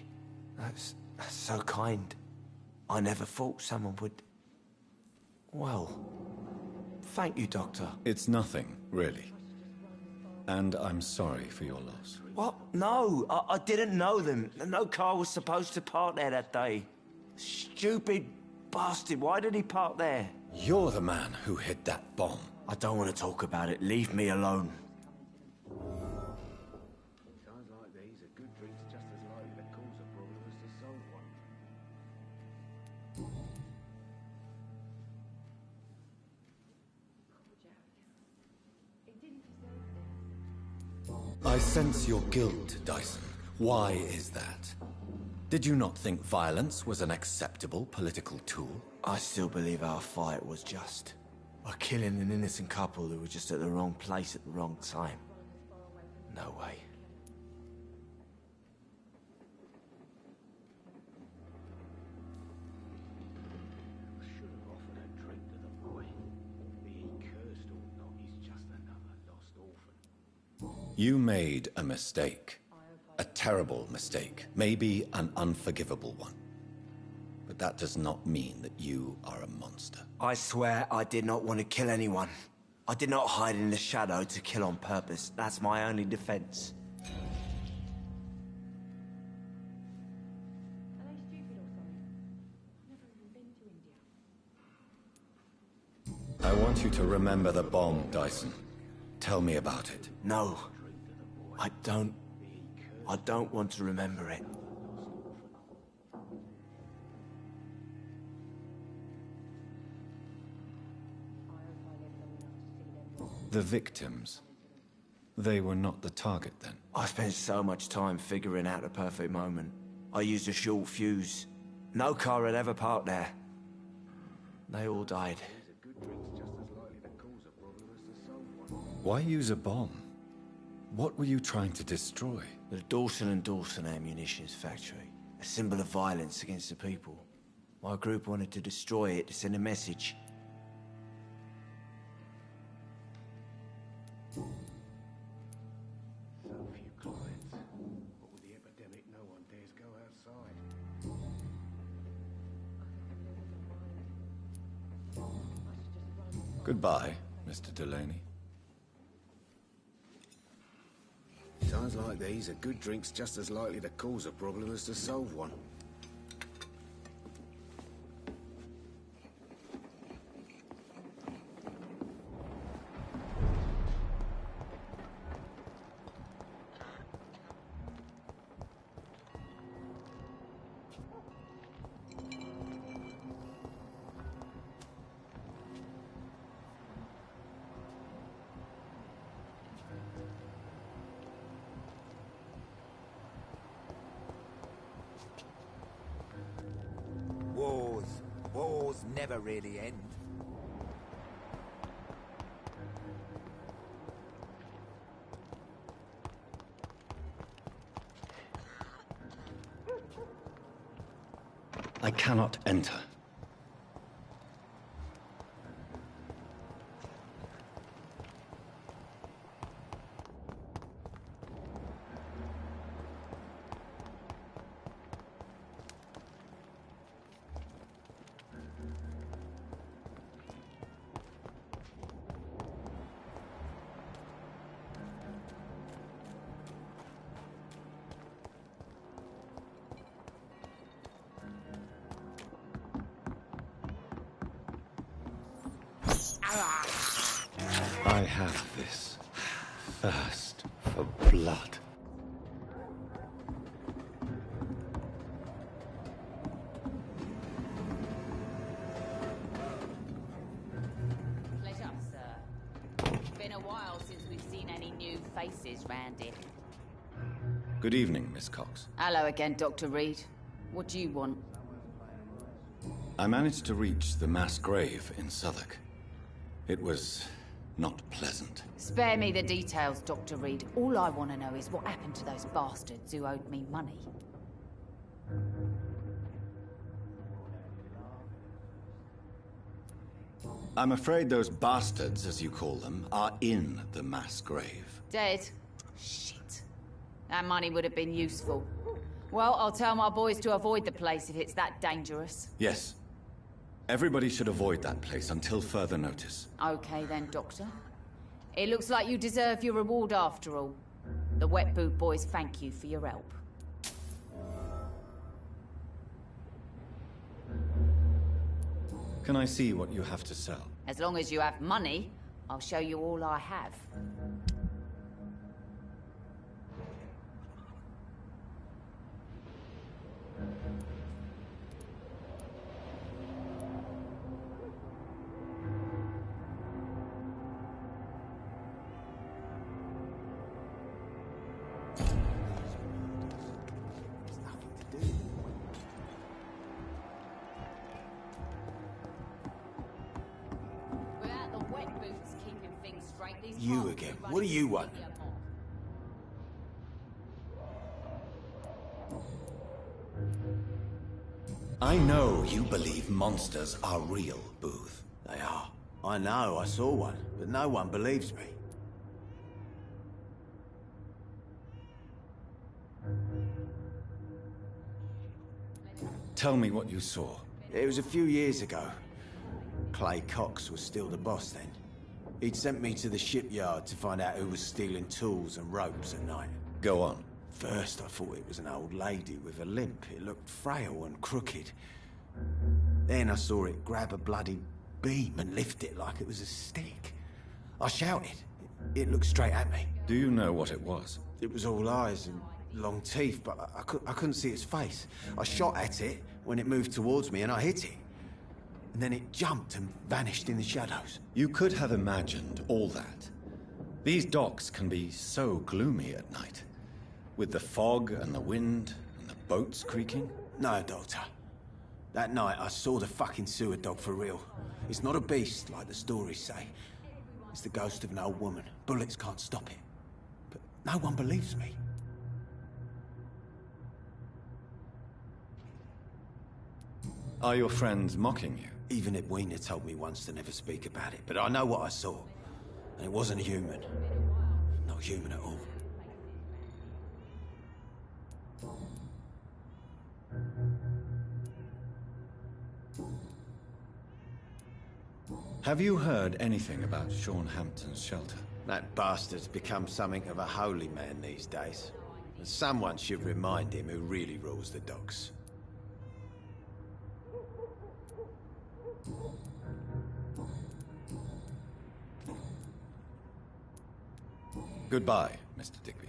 That's so kind. I never thought someone would... Well, thank you, Doctor. It's nothing, really. And I'm sorry for your loss. What? No, I didn't know them. No car was supposed to park there that day. Stupid bastard, why did he park there? You're the man who hid that bomb. I don't want to talk about it. Leave me alone. Times like these, a good drink's just as likely to cause a problem as to solve one. I sense your guilt, Dyson. Why is that? Did you not think violence was an acceptable political tool? I still believe our fight was just. By killing an innocent couple who were just at the wrong place at the wrong time. No way. Should have offered a drink to the boy. Be he cursed or not, he's just another lost orphan. You made a mistake. A terrible mistake. Maybe an unforgivable one. But that does not mean that you are a monster. I swear I did not want to kill anyone. I did not hide in the shadow to kill on purpose. That's my only defense. I want you to remember the bomb, Dyson. Tell me about it. No. I don't want to remember it. The victims. They were not the target then? I spent so much time figuring out the perfect moment. I used a short fuse. No car had ever parked there. They all died. Why use a bomb? What were you trying to destroy? The Dawson & Dawson ammunitions factory. A symbol of violence against the people. My group wanted to destroy it to send a message. So few clients. But with the epidemic, no one dares go outside. Goodbye, Mr. Delaney. Times like these, a good drink's just as likely to cause a problem as to solve one. Wars never really end. I cannot enter. I have this thirst for blood. Pleasure, sir. Been a while since we've seen any new faces round here. Good evening, Miss Cox. Hello again, Dr. Reed. What do you want? I managed to reach the mass grave in Southwark. It was not pleasant. Spare me the details, Dr. Reed. All I want to know is what happened to those bastards who owed me money. I'm afraid those bastards, as you call them, are in the mass grave. Dead? Shit. That money would have been useful. Well, I'll tell my boys to avoid the place if it's that dangerous. Yes. Everybody should avoid that place until further notice. Okay then, Doctor. It looks like you deserve your reward after all. The Wet Boot Boys thank you for your help. Can I see what you have to sell? As long as you have money, I'll show you all I have. You again. What do you want? I know you believe monsters are real, Booth. They are. I know, I saw one, but no one believes me. Tell me what you saw. It was a few years ago. Clay Cox was still the boss then. He'd sent me to the shipyard to find out who was stealing tools and ropes at night. Go on. First I thought it was an old lady with a limp. It looked frail and crooked. Then I saw it grab a bloody beam and lift it like it was a stick. I shouted. It looked straight at me. Do you know what it was? It was all eyes and long teeth, but I couldn't see its face. I shot at it when it moved towards me and I hit it. And then it jumped and vanished in the shadows. You could have imagined all that These docks can be so gloomy at night, with the fog and the wind and the boats creaking. No, Doctor. That night I saw the fucking sewer dog for real. It's not a beast like the stories say. It's the ghost of an old woman. Bullets can't stop it. But no one believes me. Are your friends mocking you? Even Edwina told me once to never speak about it, but I know what I saw. And it wasn't human. Not human at all. Have you heard anything about Sean Hampton's shelter? That bastard's become something of a holy man these days. And someone should remind him who really rules the docks. Goodbye, Mr. Digby.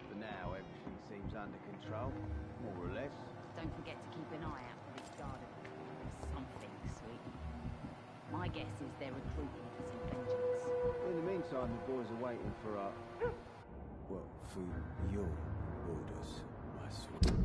For now, everything seems under control, more or less. Don't forget to keep an eye out for this garden. Something sweet. My guess is they're recruiting for some vengeance. In the meantime, the boys are waiting for our... Well, for your orders, I swear.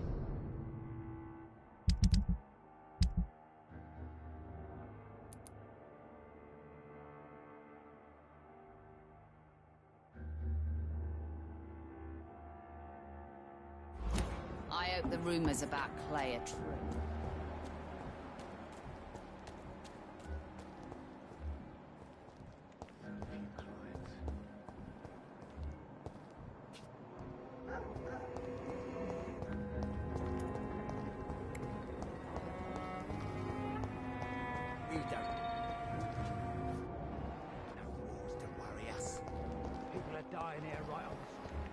I hope the rumors about Clay are true. We don't. No wars to worry us. People are dying here right on the streets.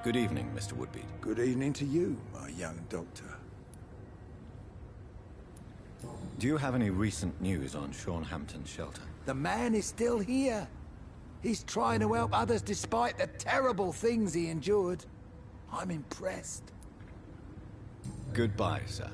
Good evening, Mr. Woodbeat. Good evening to you, my young doctor. Do you have any recent news on Sean Hampton's shelter? The man is still here. He's trying to help others despite the terrible things he endured. I'm impressed. Goodbye, sir.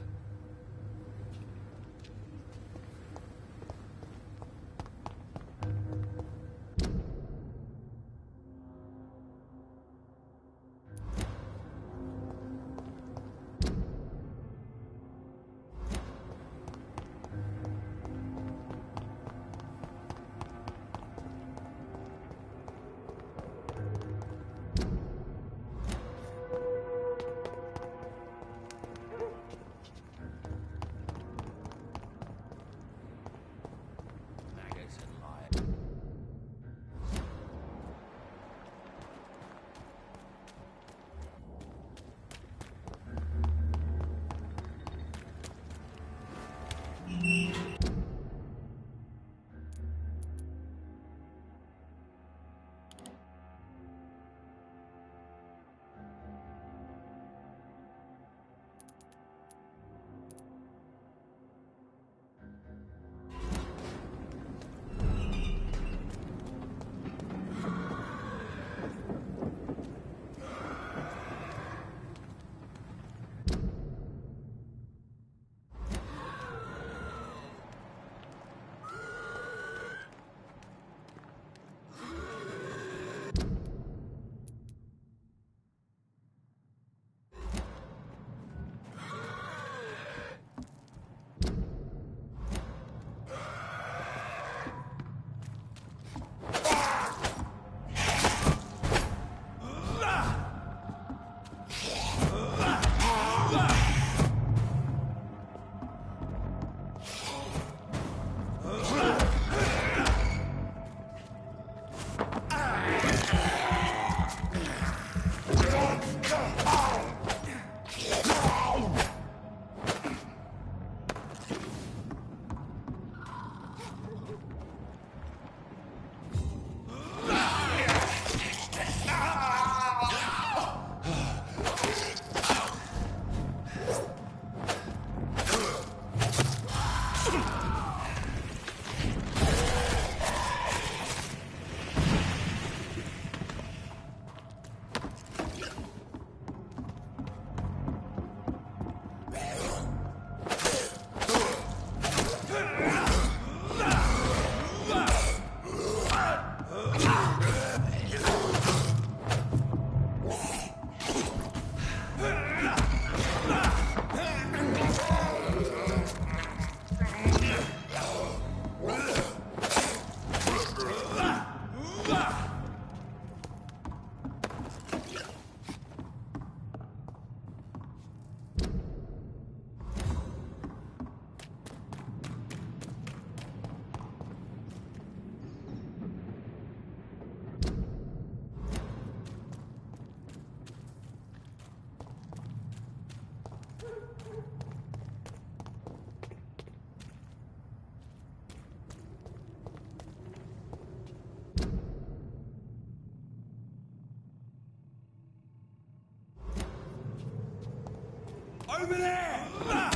Over there!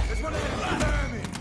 There's one of them vermin!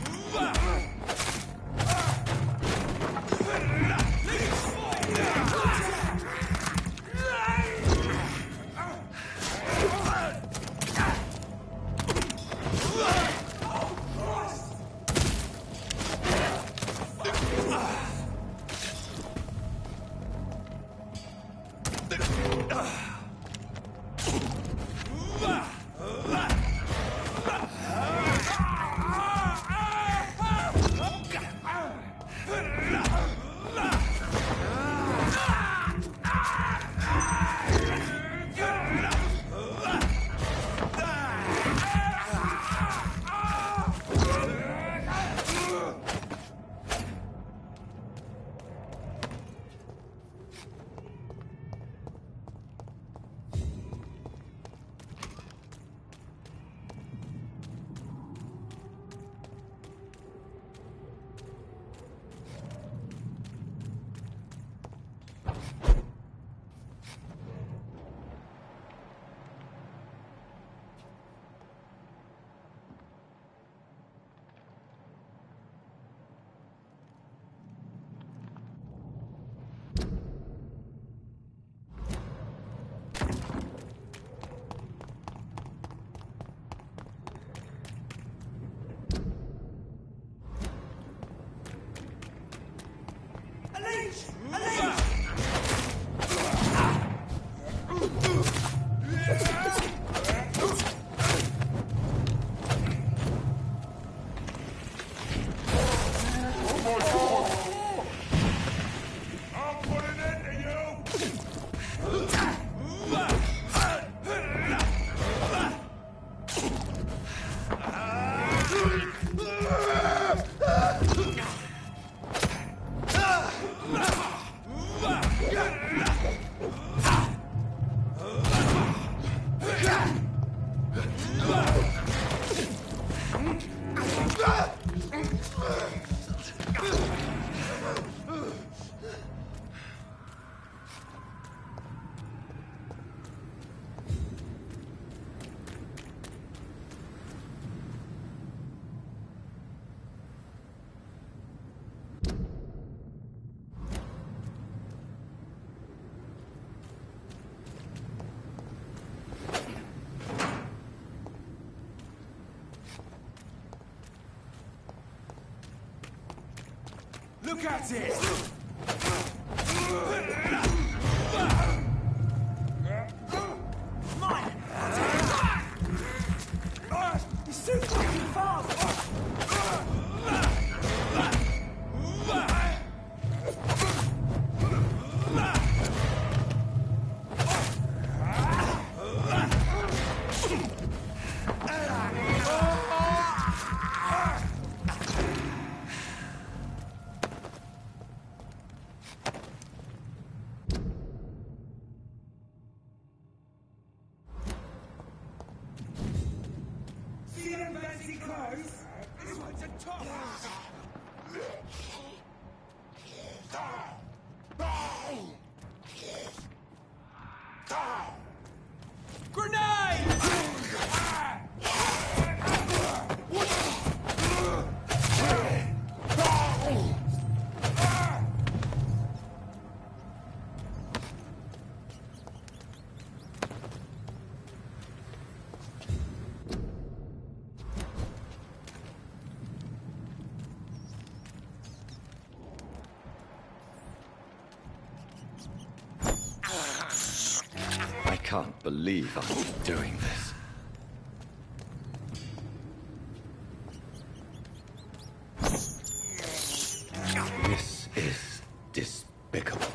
Look at it! Mine! He's too fucking fast! See them fancy clothes? This one's a top! Grenade! I can't believe I'm doing this. This is despicable.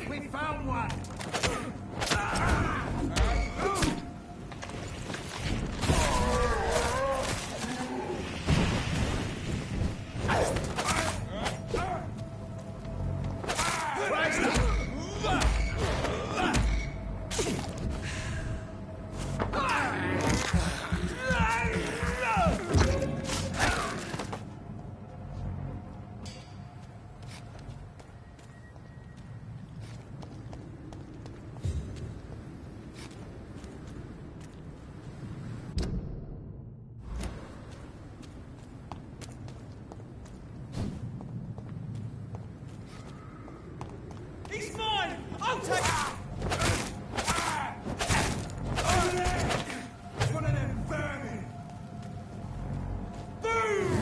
We found one! He's mine! I'll take Over there! It's one of them vermin! Boom!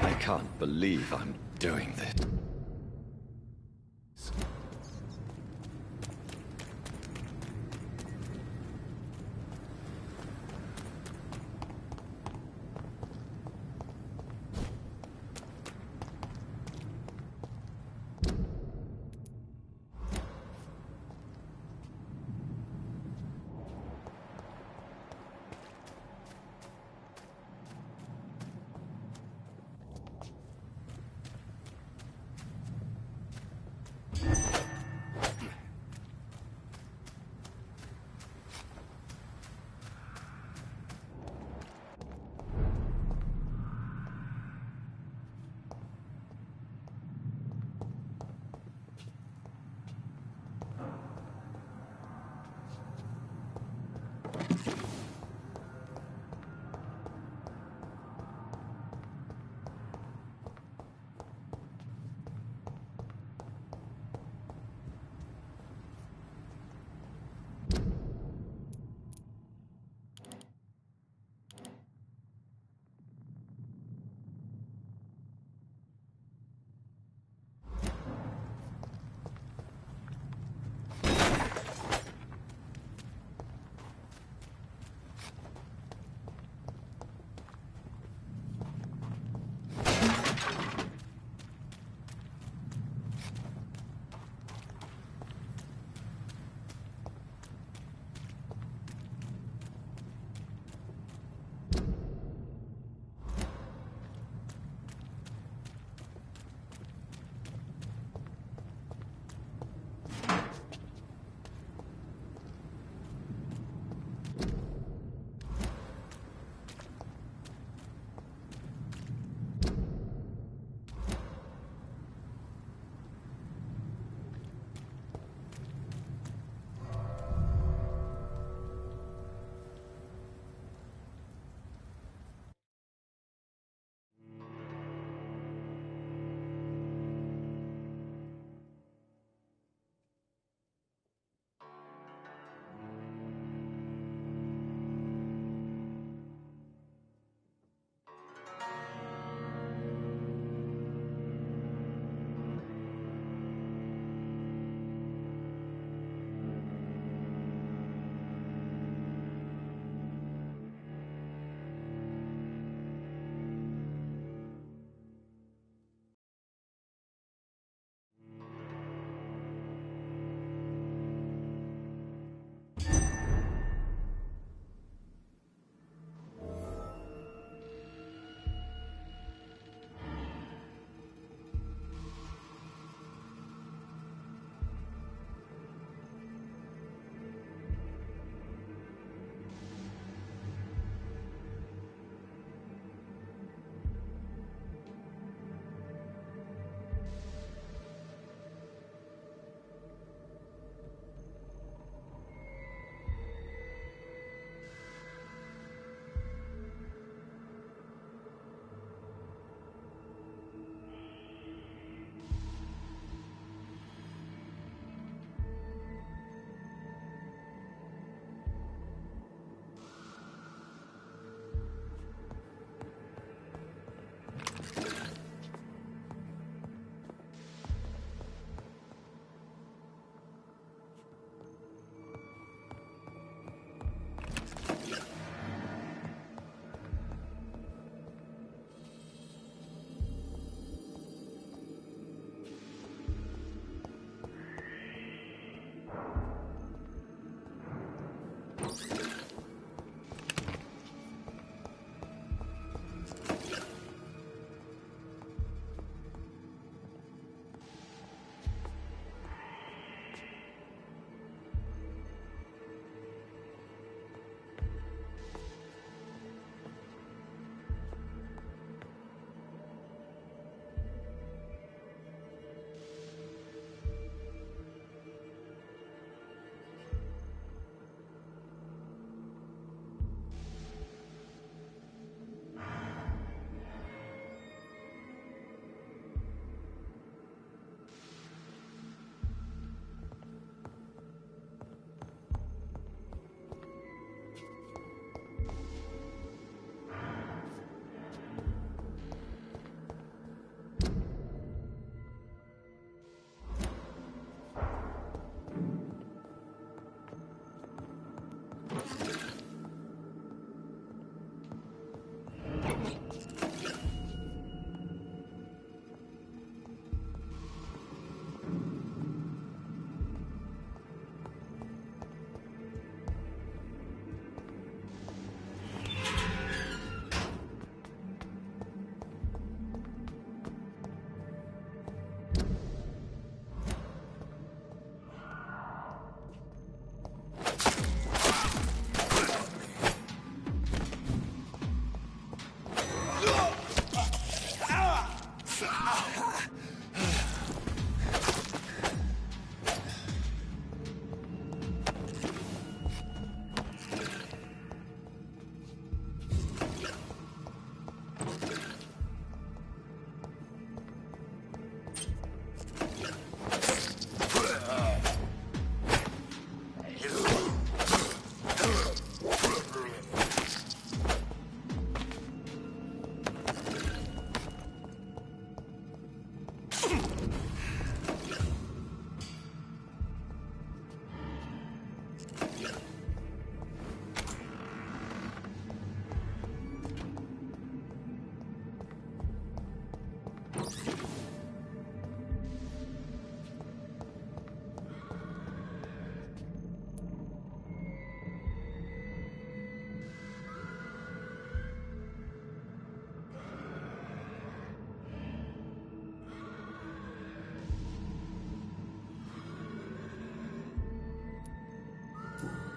I can't believe I'm doing this.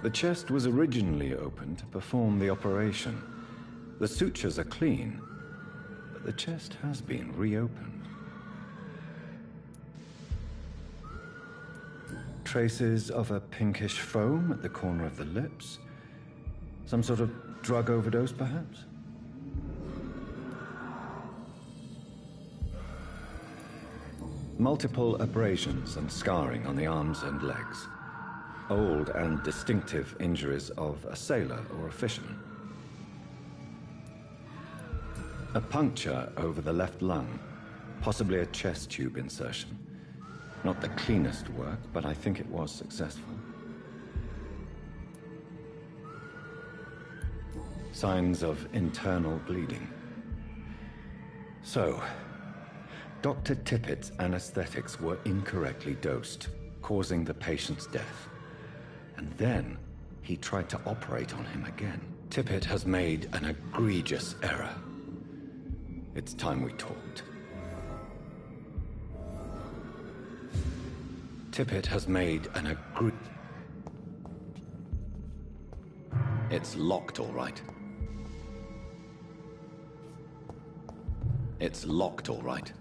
The chest was originally opened to perform the operation. The sutures are clean, but the chest has been reopened. Traces of a pinkish foam at the corner of the lips. Some sort of drug overdose, perhaps? Multiple abrasions and scarring on the arms and legs. Old and distinctive injuries of a sailor or a fisherman. A puncture over the left lung, possibly a chest tube insertion. Not the cleanest work, but I think it was successful. Signs of internal bleeding. So, Dr. Tippett's anesthetics were incorrectly dosed, causing the patient's death. And then, he tried to operate on him again. Tippett has made an egregious error. It's time we talked. Tippett has made an It's locked, all right. It's locked, all right.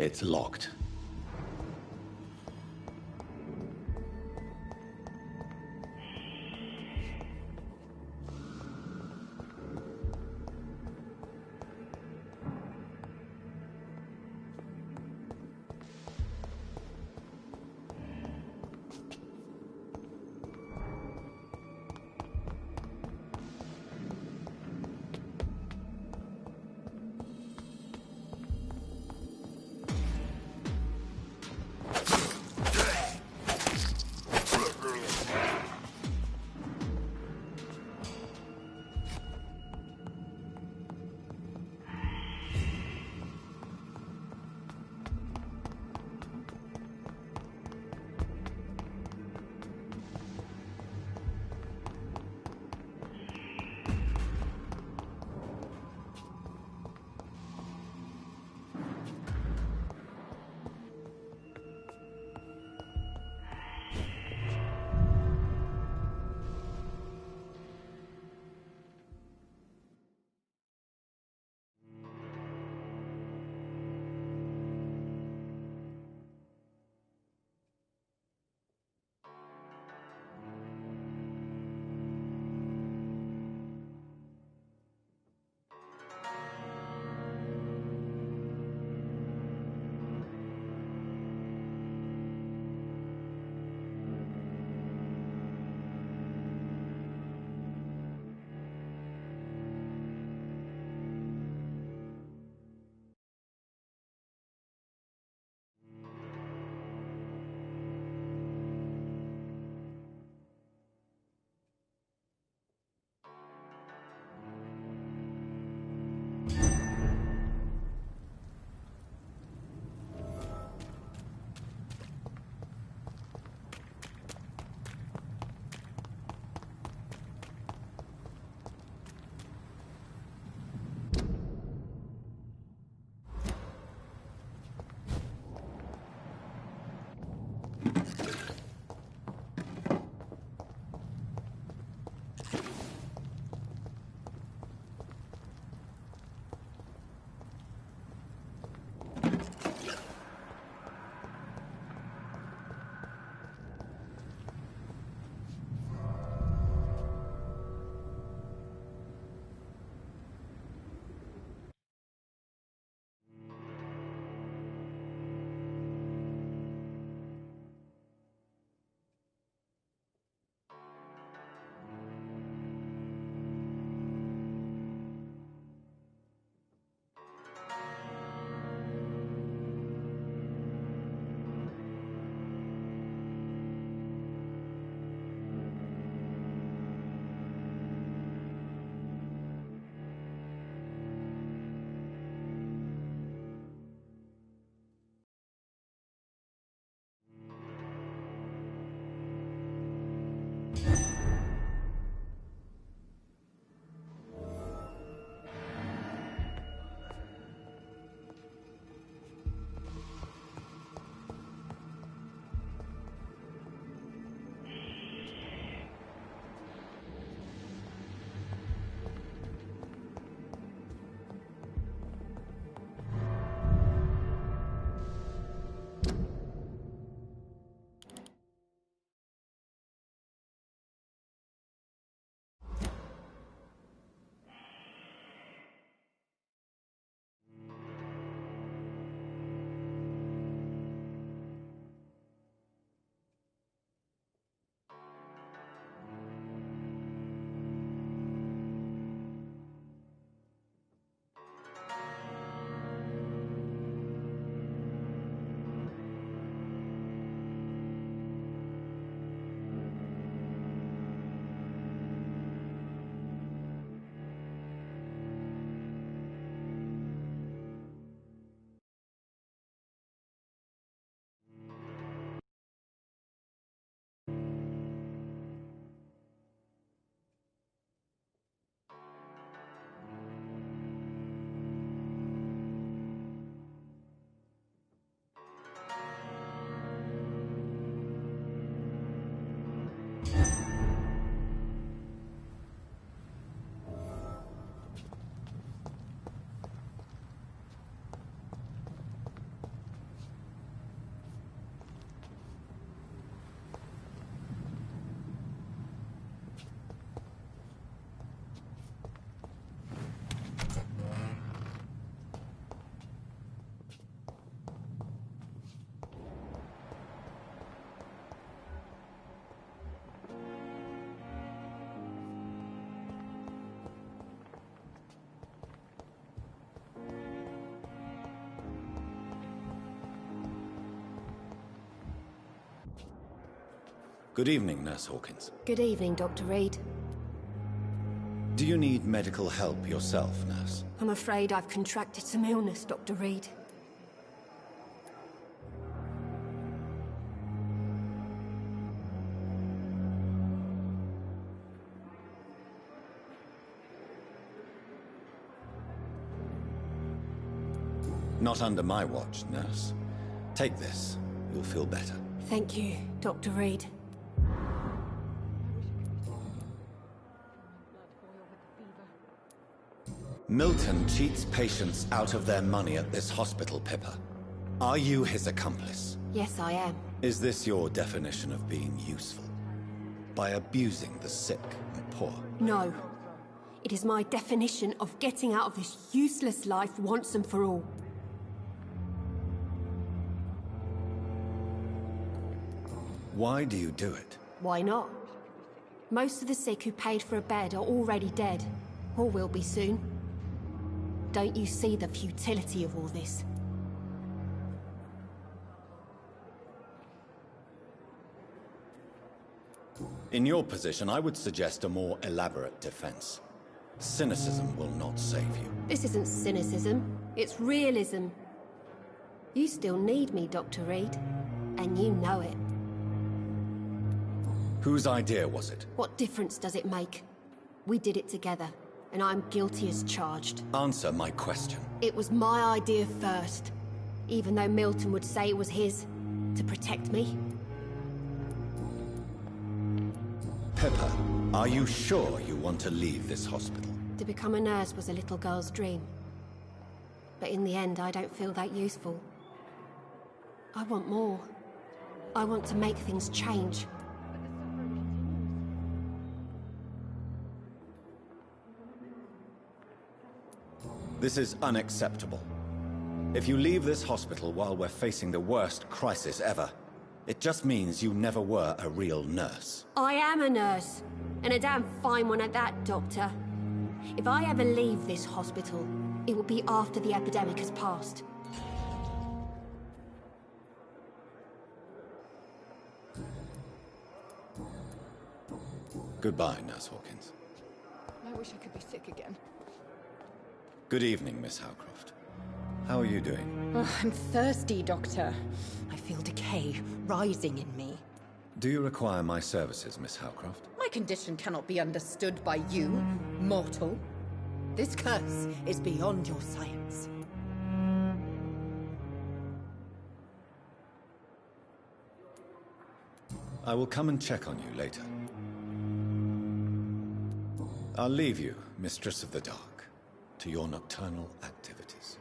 It's locked. Good evening, Nurse Hawkins. Good evening, Dr. Reed. Do you need medical help yourself, Nurse? I'm afraid I've contracted some illness, Dr. Reed. Not under my watch, Nurse. Take this. You'll feel better. Thank you, Dr. Reed. Milton cheats patients out of their money at this hospital, Pippa. Are you his accomplice? Yes, I am. Is this your definition of being useful? By abusing the sick and poor? No. It is my definition of getting out of this useless life once and for all. Why do you do it? Why not? Most of the sick who paid for a bed are already dead, or will be soon. Don't you see the futility of all this? In your position, I would suggest a more elaborate defense. Cynicism will not save you. This isn't cynicism, it's realism. You still need me, Dr. Reed, and you know it. Whose idea was it? What difference does it make? We did it together, and I'm guilty as charged. Answer my question. It was my idea first, even though Milton would say it was his, to protect me. Pippa, are you sure you want to leave this hospital? To become a nurse was a little girl's dream. But in the end, I don't feel that useful. I want more. I want to make things change. This is unacceptable. If you leave this hospital while we're facing the worst crisis ever, it just means you never were a real nurse. I am a nurse, and a damn fine one at that, Doctor. If I ever leave this hospital, it will be after the epidemic has passed. Goodbye, Nurse Hawkins. I wish I could be sick again. Good evening, Miss Howcroft. How are you doing? Oh, I'm thirsty, Doctor. I feel decay rising in me. Do you require my services, Miss Howcroft? My condition cannot be understood by you, mortal. This curse is beyond your science. I will come and check on you later. I'll leave you, Mistress of the Dark, to your nocturnal activities.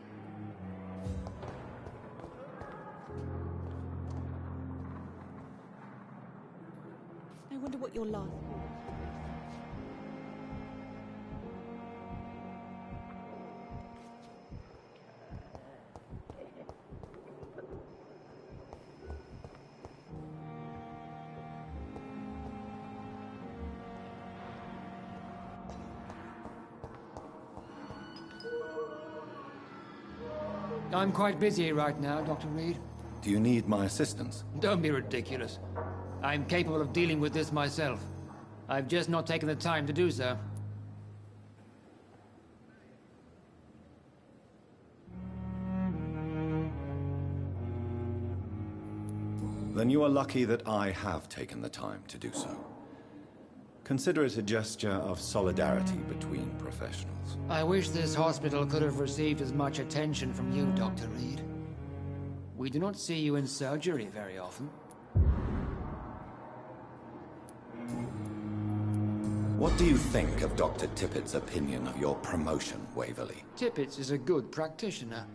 I wonder what your last... I'm quite busy right now, Dr. Reed. Do you need my assistance? Don't be ridiculous. I'm capable of dealing with this myself. I've just not taken the time to do so. Then you are lucky that I have taken the time to do so. Consider it a gesture of solidarity between professionals. I wish this hospital could have received as much attention from you, Dr. Reed. We do not see you in surgery very often. What do you think of Dr. Tippett's opinion of your promotion, Waverley? Tippett is a good practitioner.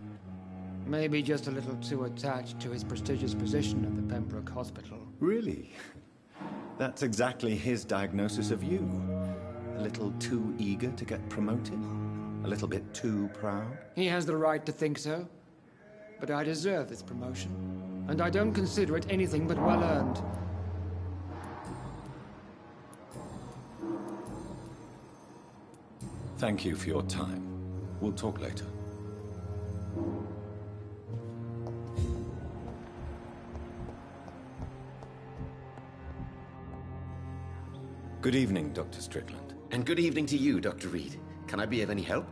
Maybe just a little too attached to his prestigious position at the Pembroke Hospital. Really? That's exactly his diagnosis of you. A little too eager to get promoted? A little bit too proud? He has the right to think so. But I deserve this promotion. And I don't consider it anything but well-earned. Thank you for your time. We'll talk later. Good evening, Dr. Strickland. And good evening to you, Dr. Reed. Can I be of any help?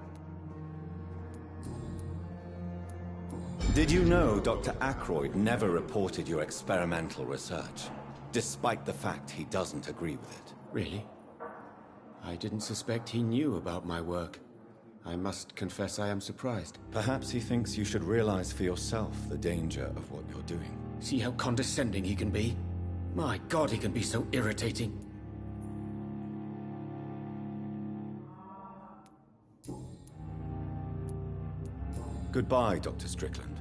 Did you know Dr. Ackroyd never reported your experimental research, despite the fact he doesn't agree with it? Really? I didn't suspect he knew about my work. I must confess I am surprised. Perhaps he thinks you should realize for yourself the danger of what you're doing. See how condescending he can be? My God, he can be so irritating. Goodbye, Dr. Strickland.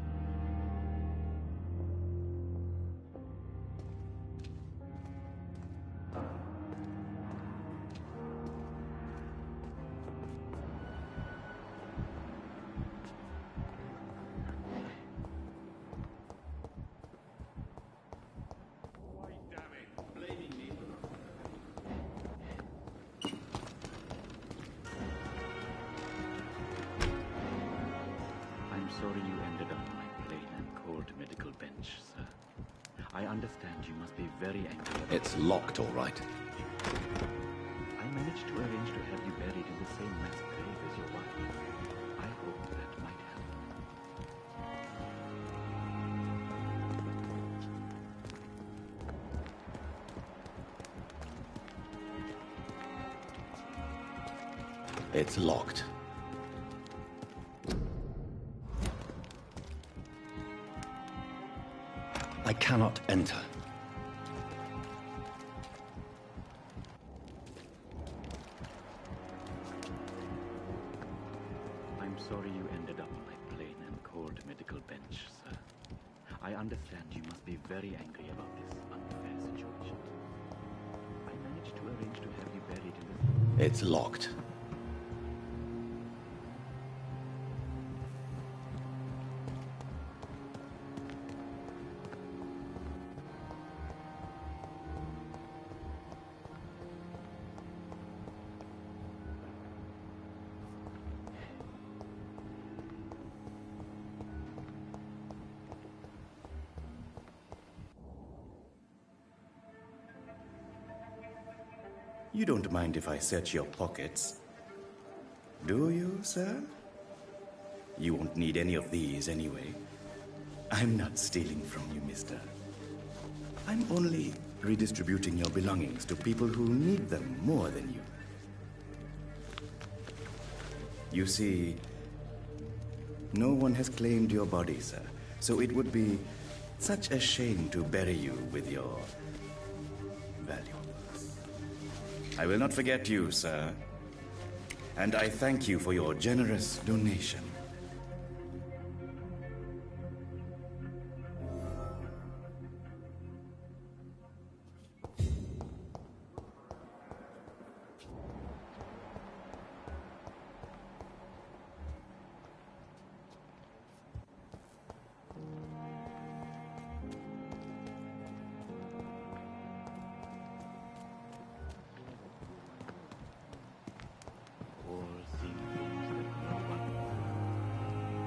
I'm sorry you ended up on my plain and cold medical bench, sir. I understand you must be very angry about It's locked, all right. I managed to arrange to have you buried in the same mass grave as your wife. I hope that might help. It's locked. I cannot enter. I'm sorry you ended up on my plain and cold medical bench, sir. I understand you must be very angry about this unfair situation. I managed to arrange to have you buried in the... It's locked. You don't mind if I search your pockets, do you, sir? You won't need any of these anyway. I'm not stealing from you, mister. I'm only redistributing your belongings to people who need them more than you. You see, no one has claimed your body, sir, so it would be such a shame to bury you with your valuables. I will not forget you, sir. And I thank you for your generous donation.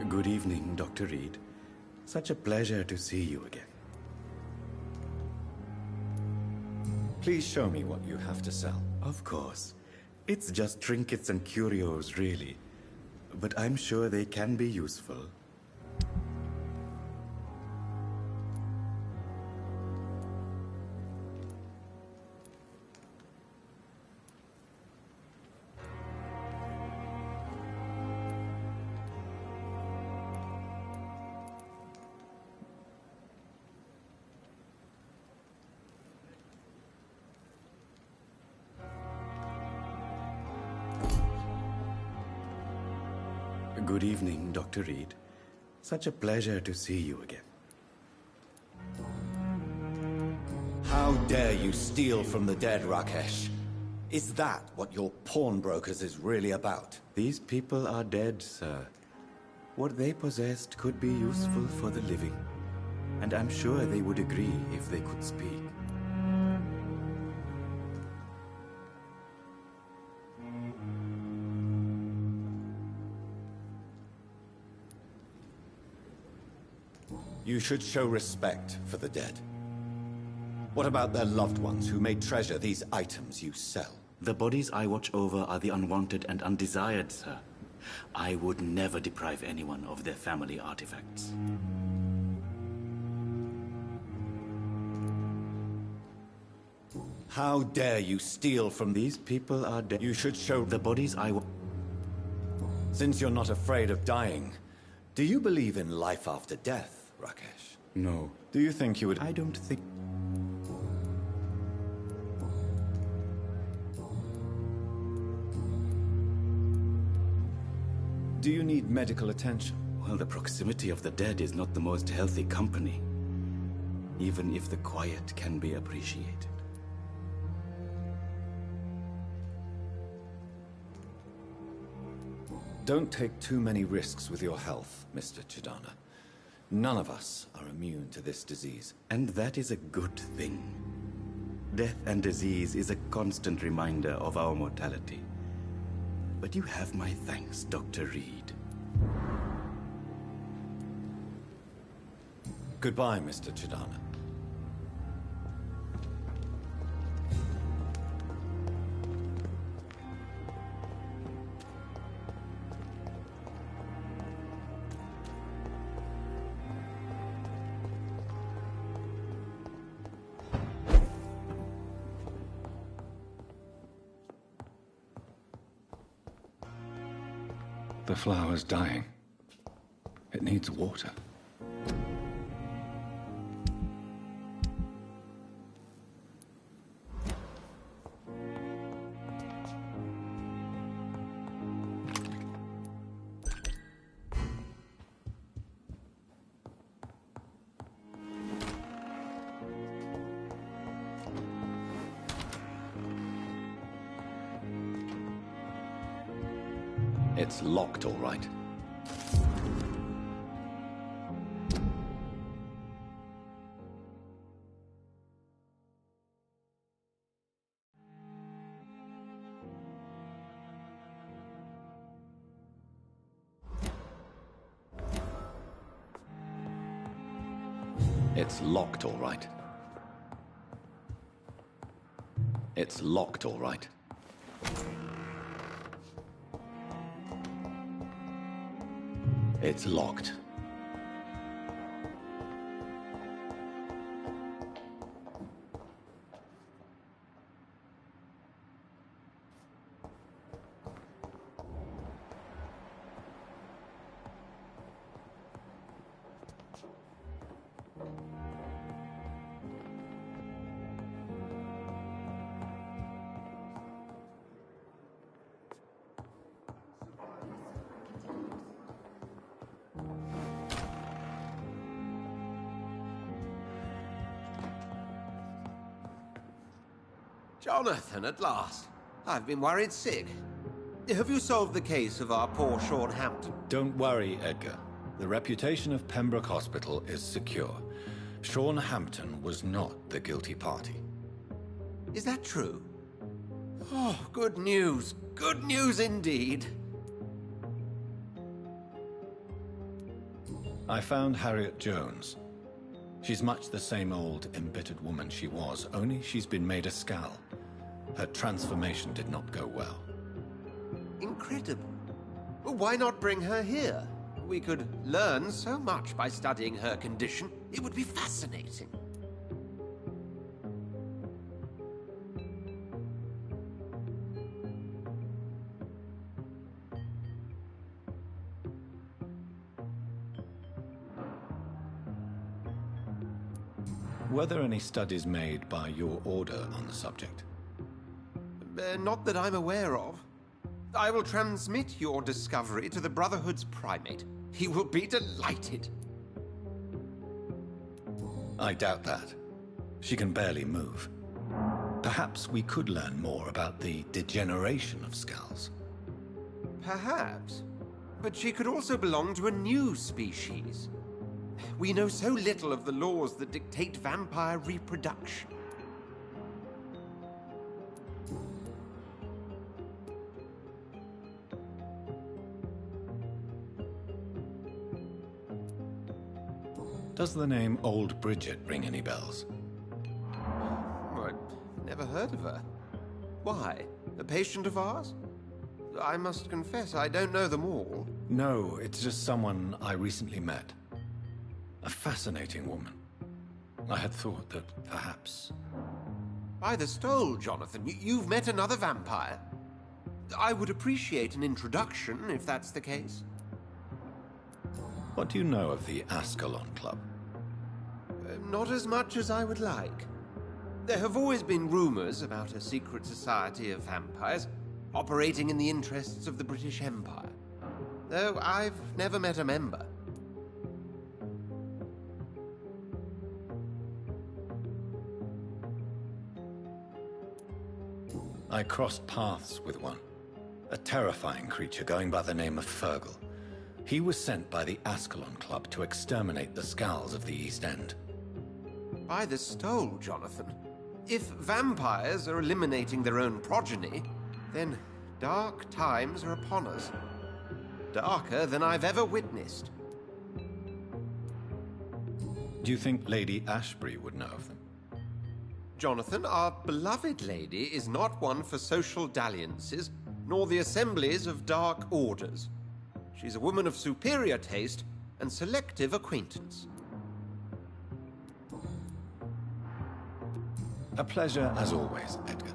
Good evening, Dr. Reed. Such a pleasure to see you again. Please show me what you have to sell. Of course. It's just trinkets and curios, really. But I'm sure they can be useful. Good evening, Dr. Reed. Such a pleasure to see you again. How dare you steal from the dead, Rakesh? Is that what your pawnbrokers is really about? These people are dead, sir. What they possessed could be useful for the living. And I'm sure they would agree if they could speak. You should show respect for the dead. What about their loved ones who may treasure these items you sell? The bodies I watch over are the unwanted and undesired, sir. I would never deprive anyone of their family artifacts. How dare you steal from these people are dead. You should show the bodies Since you're not afraid of dying, do you believe in life after death, Rakesh? No. Do you think you would... I don't think... Do you need medical attention? Well, the proximity of the dead is not the most healthy company, even if the quiet can be appreciated. Don't take too many risks with your health, Mr. Chidana. None of us are immune to this disease. And that is a good thing. Death and disease is a constant reminder of our mortality. But you have my thanks, Dr. Reed. Goodbye, Mr. Chidana. The flower's dying. It needs water. It's locked, all right. It's locked, all right. It's locked, all right. It's locked. Jonathan, at last. I've been worried sick. Have you solved the case of our poor Sean Hampton? Don't worry, Edgar. The reputation of Pembroke Hospital is secure. Sean Hampton was not the guilty party. Is that true? Oh, good news. Good news indeed. I found Harriet Jones. She's much the same old, embittered woman she was, only she's been made a Skal. Her transformation did not go well. Incredible. Well, why not bring her here? We could learn so much by studying her condition. It would be fascinating. Were there any studies made by your order on the subject? Not that I'm aware of. I will transmit your discovery to the Brotherhood's primate. He will be delighted. I doubt that. She can barely move. Perhaps we could learn more about the degeneration of Skals. Perhaps. But she could also belong to a new species. We know so little of the laws that dictate vampire reproduction. Does the name Old Bridget ring any bells? I've never heard of her. Why? A patient of ours? I must confess, I don't know them all. No, it's just someone I recently met. A fascinating woman. I had thought that perhaps... By the stole, Jonathan, you've met another vampire. I would appreciate an introduction, if that's the case. What do you know of the Ascalon Club? Not as much as I would like. There have always been rumors about a secret society of vampires operating in the interests of the British Empire, though I've never met a member. I crossed paths with one. A terrifying creature going by the name of Fergal. He was sent by the Ascalon Club to exterminate the Skulls of the East End. By the stole, Jonathan. If vampires are eliminating their own progeny, then dark times are upon us. Darker than I've ever witnessed. Do you think Lady Ashbury would know of them? Jonathan, our beloved lady is not one for social dalliances, nor the assemblies of dark orders. She's a woman of superior taste and selective acquaintance. A pleasure as always, Edgar.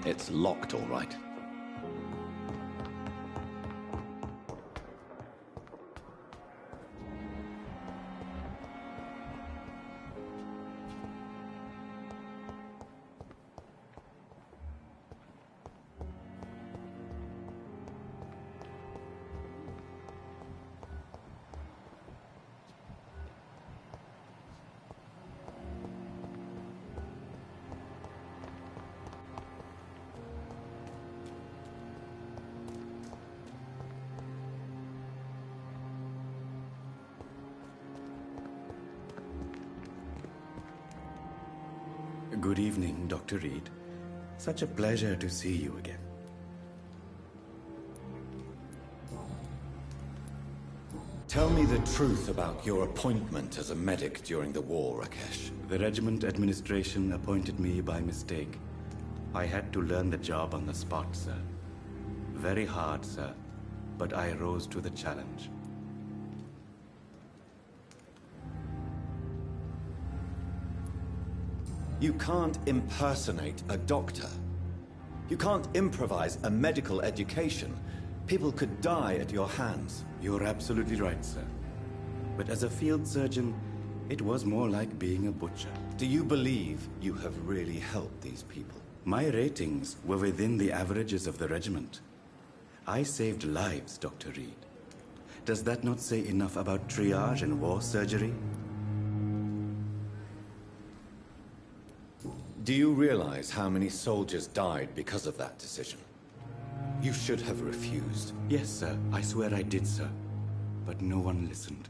It's locked, all right. Good evening, Dr. Reed. Such a pleasure to see you again. Tell me the truth about your appointment as a medic during the war, Rakesh. The regiment administration appointed me by mistake. I had to learn the job on the spot, sir. Very hard, sir, but I rose to the challenge. You can't impersonate a doctor. You can't improvise a medical education. People could die at your hands. You're absolutely right, sir. But as a field surgeon, it was more like being a butcher. Do you believe you have really helped these people? My ratings were within the averages of the regiment. I saved lives, Dr. Reed. Does that not say enough about triage and war surgery? Do you realize how many soldiers died because of that decision? You should have refused. Yes, sir. I swear I did, sir. But no one listened.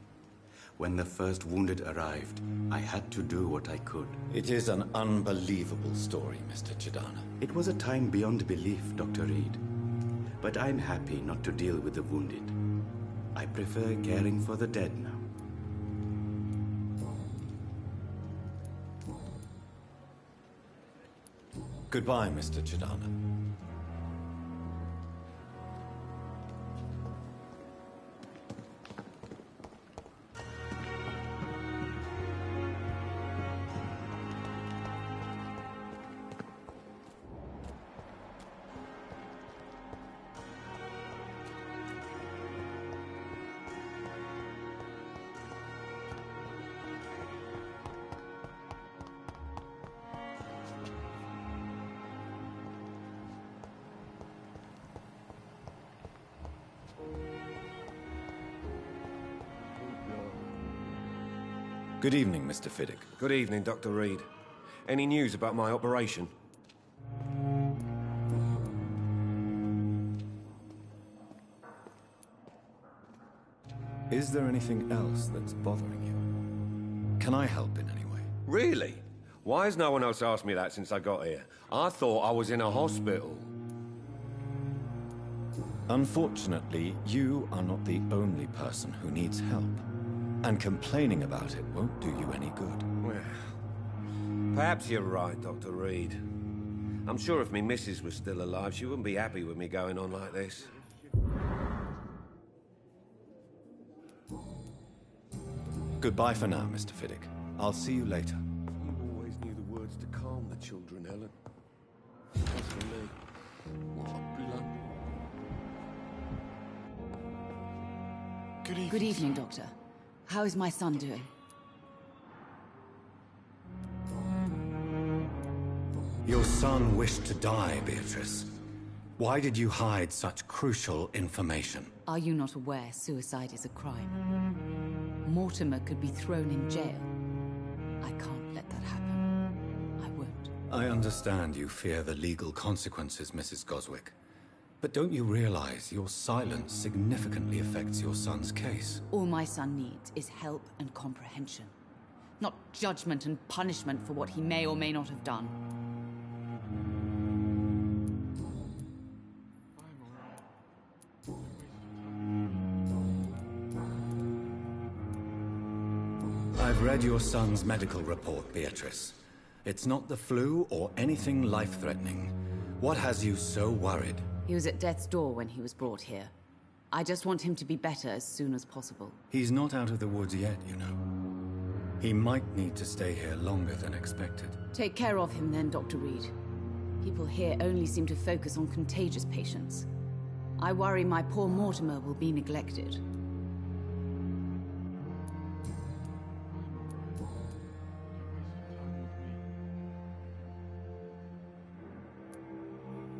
When the first wounded arrived, I had to do what I could. It is an unbelievable story, Mr. Chidana. It was a time beyond belief, Dr. Reed. But I'm happy not to deal with the wounded. I prefer caring for the dead now. Goodbye, Mr. Chidana. Good evening, Mr. Fiddick. Good evening, Dr. Reed. Any news about my operation? Is there anything else that's bothering you? Can I help in any way? Really? Why has no one else asked me that since I got here? I thought I was in a hospital. Unfortunately, you are not the only person who needs help. And complaining about it won't do you any good. Well, perhaps you're right, Dr. Reed. I'm sure if me missus was still alive, she wouldn't be happy with me going on like this. Goodbye for now, Mr. Fiddick. I'll see you later. You always knew the words to calm the children, Helen. As for me, what a blunder. Good evening, Doctor. How is my son doing? Your son wished to die, Beatrice. Why did you hide such crucial information? Are you not aware suicide is a crime? Mortimer could be thrown in jail. I can't let that happen. I won't. I understand you fear the legal consequences, Mrs. Goswick. But don't you realize your silence significantly affects your son's case? All my son needs is help and comprehension. Not judgment and punishment for what he may or may not have done. I've read your son's medical report, Beatrice. It's not the flu or anything life-threatening. What has you so worried? He was at death's door when he was brought here. I just want him to be better as soon as possible. He's not out of the woods yet, you know. He might need to stay here longer than expected. Take care of him then, Dr. Reed. People here only seem to focus on contagious patients. I worry my poor Mortimer will be neglected.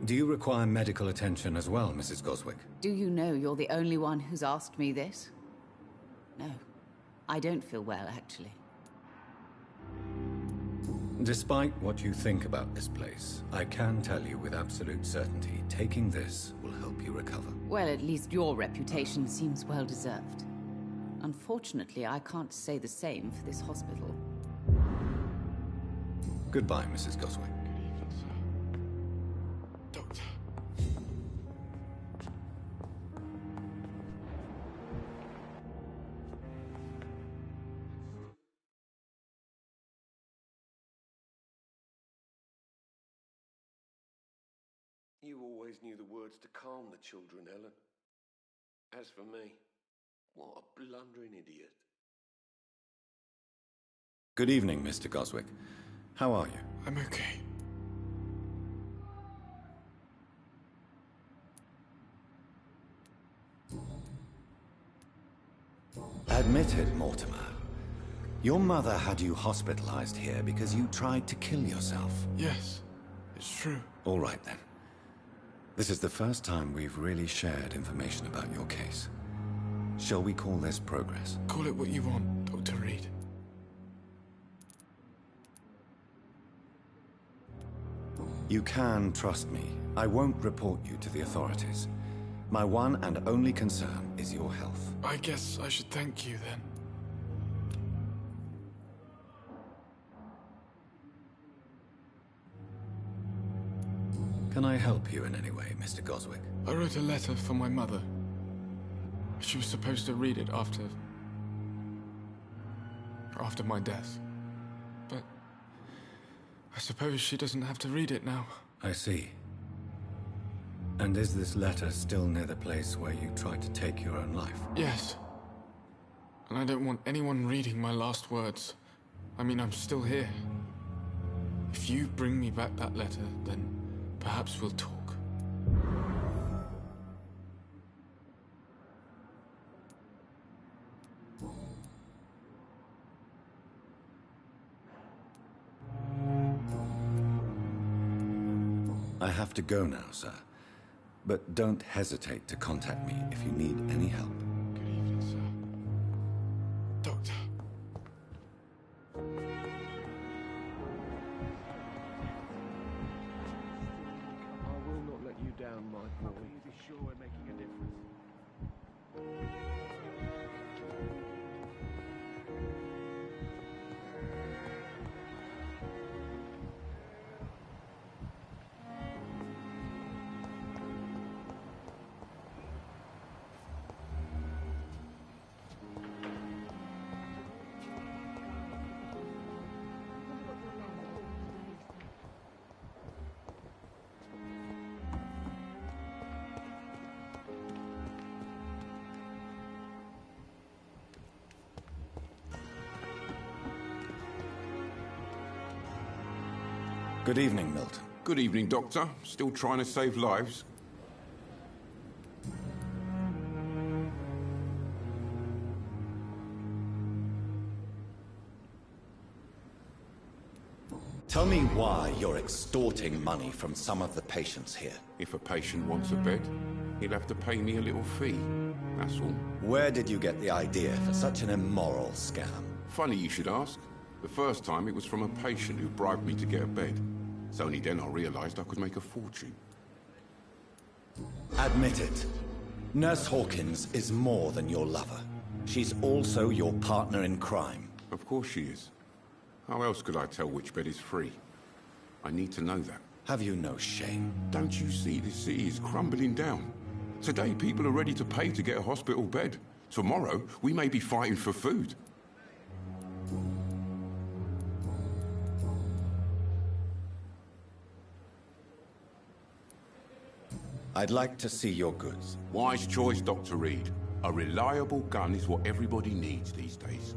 Do you require medical attention as well, Mrs. Goswick? Do you know you're the only one who's asked me this? No. I don't feel well, actually. Despite what you think about this place, I can tell you with absolute certainty, taking this will help you recover. Well, at least your reputation seems well deserved. Unfortunately, I can't say the same for this hospital. Goodbye, Mrs. Goswick. You always knew the words to calm the children, Helen. As for me, what a blundering idiot. Good evening, Mr. Goswick. How are you? I'm okay. Admit it, Mortimer. Your mother had you hospitalized here because you tried to kill yourself. Yes, it's true. All right, then. This is the first time we've really shared information about your case. Shall we call this progress? Call it what you want, Dr. Reed. You can trust me. I won't report you to the authorities. My one and only concern is your health. I guess I should thank you, then. Can I help you in any way, Mr. Goswick? I wrote a letter for my mother. She was supposed to read it after my death. But I suppose she doesn't have to read it now. I see. And is this letter still near the place where you tried to take your own life? Yes. And I don't want anyone reading my last words. I mean, I'm still here. If you bring me back that letter, then perhaps we'll talk. I have to go now, sir. But don't hesitate to contact me if you need any help. Good evening, sir. Doctor. we're making a difference. Good evening, Milton. Good evening, Doctor. Still trying to save lives? Tell me why you're extorting money from some of the patients here. If a patient wants a bed, he'll have to pay me a little fee. That's all. Where did you get the idea for such an immoral scam? Funny you should ask. The first time it was from a patient who bribed me to get a bed. It's only then I realized I could make a fortune. Admit it. Nurse Hawkins is more than your lover. She's also your partner in crime. Of course she is. How else could I tell which bed is free? I need to know that. Have you no shame? Don't you see this city is crumbling down? Today people are ready to pay to get a hospital bed. Tomorrow we may be fighting for food. I'd like to see your goods. Wise choice, Dr. Reed. A reliable gun is what everybody needs these days.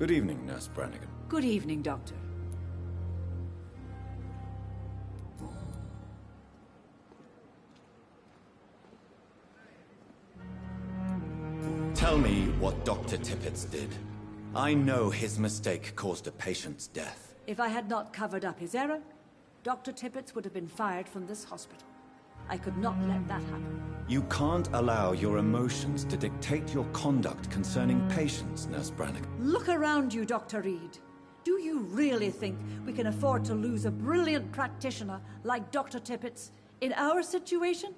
Good evening, Nurse Brannigan. Good evening, Doctor. Tell me what Dr. Tippett did. I know his mistake caused a patient's death. If I had not covered up his error, Dr. Tippett would have been fired from this hospital. I could not let that happen. You can't allow your emotions to dictate your conduct concerning patients, Nurse Brannigan. Look around you, Dr. Reed. Do you really think we can afford to lose a brilliant practitioner like Dr. Tippett in our situation?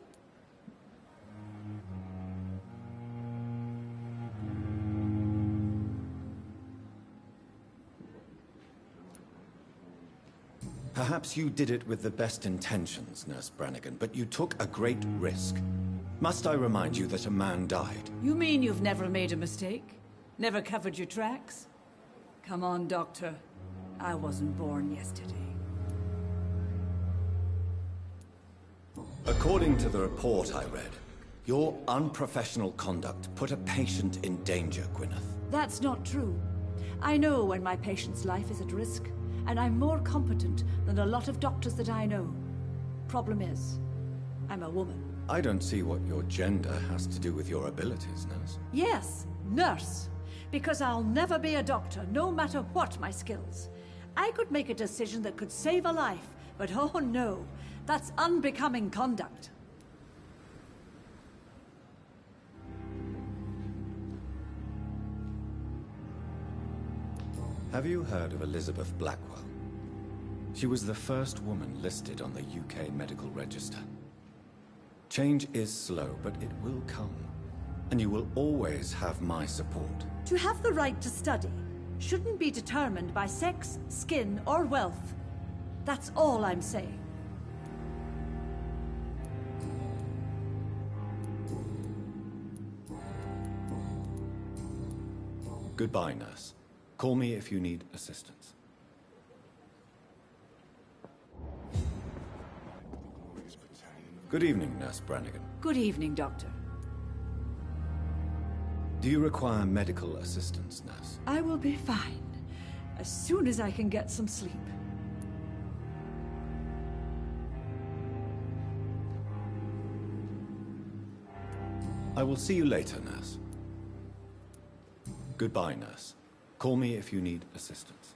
Perhaps you did it with the best intentions, Nurse Brannigan, but you took a great risk. Must I remind you that a man died? You mean you've never made a mistake? Never covered your tracks? Come on, Doctor. I wasn't born yesterday. According to the report I read, your unprofessional conduct put a patient in danger, Gwyneth. That's not true. I know when my patient's life is at risk, and I'm more competent than a lot of doctors that I know. Problem is, I'm a woman. I don't see what your gender has to do with your abilities, nurse. Yes, nurse. Because I'll never be a doctor, no matter what my skills. I could make a decision that could save a life, but oh no, that's unbecoming conduct. Have you heard of Elizabeth Blackwell? She was the first woman listed on the UK Medical Register. Change is slow, but it will come. And you will always have my support. To have the right to study shouldn't be determined by sex, skin, or wealth. That's all I'm saying. Goodbye, nurse. Call me if you need assistance. Good evening, Nurse Brannigan. Good evening, Doctor. Do you require medical assistance, nurse? I will be fine, as soon as I can get some sleep. I will see you later, nurse. Goodbye, nurse. Call me if you need assistance.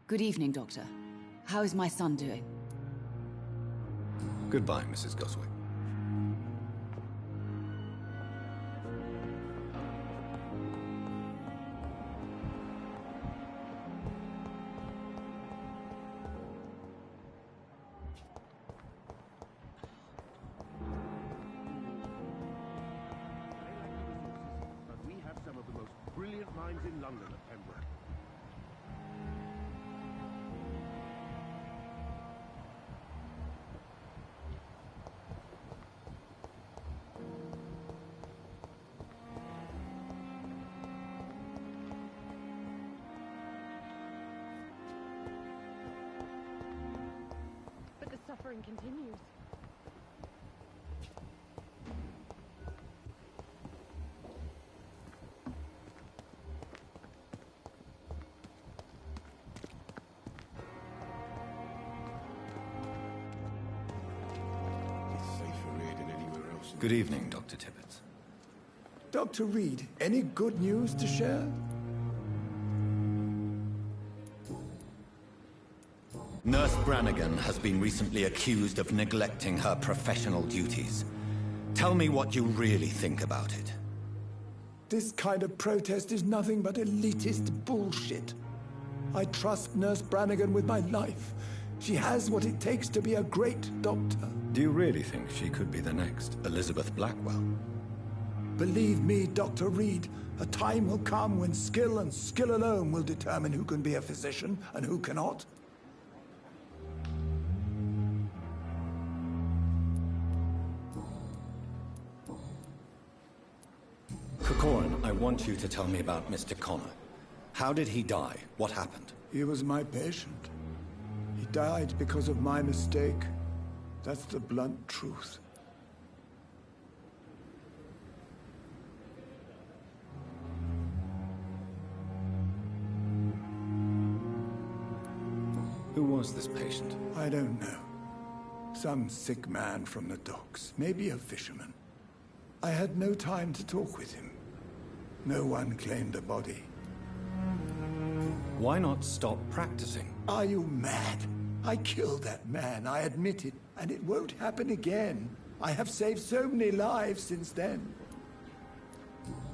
Good evening, Doctor. How is my son doing? Goodbye, Mrs. Goswick. But we have some of the most brilliant minds in London at Pembroke. But the suffering continues. It's safer here than anywhere else. Good evening, Dr. Tippett. Dr. Reed, any good news to share? Nurse Brannigan has been recently accused of neglecting her professional duties. Tell me what you really think about it. This kind of protest is nothing but elitist bullshit. I trust Nurse Brannigan with my life. She has what it takes to be a great doctor. Do you really think she could be the next Elizabeth Blackwell? Believe me, Dr. Reed, a time will come when skill and skill alone will determine who can be a physician and who cannot. Corcoran, I want you to tell me about Mr. Connor. How did he die? What happened? He was my patient. He died because of my mistake. That's the blunt truth. Who was this patient? I don't know. Some sick man from the docks, maybe a fisherman. I had no time to talk with him. No one claimed a body. Why not stop practicing? Are you mad? I killed that man, I admit it, and it won't happen again. I have saved so many lives since then.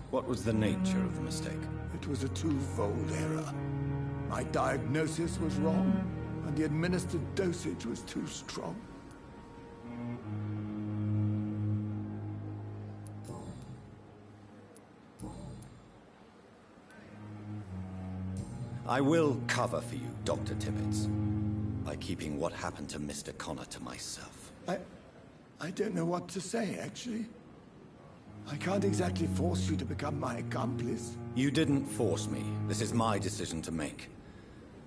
What was the nature of the mistake? It was a twofold error. My diagnosis was wrong, and the administered dosage was too strong. I will cover for you, Dr. Tibbets, by keeping what happened to Mr. Connor to myself. I don't know what to say, actually. I can't exactly force you to become my accomplice. You didn't force me. This is my decision to make.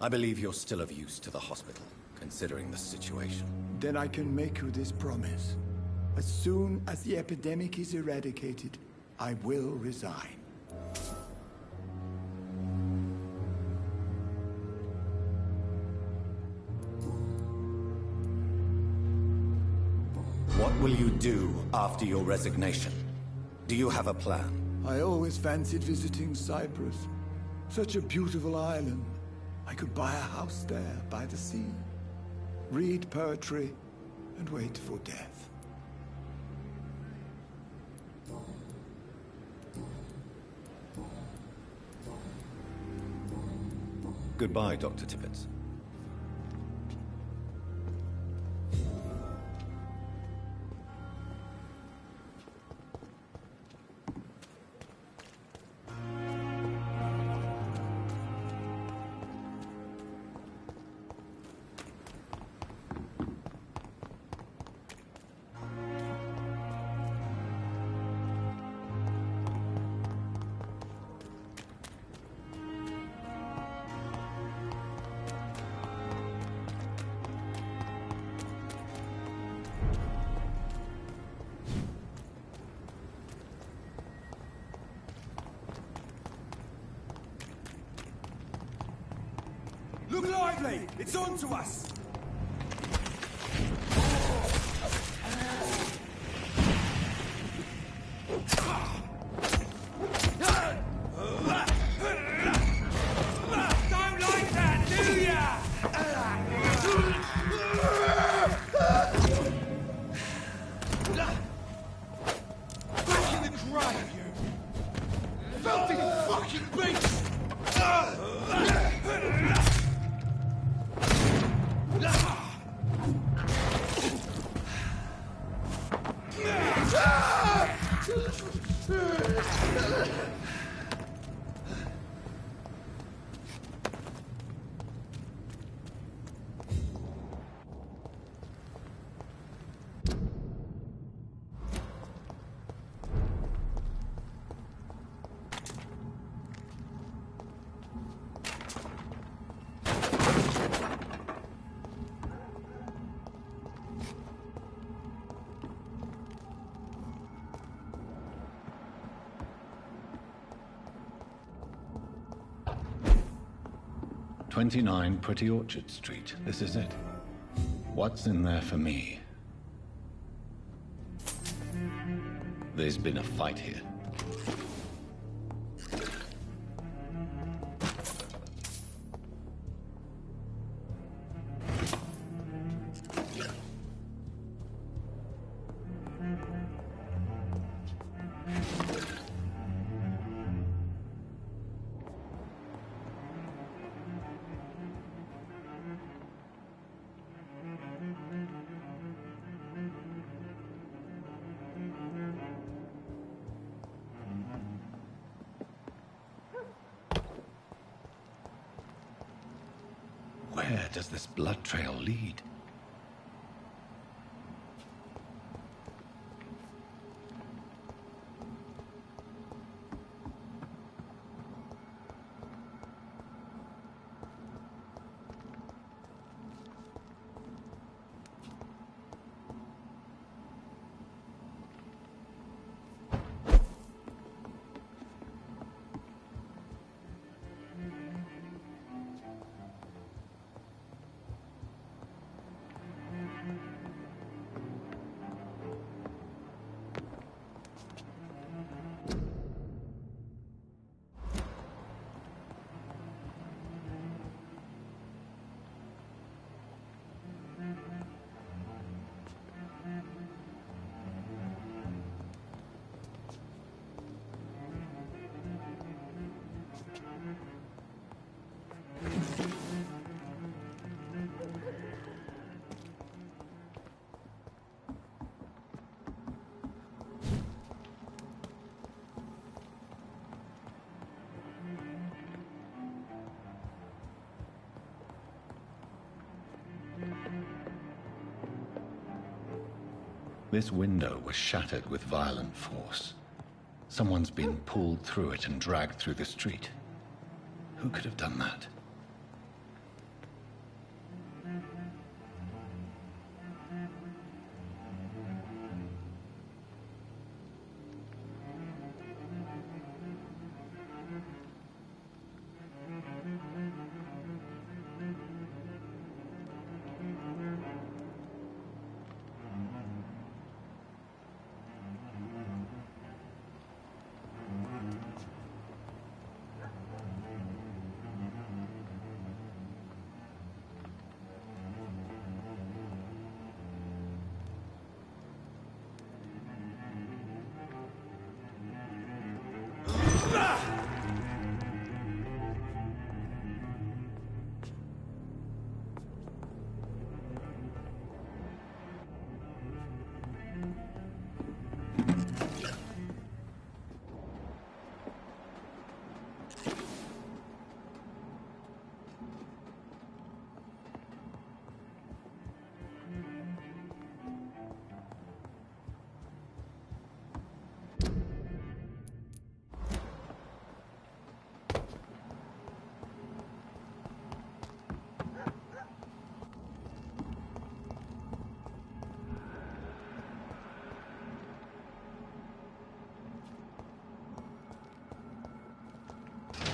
I believe you're still of use to the hospital, considering the situation. Then I can make you this promise. As soon as the epidemic is eradicated, I will resign. What will you do after your resignation? Do you have a plan? I always fancied visiting Cyprus. Such a beautiful island. I could buy a house there, by the sea. Read poetry, and wait for death. Goodbye, Dr. Tippets. Look lively! It's on to us! Don't like that, do ya? Back in the grave, you filthy fucking beast! "29 Pretty Orchard Street. This is it. What's in there for me?" There's been a fight here. Where does this blood trail lead? This window was shattered with violent force. Someone's been pulled through it and dragged through the street. Who could have done that?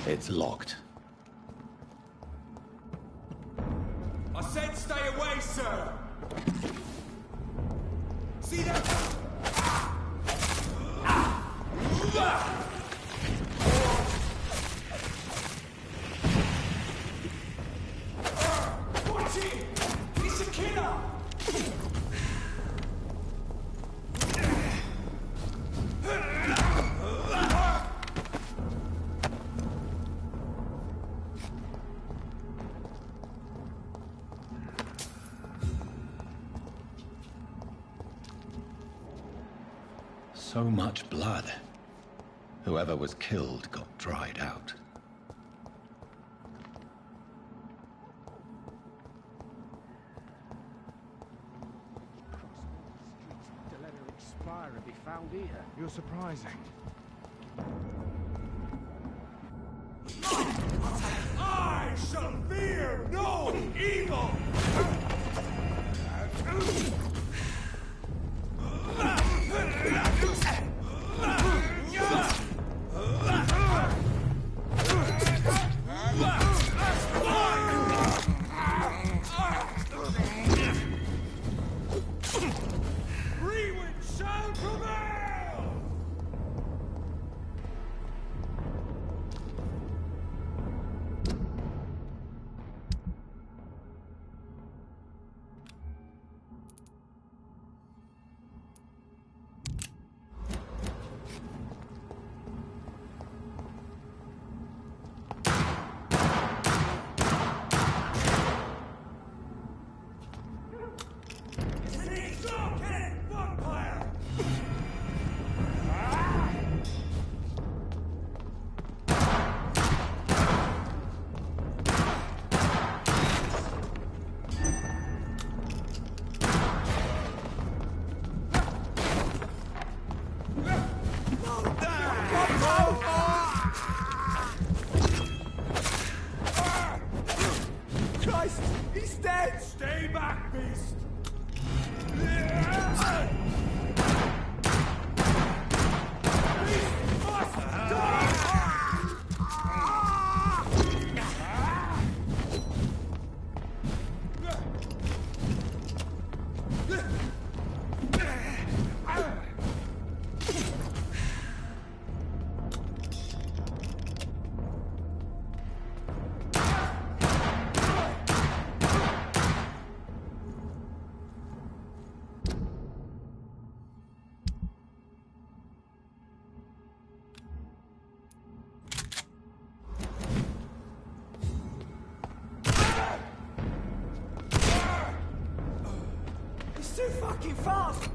It's locked. So much blood. Whoever was killed got dried out. To let her expire and be found here. You're surprising. I shall fear no evil! Rewind shall prevail! Christ! He's dead! Stay back, beast! Beast must die! He's too fucking fast!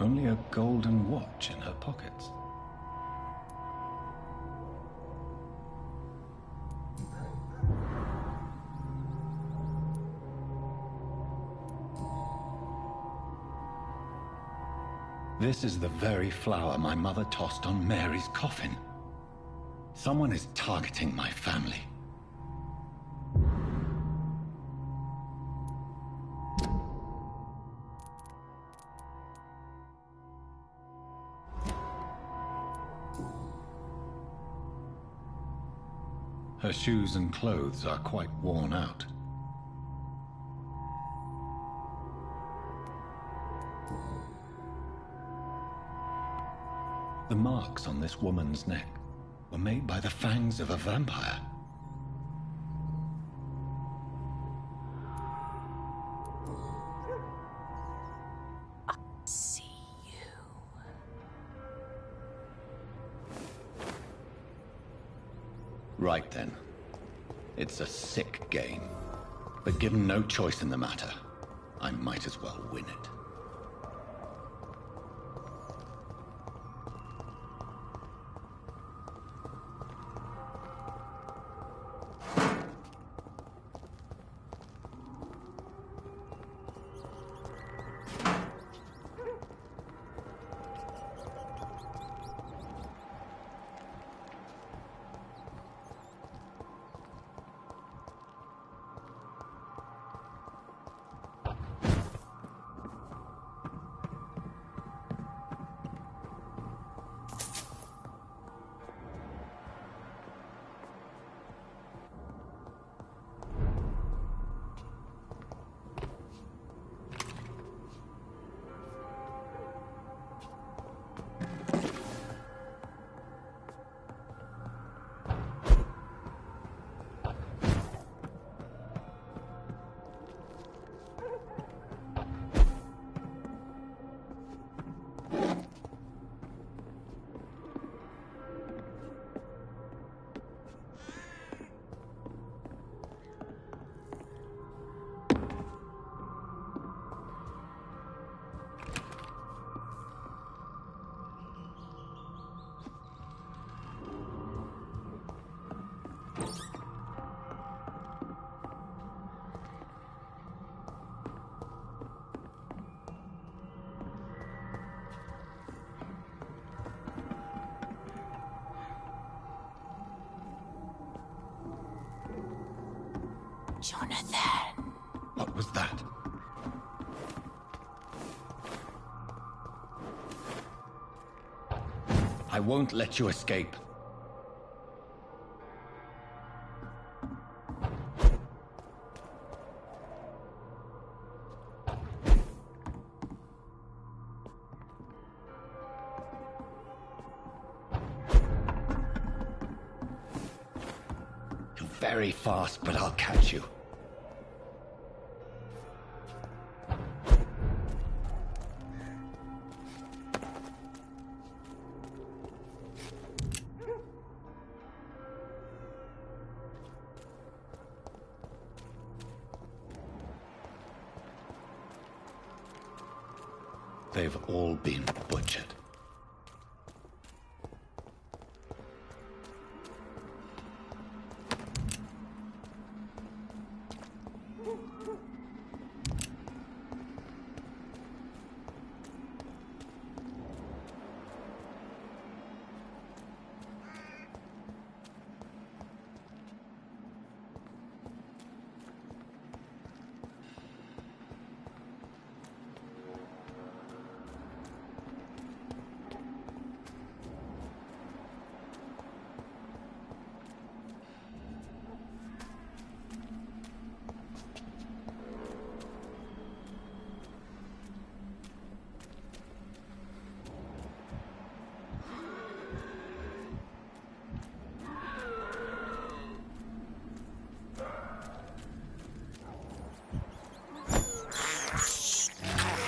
Only a golden watch in her pockets. This is the very flower my mother tossed on Mary's coffin. Someone is targeting my family. Her shoes and clothes are quite worn out. The marks on this woman's neck were made by the fangs of a vampire. I see you. Right then. It's a sick game. But given no choice in the matter, I might as well win it. Jonathan. What was that? I won't let you escape. You're very fast, but I'll catch you. They've all been butchered.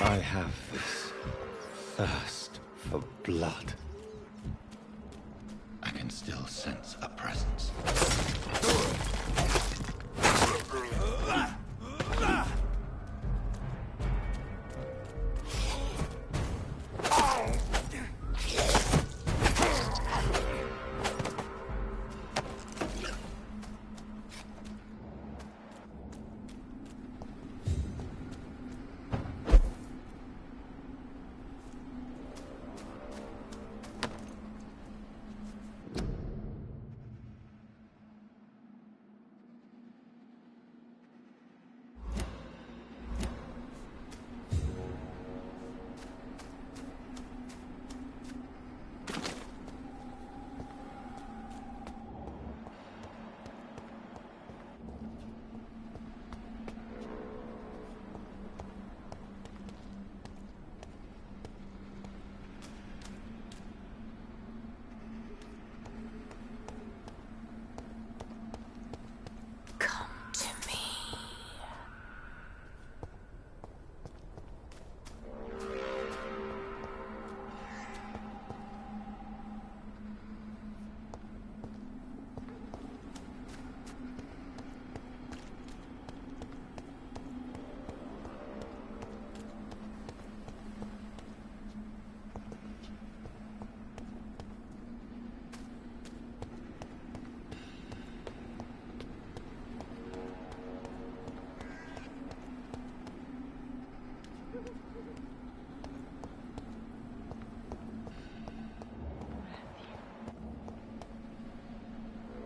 I have this thirst for blood. I can still sense a presence.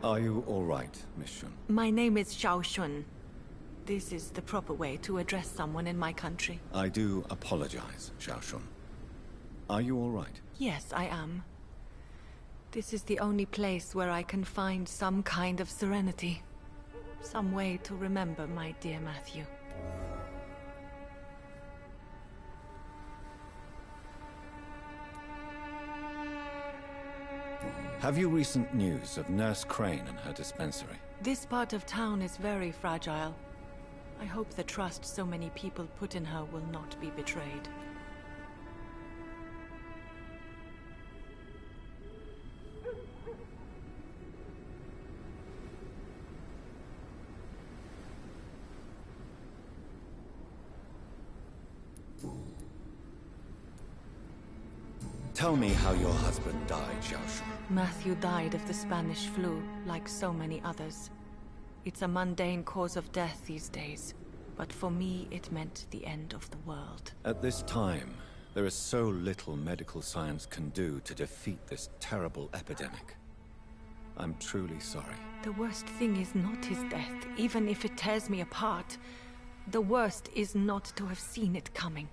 Are you all right, Miss Shun? My name is Xiao Shun. This is the proper way to address someone in my country. I do apologize, Xiao Shun. Are you all right? Yes, I am. This is the only place where I can find some kind of serenity. Some way to remember my dear Matthew. Have you recent news of Nurse Crane and her dispensary? This part of town is very fragile. I hope the trust so many people put in her will not be betrayed. Tell me how your husband died, Xiao Shun. Matthew died of the Spanish flu, like so many others. It's a mundane cause of death these days, but for me it meant the end of the world. At this time, there is so little medical science can do to defeat this terrible epidemic. I'm truly sorry. The worst thing is not his death, even if it tears me apart. The worst is not to have seen it coming,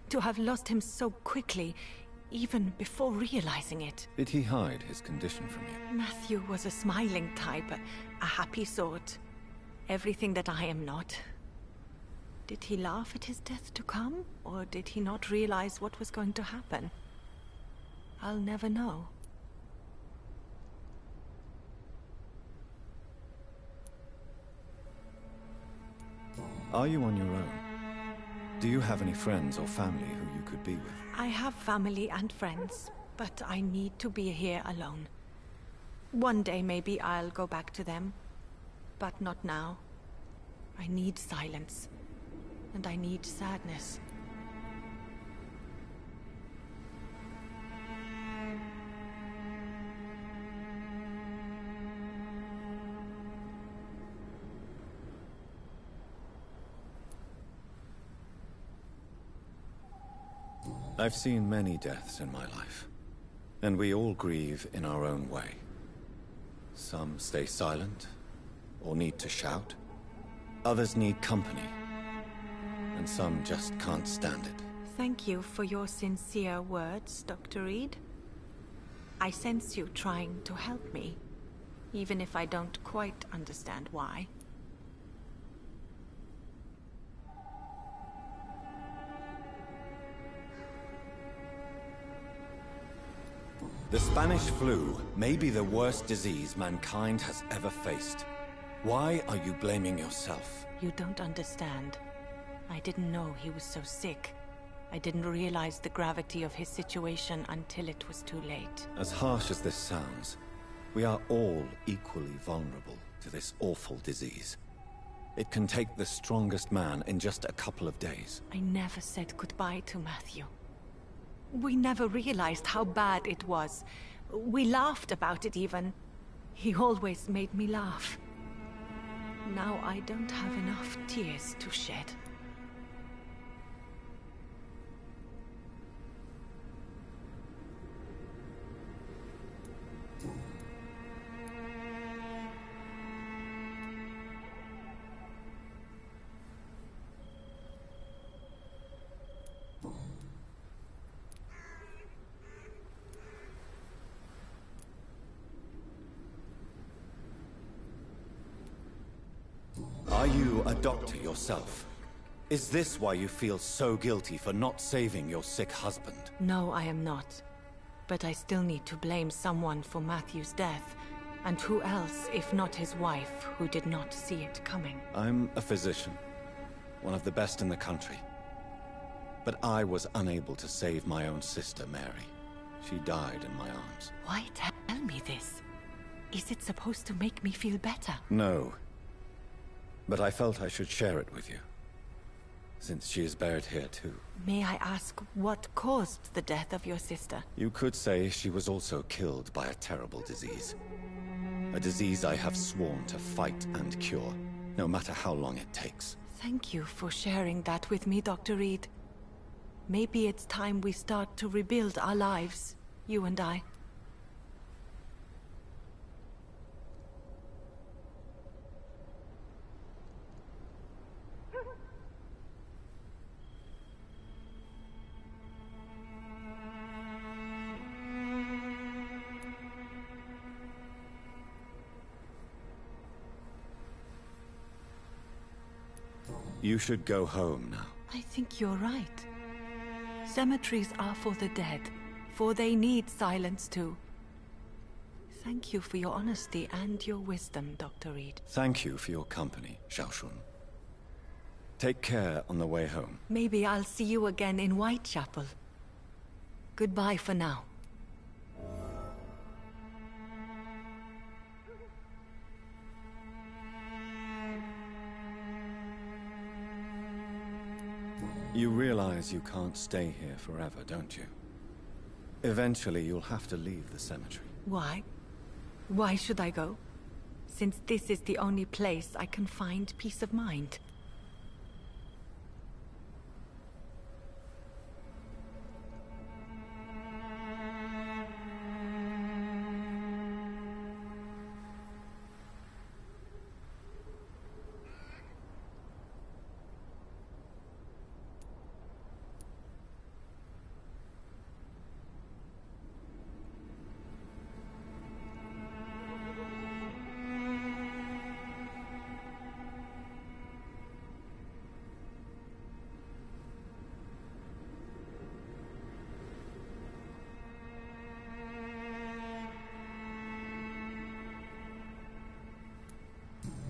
to have lost him so quickly, even before realizing it. Did he hide his condition from you? Matthew was a smiling type, a happy sort. Everything that I am not. Did he laugh at his death to come, or did he not realize what was going to happen? I'll never know. Are you on your own? Do you have any friends or family who you could be with? I have family and friends, but I need to be here alone. One day maybe I'll go back to them, but not now. I need silence, and I need sadness. I've seen many deaths in my life, and we all grieve in our own way. Some stay silent, or need to shout. Others need company, and some just can't stand it. Thank you for your sincere words, Dr. Reed. I sense you trying to help me, even if I don't quite understand why. The Spanish flu may be the worst disease mankind has ever faced. Why are you blaming yourself? You don't understand. I didn't know he was so sick. I didn't realize the gravity of his situation until it was too late. As harsh as this sounds, we are all equally vulnerable to this awful disease. It can take the strongest man in just a couple of days. I never said goodbye to Matthew. We never realized how bad it was. We laughed about it even. He always made me laugh. Now I don't have enough tears to shed. Are you a doctor yourself? Is this why you feel so guilty for not saving your sick husband? No, I am not. But I still need to blame someone for Matthew's death. And who else, if not his wife, who did not see it coming? I'm a physician, one of the best in the country. But I was unable to save my own sister, Mary. She died in my arms. Why tell me this? Is it supposed to make me feel better? No. But I felt I should share it with you, since she is buried here too. May I ask what caused the death of your sister? You could say she was also killed by a terrible disease. A disease I have sworn to fight and cure, no matter how long it takes. Thank you for sharing that with me, Dr. Reed. Maybe it's time we start to rebuild our lives, you and I. You should go home now. I think you're right. Cemeteries are for the dead, for they need silence too. Thank you for your honesty and your wisdom, Dr. Reed. Thank you for your company, Xiaoshun. Take care on the way home. Maybe I'll see you again in Whitechapel. Goodbye for now. You realize you can't stay here forever, don't you? Eventually, you'll have to leave the cemetery. Why? Why should I go? Since this is the only place I can find peace of mind.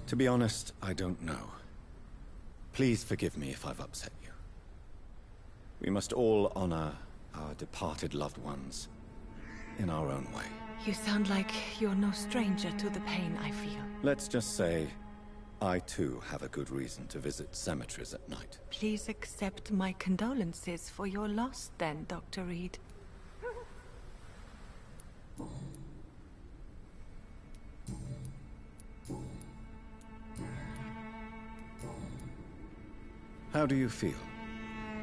To be honest, I don't know. Please forgive me if I've upset you. We must all honor our departed loved ones in our own way. You sound like you're no stranger to the pain I feel. Let's just say, I too have a good reason to visit cemeteries at night. Please accept my condolences for your loss then, Dr. Reed. How do you feel?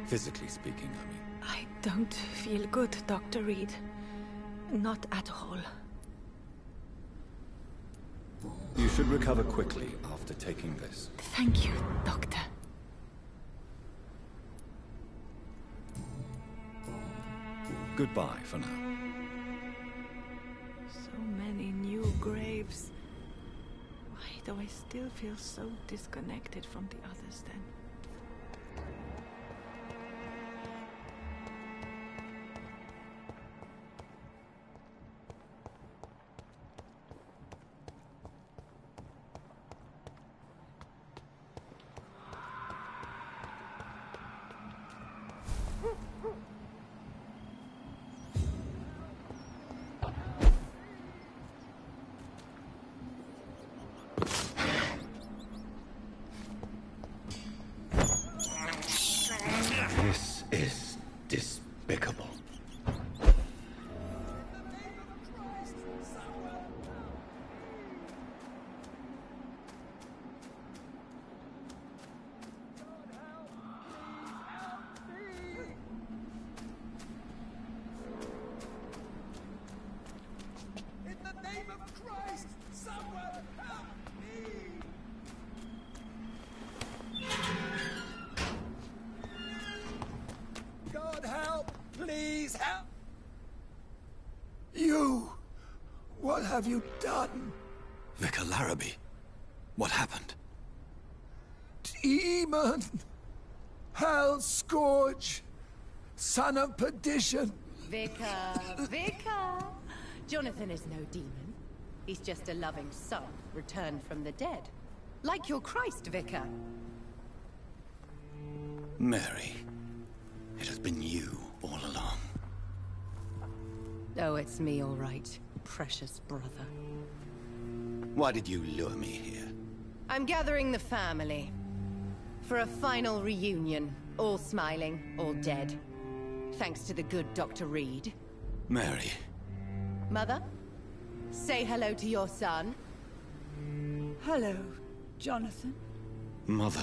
Physically speaking, I mean. I don't feel good, Dr. Reed. Not at all. You should recover quickly after taking this. Thank you, Doctor. Goodbye for now. So many new graves. Why do I still feel so disconnected from the others then? This is despicable. In the name of Christ, someone help me! God help! Please help! You! What have you done? Vicar Larrabee, what happened? Demon! Hell Scourge! Son of perdition! Vicar, Vicar! Jonathan is no demon. He's just a loving son, returned from the dead. Like your Christ, Vicar. Mary, it has been you all along. Oh, it's me, all right. Precious brother. Why did you lure me here? I'm gathering the family. For a final reunion. All smiling, all dead. Thanks to the good Dr. Reed. Mary. Mother? Say hello to your son. Hello, Jonathan. Mother,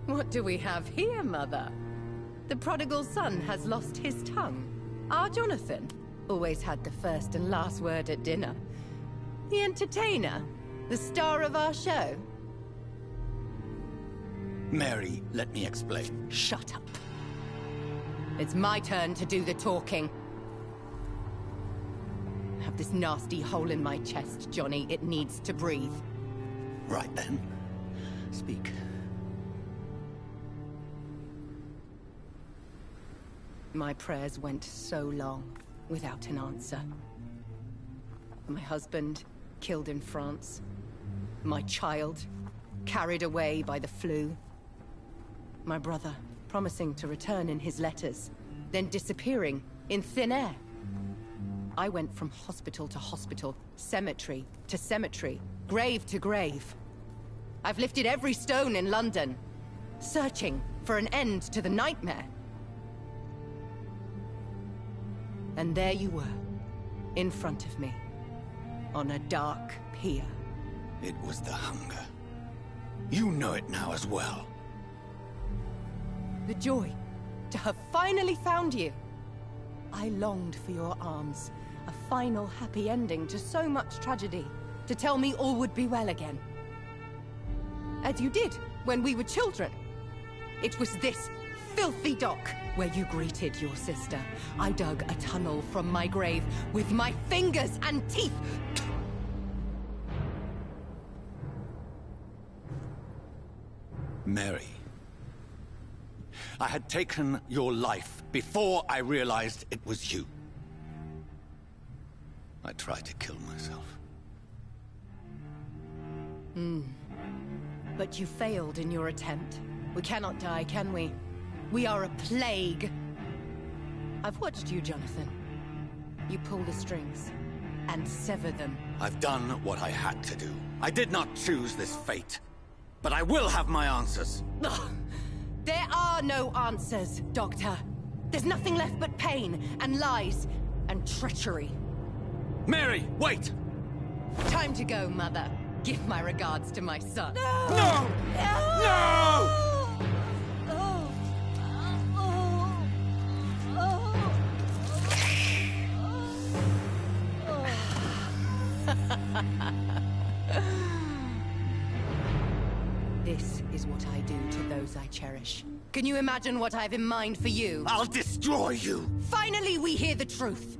What do we have here, Mother? The prodigal son has lost his tongue. Our Jonathan always had the first and last word at dinner. The entertainer, the star of our show. Mary, let me explain. Shut up. It's my turn to do the talking. I have this nasty hole in my chest, Johnny. It needs to breathe. Right then. Speak. My prayers went so long without an answer. My husband killed in France. My child carried away by the flu. My brother promising to return in his letters, then disappearing in thin air. I went from hospital to hospital, cemetery to cemetery, grave to grave. I've lifted every stone in London, searching for an end to the nightmare. And there you were, in front of me, on a dark pier. It was the hunger. You know it now as well. The joy to have finally found you. I longed for your arms, a final happy ending to so much tragedy, to tell me all would be well again. As you did when we were children. It was this filthy dock where you greeted your sister. I dug a tunnel from my grave with my fingers and teeth. Mary. I had taken your life before I realized it was you. I tried to kill myself. But you failed in your attempt. We cannot die, can we? We are a plague. I've watched you, Jonathan. You pull the strings and sever them. I've done what I had to do. I did not choose this fate. But I will have my answers. Ugh. There are no answers, Doctor. There's nothing left but pain and lies and treachery. Mary, wait! Time to go, Mother. Give my regards to my son. No! This is what I do to those I cherish. Can you imagine what I've in mind for you? I'll destroy you! Finally, we hear the truth.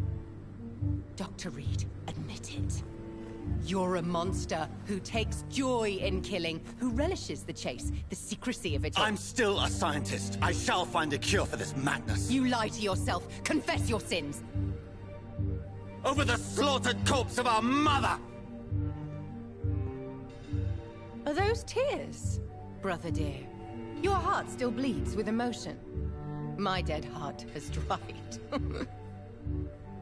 Dr. Reed, admit it. You're a monster who takes joy in killing, who relishes the chase, the secrecy of it all. I'm still a scientist. I shall find a cure for this madness. You lie to yourself. Confess your sins. Over the slaughtered corpse of our mother! Are those tears, brother dear? Your heart still bleeds with emotion. My dead heart has dried.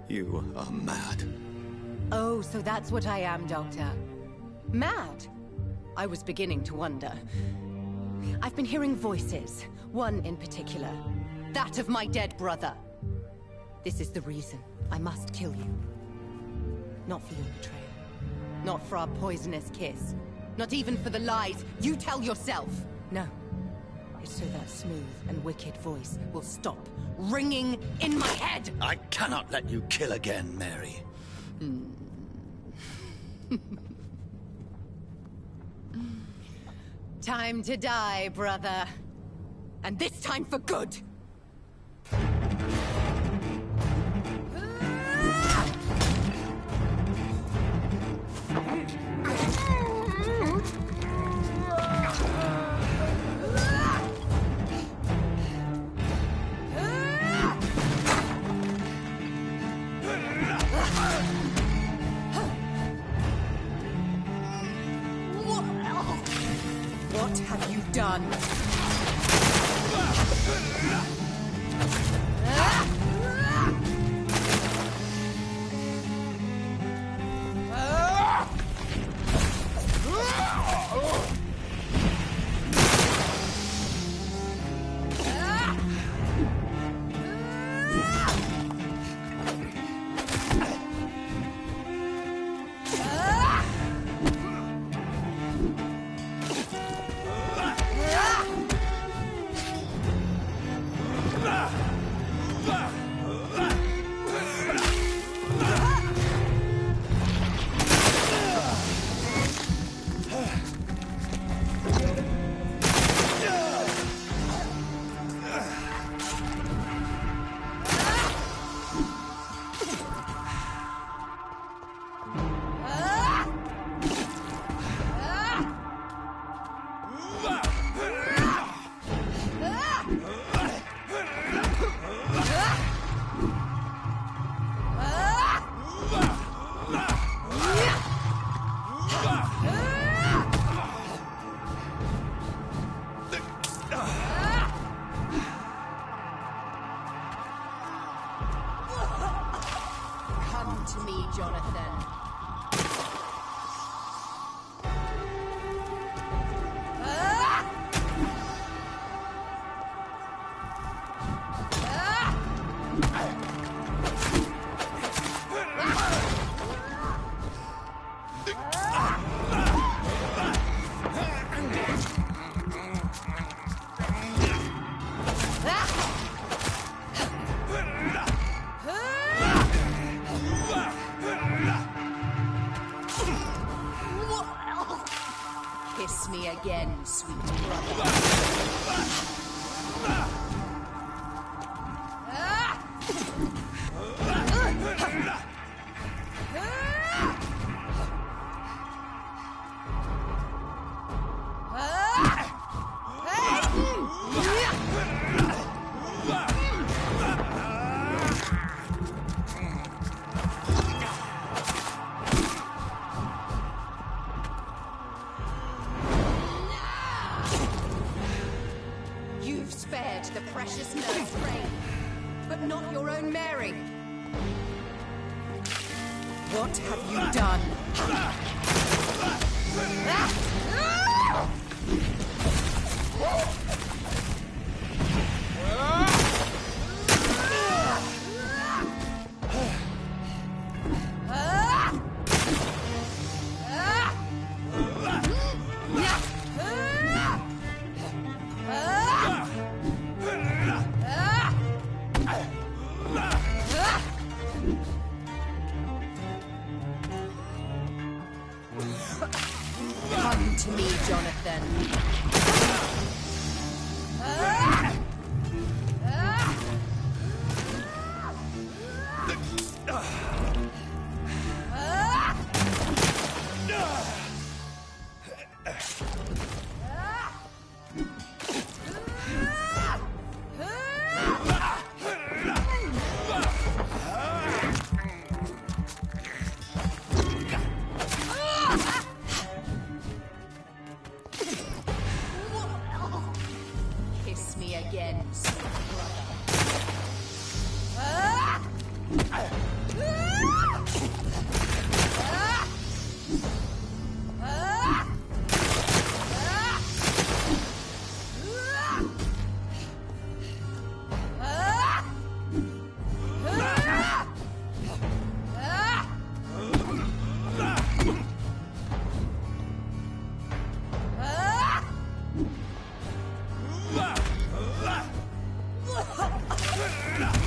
You are mad. Oh, so that's what I am, Doctor. Mad? I was beginning to wonder. I've been hearing voices, one in particular. That of my dead brother. This is the reason I must kill you. Not for your betrayal. Not for our poisonous kiss. Not even for the lies you tell yourself. No. It's so that smooth and wicked voice will stop ringing in my head! I cannot let you kill again, Mary. Time to die, brother. And this time for good! What have you done? Come to me, Jonathan. Kiss me again, sweet brother. Mary's reign, but not your own Mary. What have you done? Come to me, Jonathan. Kiss me again, sweet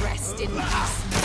Rest in peace, monster.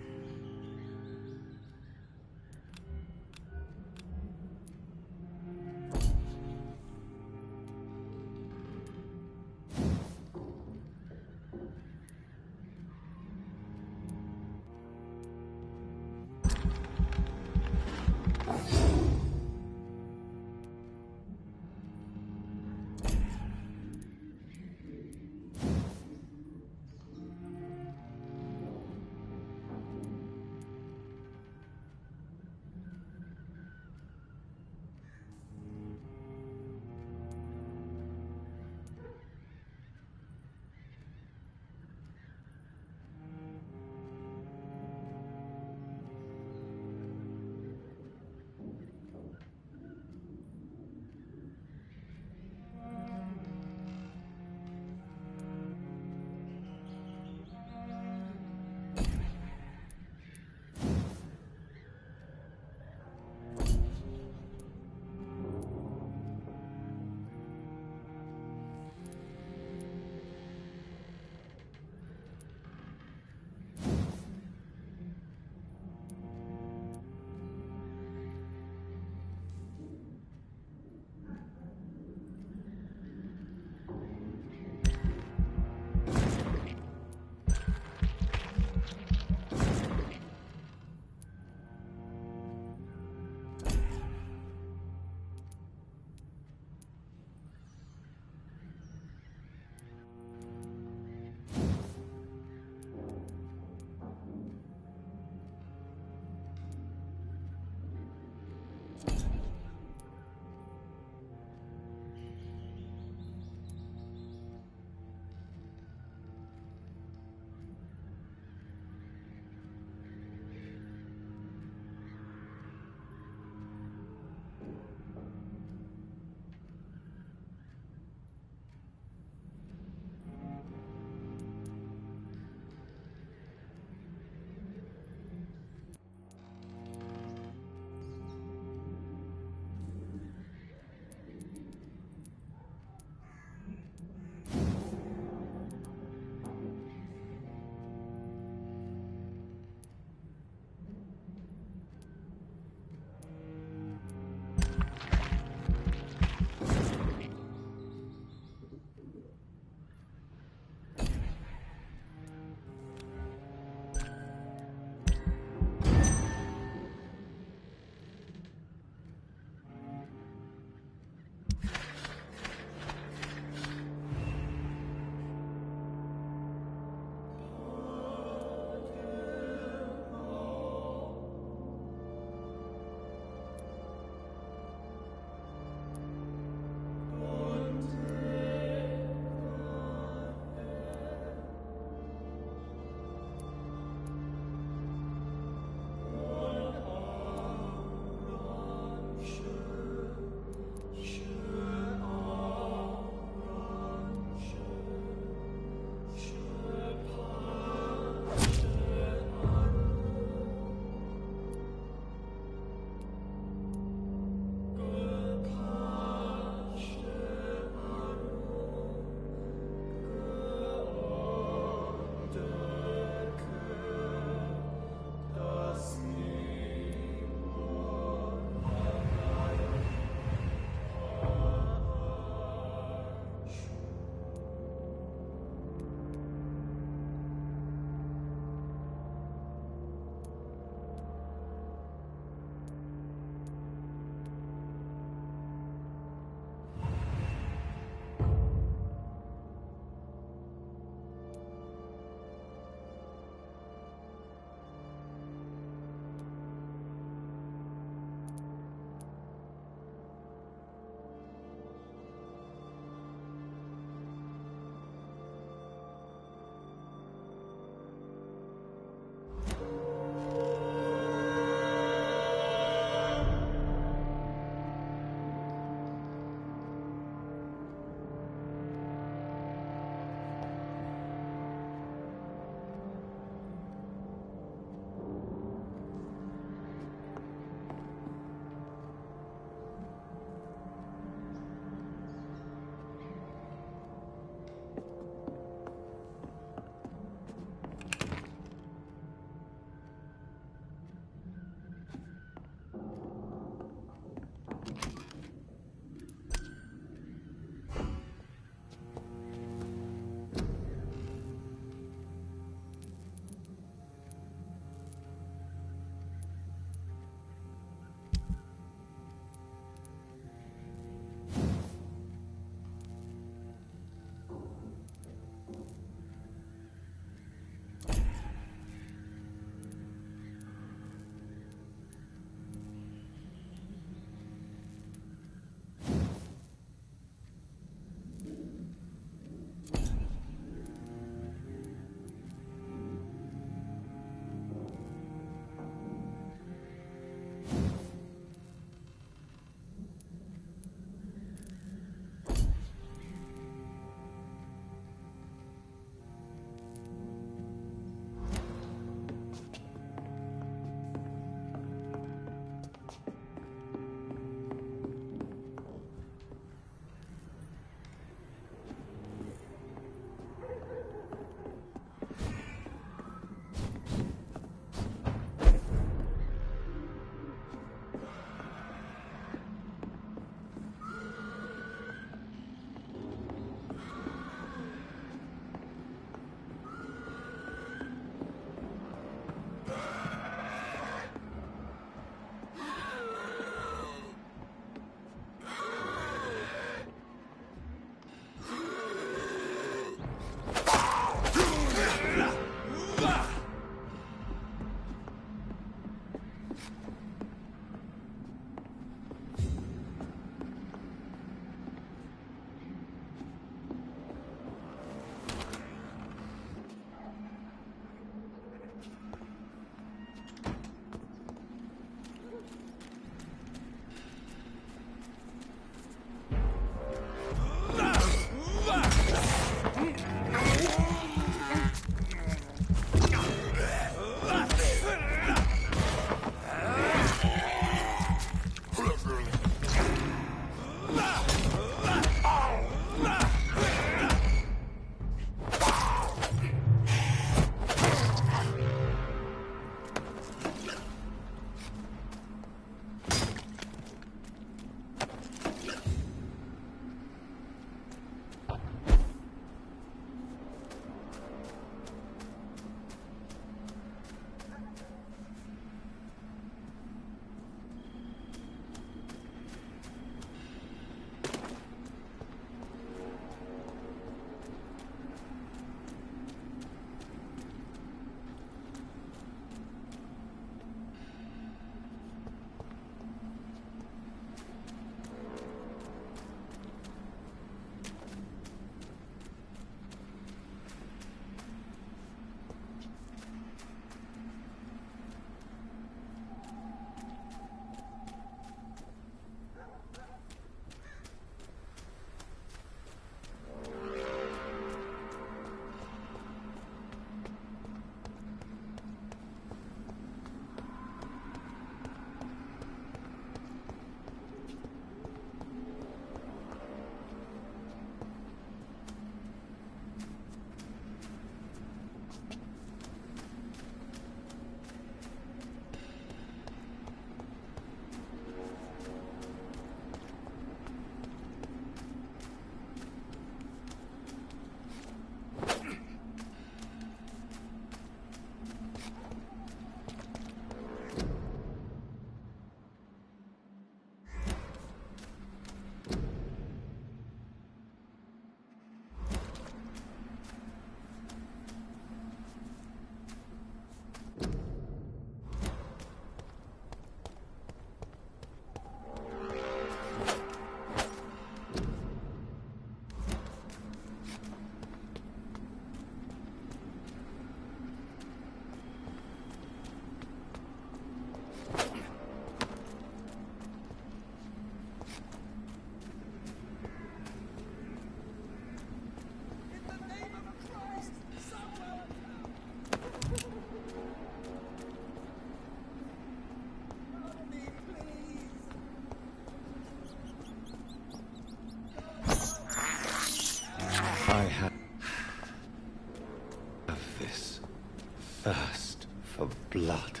thirst for blood.